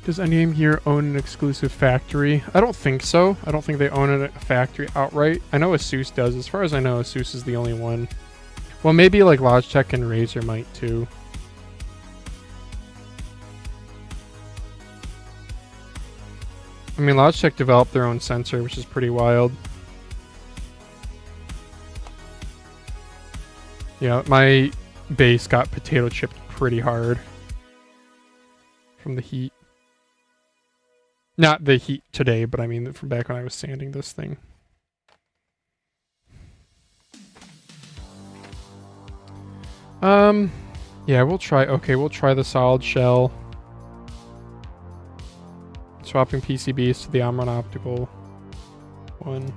Does Endgame here own an exclusive factory? I don't think so. I don't think they own a factory outright. I know Asus does. As far as I know, Asus is the only one. Well, maybe like Logitech and Razer might too. I mean, Logitech developed their own sensor, which is pretty wild. Yeah, my base got potato chipped pretty hard from the heat. Not the heat today, but I mean from back when I was sanding this thing. Yeah, we'll try. Okay, we'll try the solid shell. Swapping PCBs to the Omron optical one.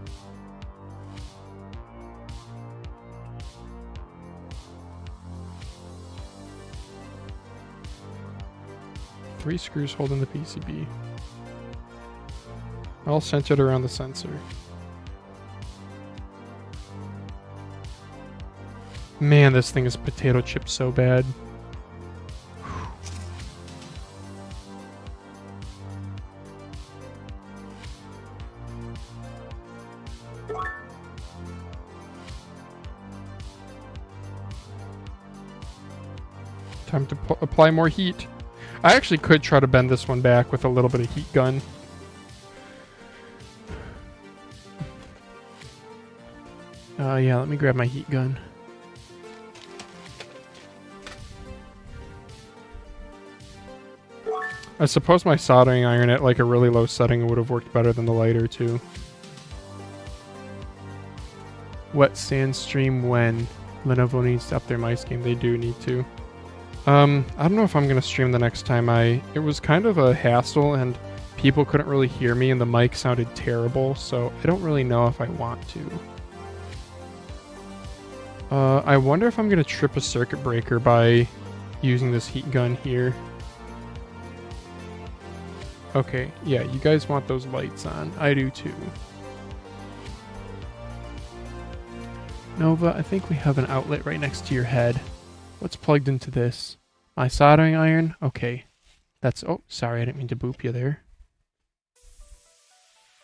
Three screws holding the PCB. All centered around the sensor. Man, this thing is potato chipped so bad. Time to apply more heat. I actually could try to bend this one back with a little bit of heat gun. Yeah, let me grab my heat gun. I suppose my soldering iron at like a really low setting would have worked better than the lighter too. Wet sand stream when Lenovo needs to up their mice game. They do need to. I don't know if I'm gonna stream the next time. It was kind of a hassle and people couldn't really hear me and the mic sounded terrible, so I don't really know if I want to. I wonder if I'm gonna trip a circuit breaker by using this heat gun here. Okay, yeah, you guys want those lights on. I do too. Nova, I think we have an outlet right next to your head. What's plugged into this? My soldering iron? Okay. That's... Oh, sorry, I didn't mean to boop you there.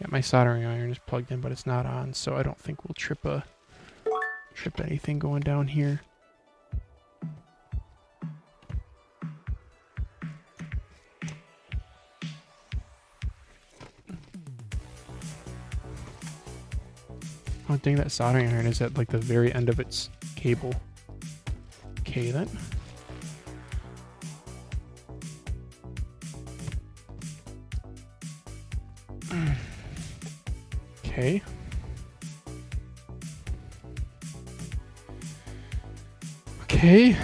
Yeah, my soldering iron is plugged in, but it's not on, so I don't think we'll trip anything going down here. Oh dang, that soldering iron is at like the very end of its cable. Okay then. Okay. Okay.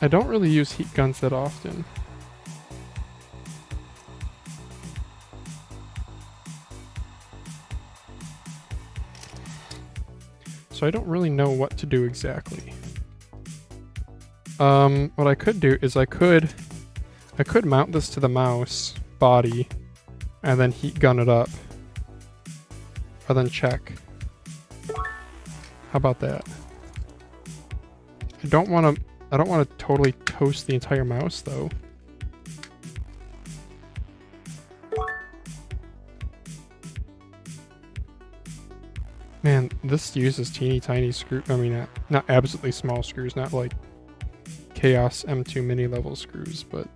I don't really use heat guns that often. So I don't really know what to do exactly. What I could do is I could mount this to the mouse body and then heat gun it up. Or then check. How about that? I don't want to totally toast the entire mouse though. Man, this uses teeny tiny screw. I mean, not absolutely small screws, not like Chaos M2 mini level screws, but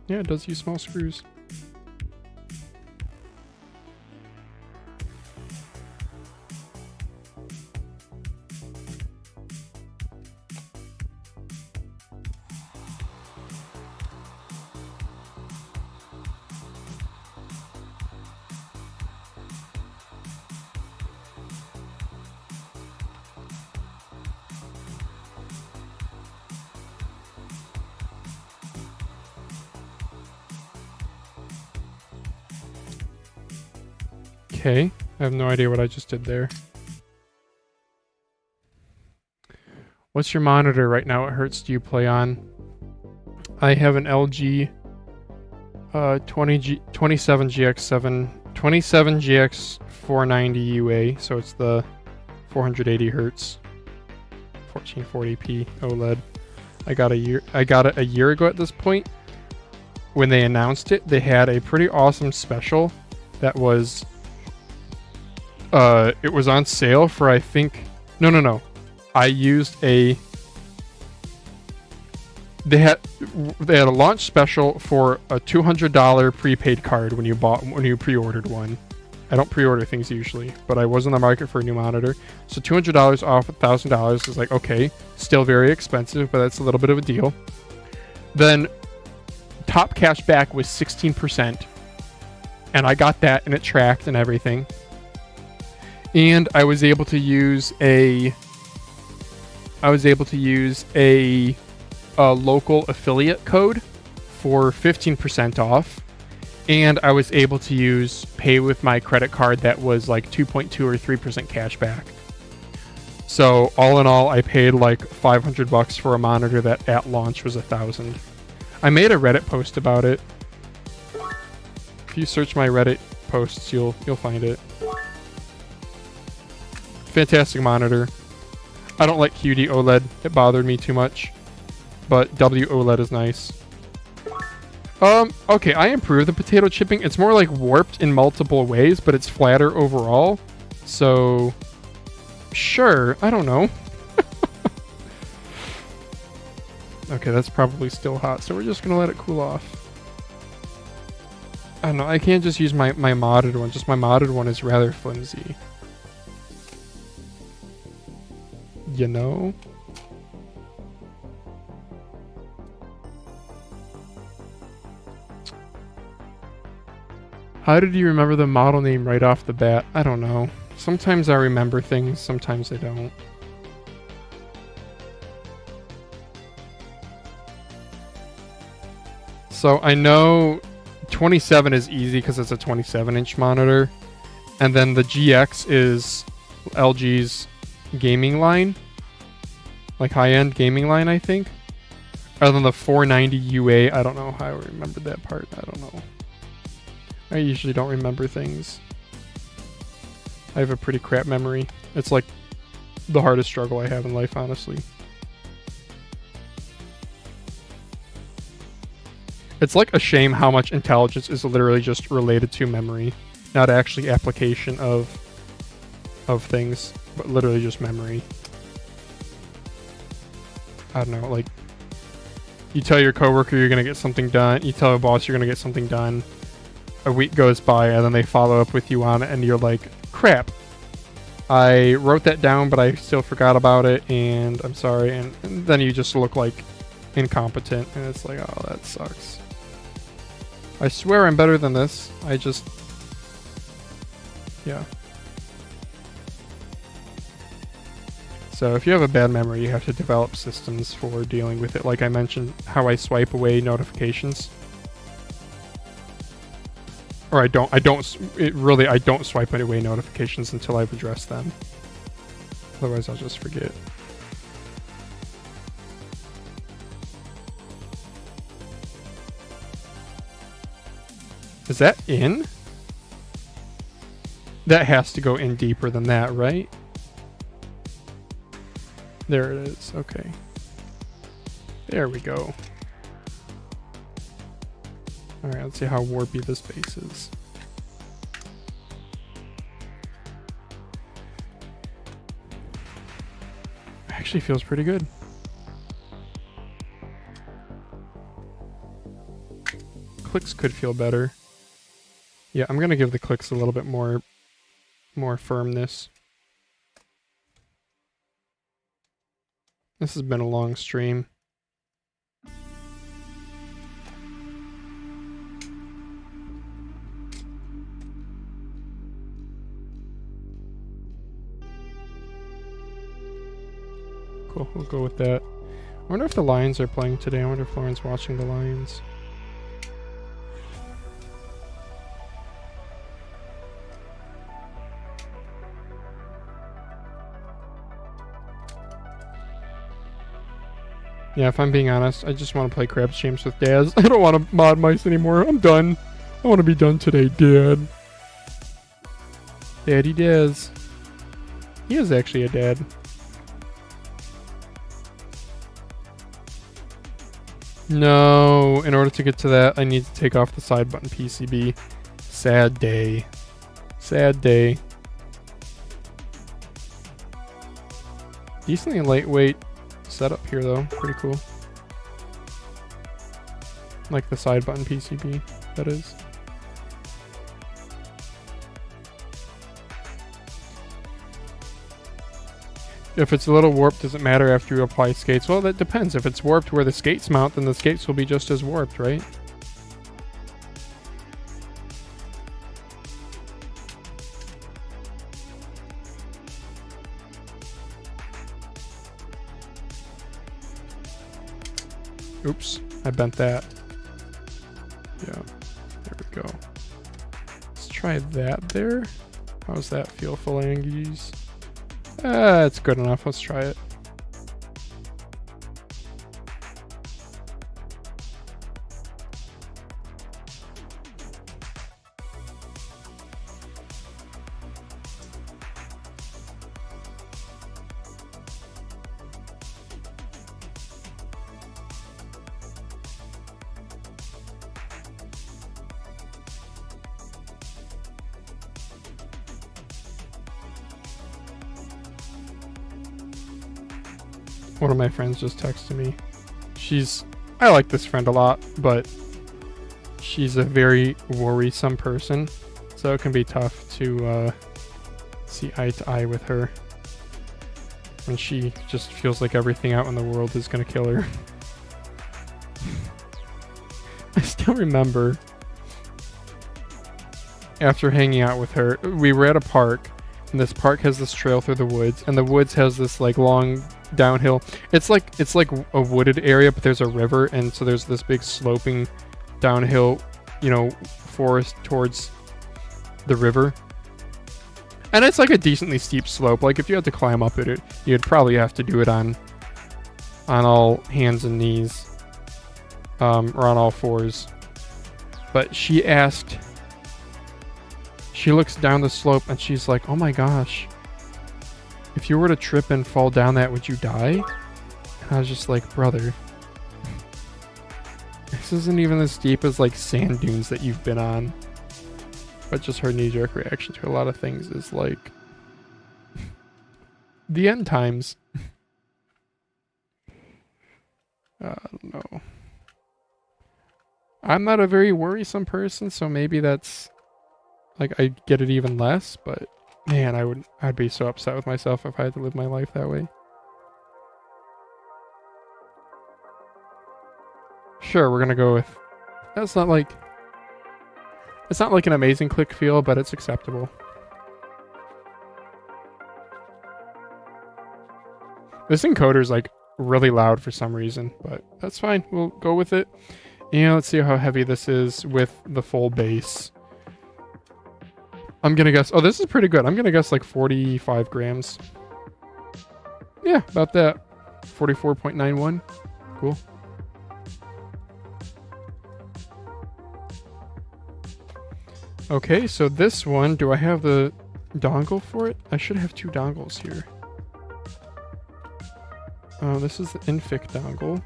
yeah, it does use small screws. Okay, I have no idea what I just did there. What's your monitor right now? What hertz do you play on? I have an LG 27GX 490 UA, so it's the 480 hertz 1440p OLED. I got it a year ago at this point. When they announced it, they had a pretty awesome special that was it was on sale for, I think, no. I used a they had a launch special for a $200 prepaid card when you pre-ordered one. I don't pre-order things usually, but I was in the market for a new monitor. So $200 off $1,000 is like, okay, still very expensive, but that's a little bit of a deal. Then top cash back was 16%, and I got that, and it tracked and everything. And I was able to use a local affiliate code for 15% off, and I was able to use pay with my credit card that was like 2.2 or 3% cash back. So all in all, I paid like $500 for a monitor that at launch was $1,000. I made a Reddit post about it. If you search my Reddit posts, you'll find it. Fantastic monitor. I don't like QD OLED. It bothered me too much. But WOLED is nice. Okay, I improved the potato chipping. It's more like warped in multiple ways, but it's flatter overall. So, sure, I don't know. Okay, that's probably still hot, so we're just gonna let it cool off. I don't know, I can't just use my modded one. Just my modded one is rather flimsy. You know? How did you remember the model name right off the bat? I don't know. Sometimes I remember things, sometimes I don't. So I know 27 is easy because it's a 27-inch monitor. And then the GX is LG's gaming line. Like high-end gaming line, I think. Other than the 490 UA, I don't know how I remembered that part. I don't know. I usually don't remember things. I have a pretty crap memory. It's like the hardest struggle I have in life, honestly. It's like a shame how much intelligence is literally just related to memory, not actually application of things, but literally just memory. I don't know, like, you tell your coworker you're gonna get something done, you tell a boss you're gonna get something done, a week goes by and then they follow up with you on it and you're like, crap, I wrote that down but I still forgot about it and I'm sorry, and then you just look like incompetent and it's like, oh, that sucks. I swear I'm better than this. I just, yeah. So if you have a bad memory, you have to develop systems for dealing with it. Like I mentioned, how I swipe away notifications. Or I don't swipe away notifications until I've addressed them. Otherwise I'll just forget. Is that in? That has to go in deeper than that, right? There it is, okay. There we go. Alright, let's see how warpy this base is. Actually feels pretty good. Clicks could feel better. Yeah, I'm gonna give the clicks a little bit more firmness. This has been a long stream. Cool, we'll go with that. I wonder if the Lions are playing today. I wonder if Lauren's watching the Lions. Yeah, if I'm being honest, I just want to play Crabs Champs with Daz. I don't want to mod mice anymore. I'm done. I want to be done today, Dad. Daddy Daz. He is actually a dad. No, in order to get to that, I need to take off the side button PCB. Sad day. Sad day. Decently lightweight setup here, though. Pretty cool. Like the side button PCB, that is. If it's a little warped, does it matter after you apply skates? Well, that depends. If it's warped where the skates mount, then the skates will be just as warped, right? Oops, I bent that. Yeah, there we go. Let's try that there. How's that feel, phalanges? It's good enough. Let's try it. One of my friends just texted me. I like this friend a lot, but she's a very worrisome person, so it can be tough to see eye to eye with her when she just feels like everything out in the world is gonna kill her. I still remember after hanging out with her, we were at a park, and this park has this trail through the woods, and the woods has this like long downhill. It's like a wooded area, but there's a river, and so there's this big sloping downhill, forest towards the river. And it's like a decently steep slope. Like if you had to climb up it, you'd probably have to do it on all hands and knees, or on all fours. But she looks down the slope and she's like, "Oh my gosh, if you were to trip and fall down that, would you die?" And I was just like, "Brother, this isn't even as steep as like sand dunes that you've been on." But just her knee-jerk reaction to a lot of things is like the end times. I don't know. I'm not a very worrisome person, so maybe that's like I get it even less, but man, I'd be so upset with myself if I had to live my life that way. Sure, we're gonna go with it's not like an amazing click feel, but it's acceptable. This encoder's like really loud for some reason, but that's fine. We'll go with it. And let's see how heavy this is with the full bass. I'm gonna guess, oh, this is pretty good. I'm gonna guess like 45 grams. Yeah, about that. 44.91. Cool. Okay, so this one, do I have the dongle for it? I should have two dongles here. Oh, this is the Inphic dongle.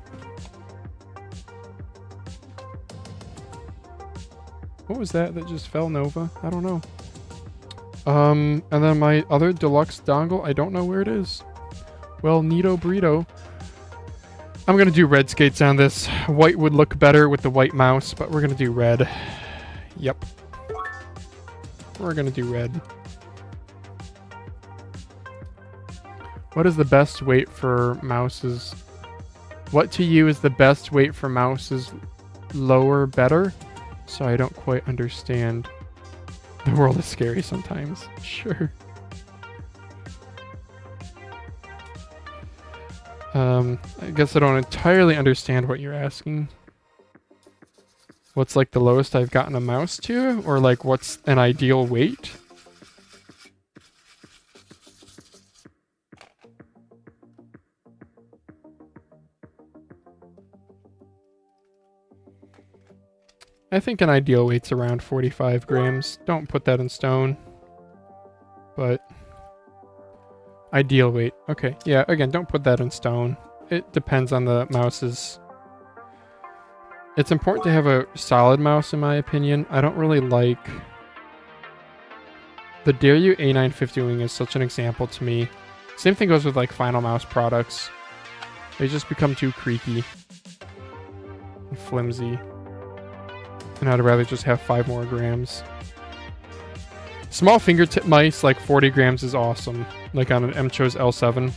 What was that just fell, Nova? I don't know. And then my other deluxe dongle, I don't know where it is. Well, neato burrito. I'm gonna do red skates on this. White would look better with the white mouse, but we're gonna do red. Yep. We're gonna do red. What is the best weight for mouses? What to you is the best weight for mouses? Lower, better? So I don't quite understand. The world is scary sometimes. Sure. I guess I don't entirely understand what you're asking. What's like the lowest I've gotten a mouse to? Or like what's an ideal weight? I think an ideal weight's around 45 grams. Don't put that in stone. But ideal weight. Okay, yeah, again, don't put that in stone. It depends on the mouse's... It's important to have a solid mouse, in my opinion. I don't really like... The Delux A950 wing is such an example to me. Same thing goes with like Final Mouse products. They just become too creaky and flimsy. And I'd rather just have 5 more grams. Small fingertip mice, like 40 grams is awesome. Like on an Mchos L7.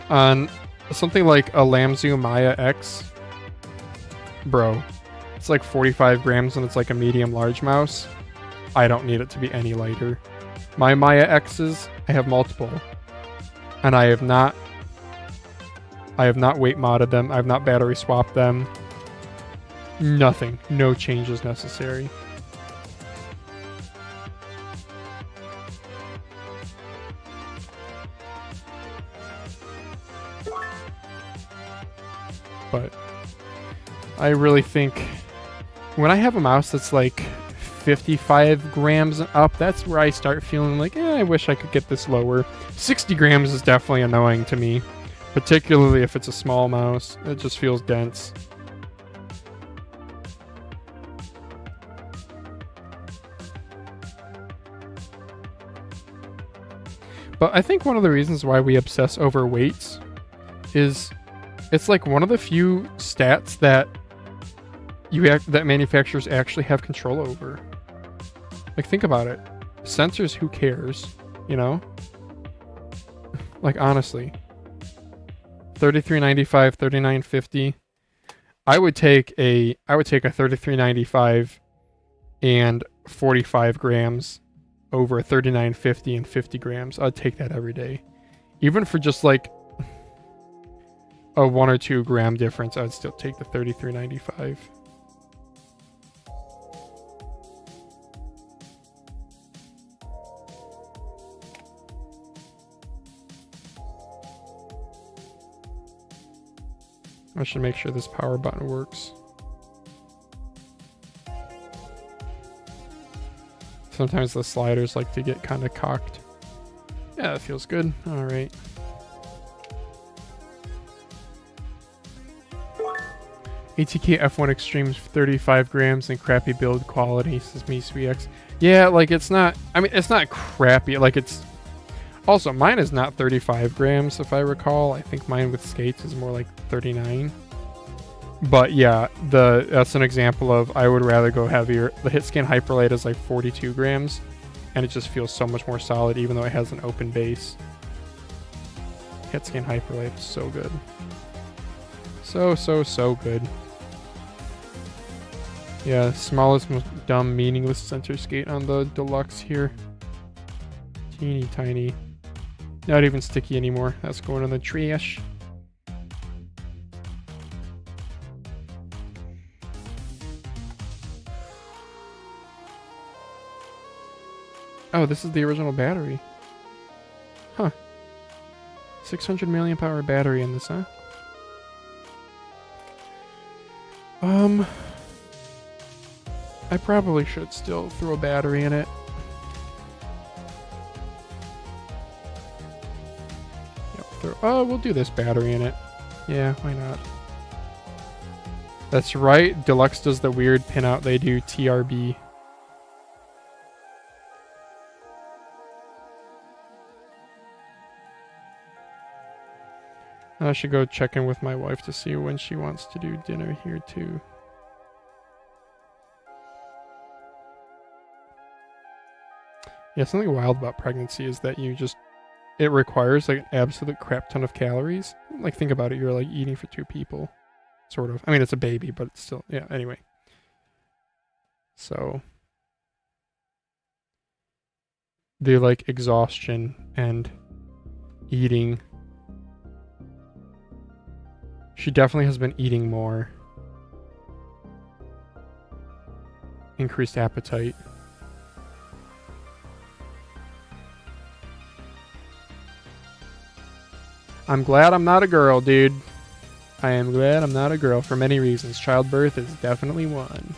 On something like a Lamzu Maya X, bro, it's like 45 grams and it's like a medium-large mouse. I don't need it to be any lighter. My Maya X's, I have multiple. And I have not weight modded them. I have not battery swapped them. Nothing. No changes necessary. But I really think when I have a mouse that's like 55 grams up, that's where I start feeling like, I wish I could get this lower. 60 grams is definitely annoying to me, particularly if it's a small mouse. It just feels dense. But I think one of the reasons why we obsess over weights is it's like one of the few stats that that manufacturers actually have control over. Like, think about it. Sensors, who cares? You know? Like, honestly. 33.95, 39.50. I would take a 33.95 and 45 grams over a 39.50 and 50 grams. I'd take that every day. Even for just like a 1 or 2 gram difference, I'd still take the 33.95. I should make sure this power button works. Sometimes the sliders like to get kind of cocked. Yeah, that feels good. All right. ATK F1 Extremes 35 grams and crappy build quality, says me 3X. Yeah, like it's not, I mean, it's not crappy. Like it's, also mine is not 35 grams if I recall. I think mine with skates is more like 39. But yeah, that's an example of I would rather go heavier. The Hitscan Hyperlight is like 42 grams and it just feels so much more solid even though it has an open base. Hitscan Hyperlight is so good. So good. Yeah, smallest, most dumb, meaningless center skate on the Deluxe here. Teeny tiny. Not even sticky anymore. That's going in the trash. Oh, this is the original battery. Huh. 600 milliamp hour battery in this, huh? I probably should still throw a battery in it. Yep, we'll do this battery in it. Yeah, why not? That's right, Deluxe does the weird pinout they do, TRB. I should go check in with my wife to see when she wants to do dinner here too. Yeah, something wild about pregnancy is that it requires like an absolute crap ton of calories. Like, think about it, you're like eating for 2 people. Sort of. I mean, it's a baby, but it's still, yeah, anyway. So, the like exhaustion and eating. She definitely has been eating more. Increased appetite. I'm glad I'm not a girl, dude. I am glad I'm not a girl for many reasons. Childbirth is definitely one.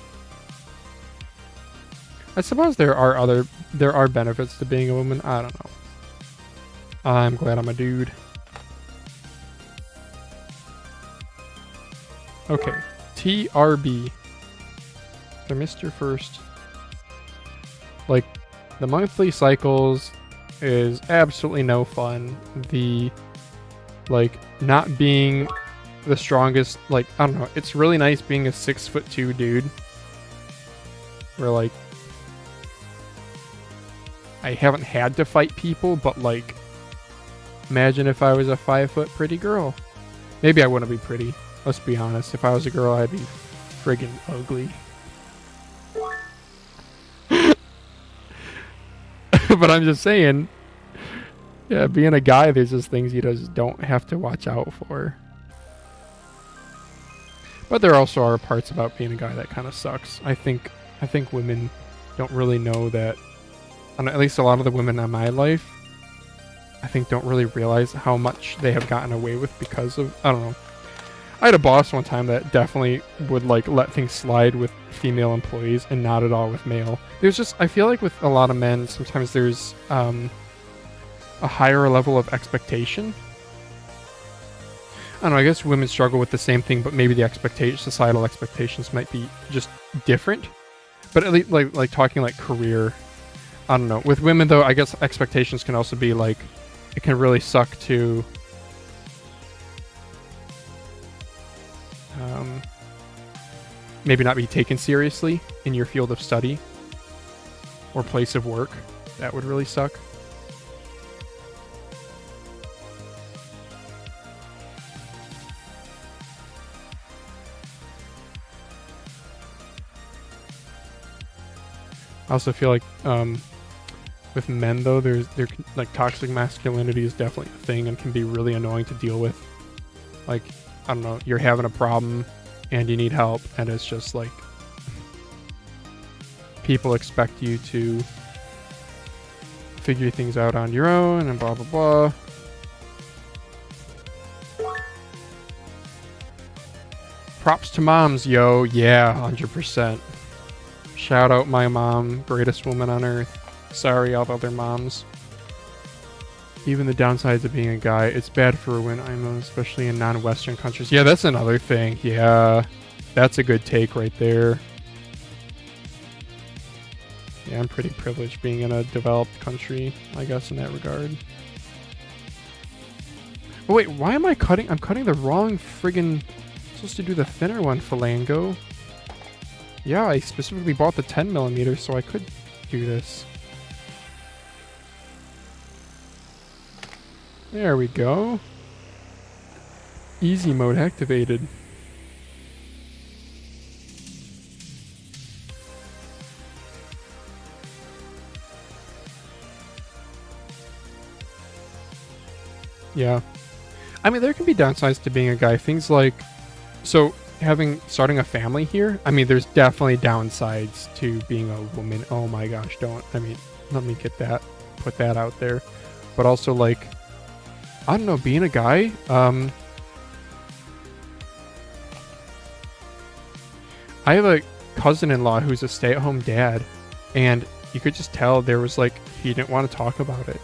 I suppose there are benefits to being a woman. I don't know. I'm glad I'm a dude. Okay. TRB. I missed your first. Like, the monthly cycles is absolutely no fun. The, like, not being the strongest, like, I don't know. It's really nice being a 6'2" dude. Where, like, I haven't had to fight people, but, like, imagine if I was a 5 foot pretty girl. Maybe I wouldn't be pretty. Let's be honest. If I was a girl, I'd be friggin' ugly. But I'm just saying, yeah, being a guy, there's just things you just don't have to watch out for. But there also are parts about being a guy that kind of sucks. I think women don't really know that. And at least a lot of the women in my life, I think, don't really realize how much they have gotten away with because of, I don't know. I had a boss one time that definitely would, like, let things slide with female employees and not at all with male. There's just, I feel like with a lot of men, sometimes there's a higher level of expectation. I don't know, I guess women struggle with the same thing, but maybe the societal expectations might be just different. But at least, like talking like career, I don't know. With women, though, I guess expectations can also be, like, it can really suck to maybe not be taken seriously in your field of study or place of work. That would really suck. I also feel like with men, though, like, toxic masculinity is definitely a thing and can be really annoying to deal with. Like, I don't know, you're having a problem and you need help, and it's just like people expect you to figure things out on your own and blah blah blah. Props to moms, yo. Yeah, 100%. Shout out my mom, greatest woman on earth. Sorry, all the other moms. Even the downsides of being a guy, it's bad for women, especially in non-Western countries. Yeah, that's another thing. Yeah, that's a good take right there. Yeah, I'm pretty privileged being in a developed country, I guess, in that regard. Oh wait, why am I cutting? I'm cutting the wrong friggin'... I'm supposed to do the thinner one, Phalango. Yeah, I specifically bought the 10mm, so I could do this. There we go. Easy mode activated. Yeah. I mean, there can be downsides to being a guy. Things like... So, starting a family here, I mean, there's definitely downsides to being a woman. Oh my gosh, let me put that out there. But also, like, I don't know, being a guy, I have a cousin-in-law who's a stay-at-home dad, and you could just tell there was, like, he didn't want to talk about it.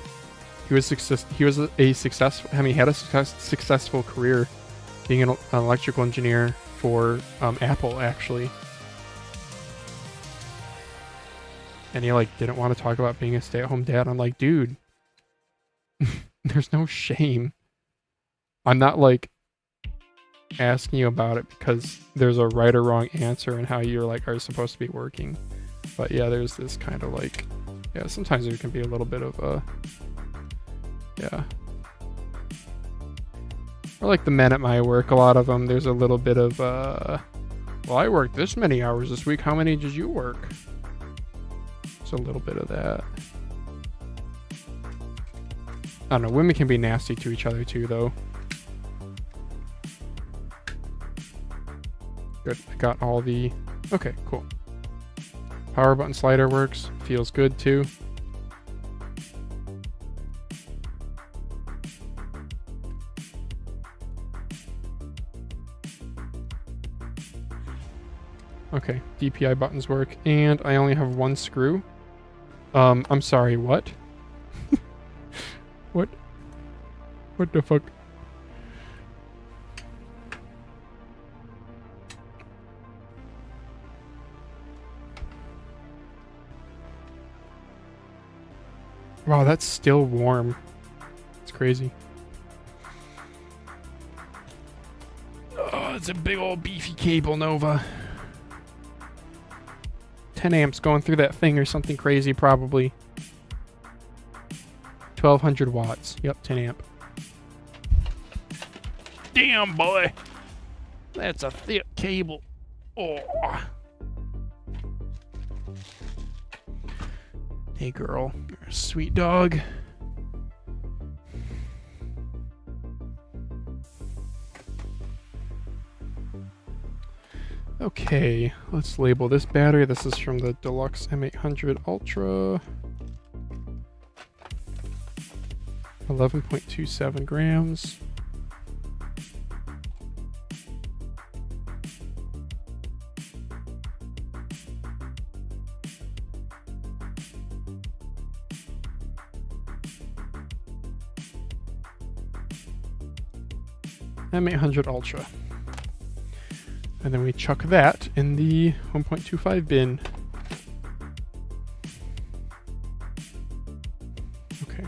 He had a successful career being an electrical engineer for Apple, actually. And he, like, didn't want to talk about being a stay-at-home dad. I'm like, dude, there's no shame. I'm not, like, asking you about it because there's a right or wrong answer in how you're, like, are supposed to be working. But yeah, there's this kind of, like, yeah, sometimes there can be a little bit of a, yeah. Or like the men at my work, a lot of them, there's a little bit of, well, I worked this many hours this week. How many did you work? There's a little bit of that. I don't know. Women can be nasty to each other too, though. Good. I got all the... Okay, cool. Power button slider works. Feels good too. Okay, DPI buttons work, and I only have one screw. I'm sorry, what? What? What the fuck? Wow, that's still warm. It's crazy. Oh, it's a big old beefy cable, Nova. 10 amps going through that thing or something crazy, probably. 1200 watts. Yep, 10 amp. Damn, boy. That's a thick cable. Oh. Hey, girl. You're a sweet dog. Okay, let's label this battery. This is from the Delux M800 Ultra. 11.27 grams. M800 Ultra. And then we chuck that in the 1.25 bin. Okay.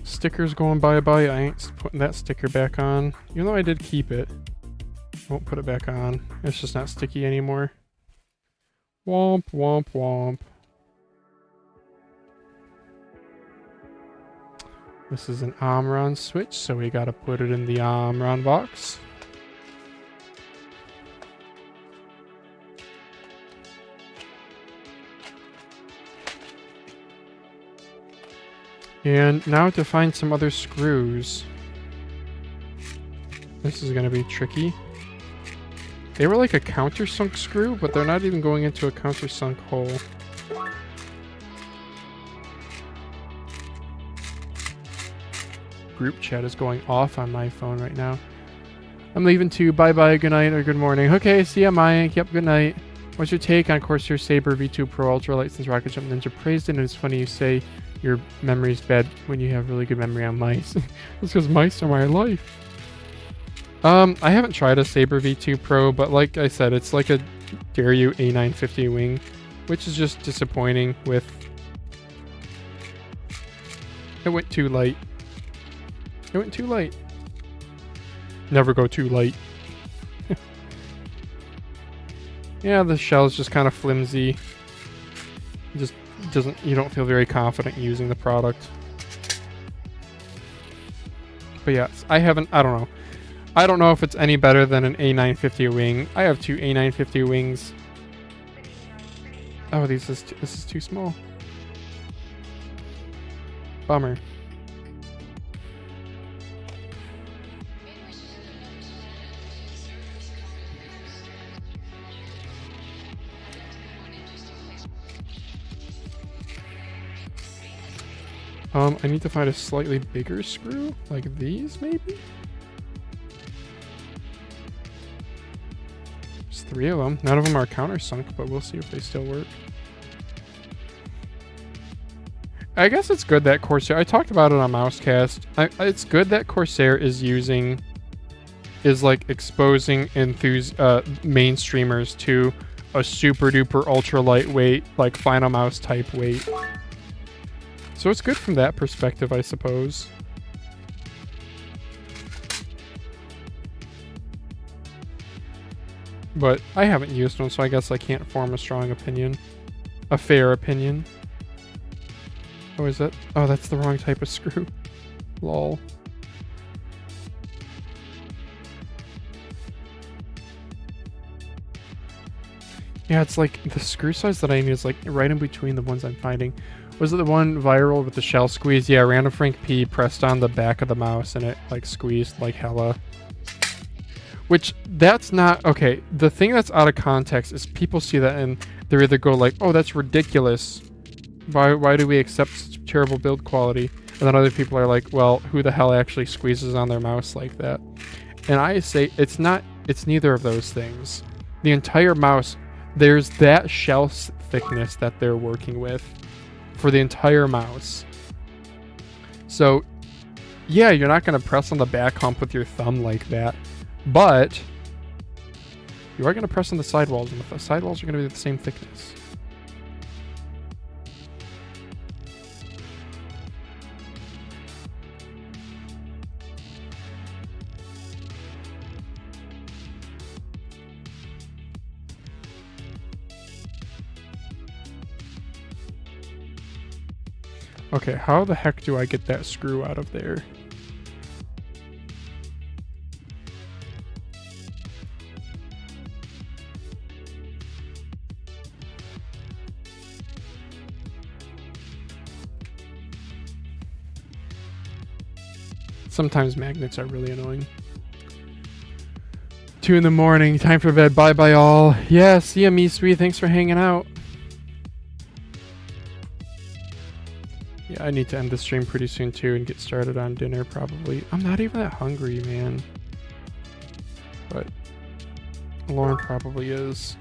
Sticker's going bye-bye. I ain't putting that sticker back on. Even though I did keep it. I won't put it back on. It's just not sticky anymore. Womp, womp, womp. This is an Omron switch, so we gotta put it in the Omron box. And now to find some other screws. This is gonna be tricky. They were like a countersunk screw, but they're not even going into a countersunk hole. Group chat is going off on my phone right now. I'm leaving too. Bye-bye, good night, or good morning. Okay, see ya, Mike. Yep, good night. What's your take on Corsair Saber V2 Pro Ultra Light since Rocket Jump Ninja praised it? And it's funny you say your memory's bad when you have really good memory on mice. That's because mice are my life. I haven't tried a Saber V2 Pro, but like I said, it's like a Daryu A950 wing, which is just disappointing with... It went too light. It went too light. Never go too light. Yeah, the shell's just kind of flimsy. Just doesn't, you don't feel very confident using the product. But yes, I don't know. I don't know if it's any better than an A950 wing. I have two A950 wings. Oh, this is too small. Bummer. I need to find a slightly bigger screw, like these, maybe? There's 3 of them. None of them are countersunk, but we'll see if they still work. I guess it's good that Corsair... I talked about it on Mousecast. It's good that Corsair is like exposing mainstreamers to a super duper ultra lightweight, like Final Mouse type weight. So it's good from that perspective, I suppose. But I haven't used one, so I guess I can't form a strong opinion. A fair opinion. Oh, is that? Oh, that's the wrong type of screw. Lol. Yeah, it's like the screw size that I need is like right in between the ones I'm finding. Was it the one viral with the shell squeeze? Yeah, Random Frank P pressed on the back of the mouse and it like squeezed like hella. Which, that's not... Okay, the thing that's out of context is people see that and they either go like, oh, that's ridiculous. Why do we accept such terrible build quality? And then other people are like, well, who the hell actually squeezes on their mouse like that? And I say it's neither of those things. The entire mouse, there's that shell thickness that they're working with for the entire mouse. So yeah, you're not going to press on the back hump with your thumb like that, but you are going to press on the sidewalls, and the sidewalls are going to be the same thickness. Okay, how the heck do I get that screw out of there? Sometimes magnets are really annoying. 2 in the morning, time for bed. Bye bye all. Yeah, see ya, me sweet. Thanks for hanging out. Yeah, I need to end the stream pretty soon too and get started on dinner probably. I'm not even that hungry, man. But Lauren probably is.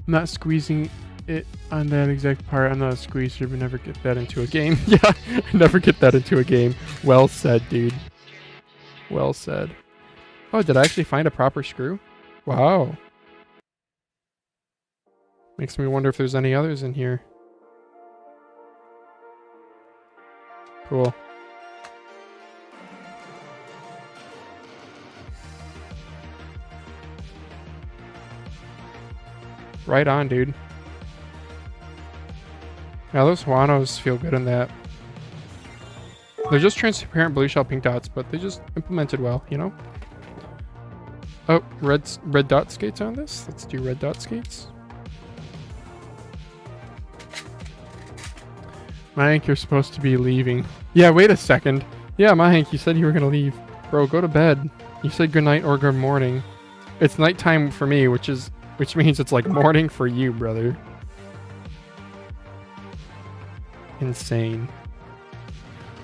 I'm not squeezing it on that exact part. I'm not a squeezer, but never get that into a game. Yeah, never get that into a game. Well said, dude. Well said. Oh, did I actually find a proper screw? Wow. Makes me wonder if there's any others in here. Cool. Right on, dude. Yeah, those Huanos feel good in that. They're just transparent blue shell pink dots, but they just implemented well, you know? Oh, red dot skates on this? Let's do red dot skates. Hank, you're supposed to be leaving. Yeah, wait a second. Yeah, Hank, you said you were gonna leave. Bro, go to bed. You said good night or good morning. It's nighttime for me, which means it's like morning for you, brother. Insane.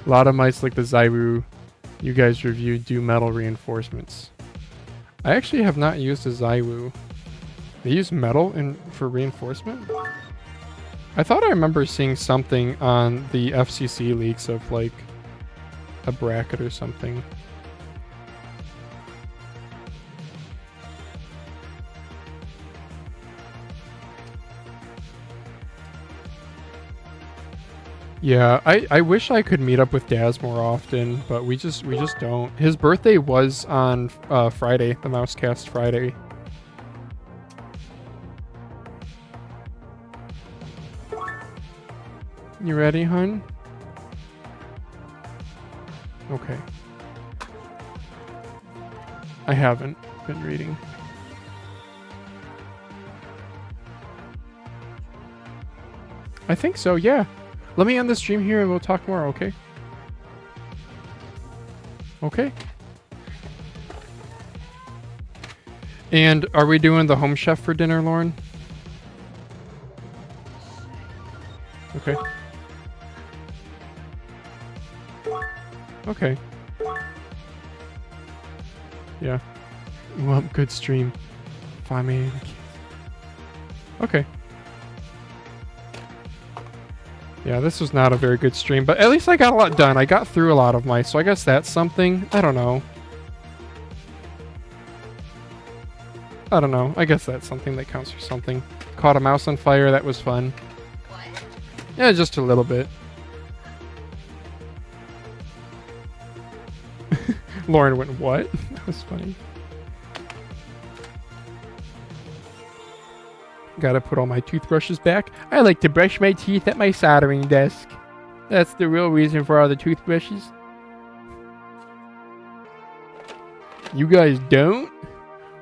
A lot of mice like the Zaiwu you guys reviewed do metal reinforcements. I actually have not used a Zaiwu. They use metal for reinforcement? I thought I remember seeing something on the FCC leaks of like a bracket or something. Yeah, I wish I could meet up with Daz more often, but we just don't. His birthday was on Friday, the Mousecast Friday. You ready, hun? Okay. I haven't been reading. I think so, yeah. Let me end the stream here and we'll talk more, okay? Okay. And are we doing the home chef for dinner, Lauren? Okay. Okay. Yeah. Well, good stream. 5 a.m. Okay. Yeah, this was not a very good stream, but at least I got a lot done. I got through a lot of mice, so I guess that's something. I don't know. I don't know. I guess that's something that counts for something. Caught a mouse on fire. That was fun. What? Yeah, just a little bit. Lauren went, what? That was funny. Gotta put all my toothbrushes back. I like to brush my teeth at my soldering desk. That's the real reason for all the toothbrushes. You guys don't?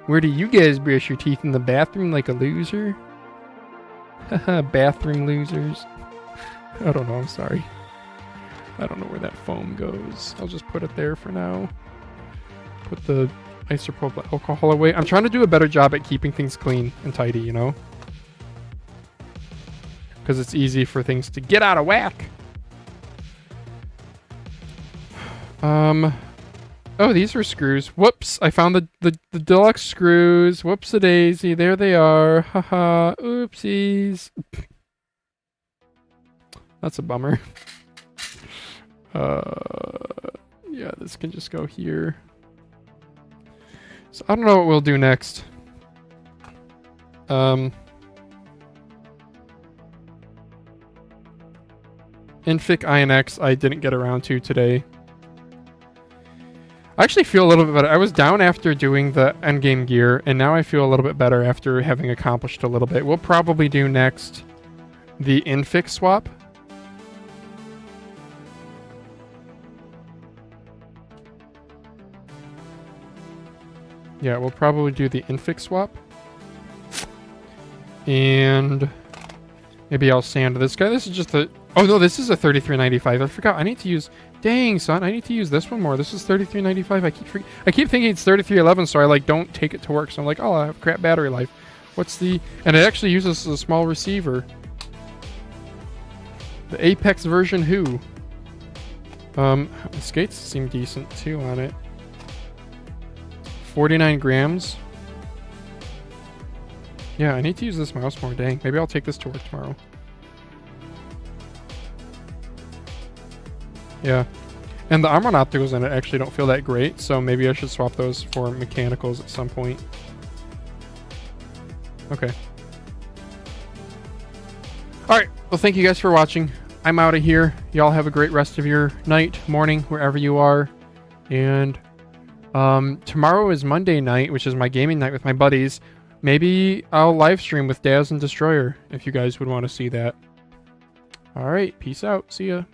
Where do you guys brush your teeth? In the bathroom like a loser? Haha, bathroom losers. I don't know, I'm sorry. I don't know where that foam goes. I'll just put it there for now. Put the isopropyl alcohol away. I'm trying to do a better job at keeping things clean and tidy, you know? because it's easy for things to get out of whack. Oh, these are screws. Whoops, I found the deluxe screws. Whoops-a-daisy, there they are. Haha, oopsies. That's a bummer. Yeah, this can just go here. So I don't know what we'll do next. Inphic INX I didn't get around to today. I actually feel a little bit better. I was down after doing the endgame gear, and now I feel a little bit better after having accomplished a little bit. We'll probably do next the Inphic swap. Yeah, we'll probably do the Inphic swap. And maybe I'll sand this guy. This is just a... Oh no, this is a 3395. I forgot. I need to use... Dang, son. I need to use this one more. This is 3395. I keep thinking it's 3311, so I like don't take it to work. So I'm like, oh, I have crap battery life. What's the... And it actually uses a small receiver. The Apex version who? The skates seem decent too on it. 49 grams. Yeah, I need to use this mouse more. Dang. Maybe I'll take this to work tomorrow. Yeah. And the armor opticals in it actually don't feel that great, so maybe I should swap those for mechanicals at some point. Okay. Alright, well thank you guys for watching. I'm out of here. Y'all have a great rest of your night, morning, wherever you are. And tomorrow is Monday night, which is my gaming night with my buddies. Maybe I'll live stream with Daz and Destroyer if you guys would want to see that. Alright, peace out. See ya.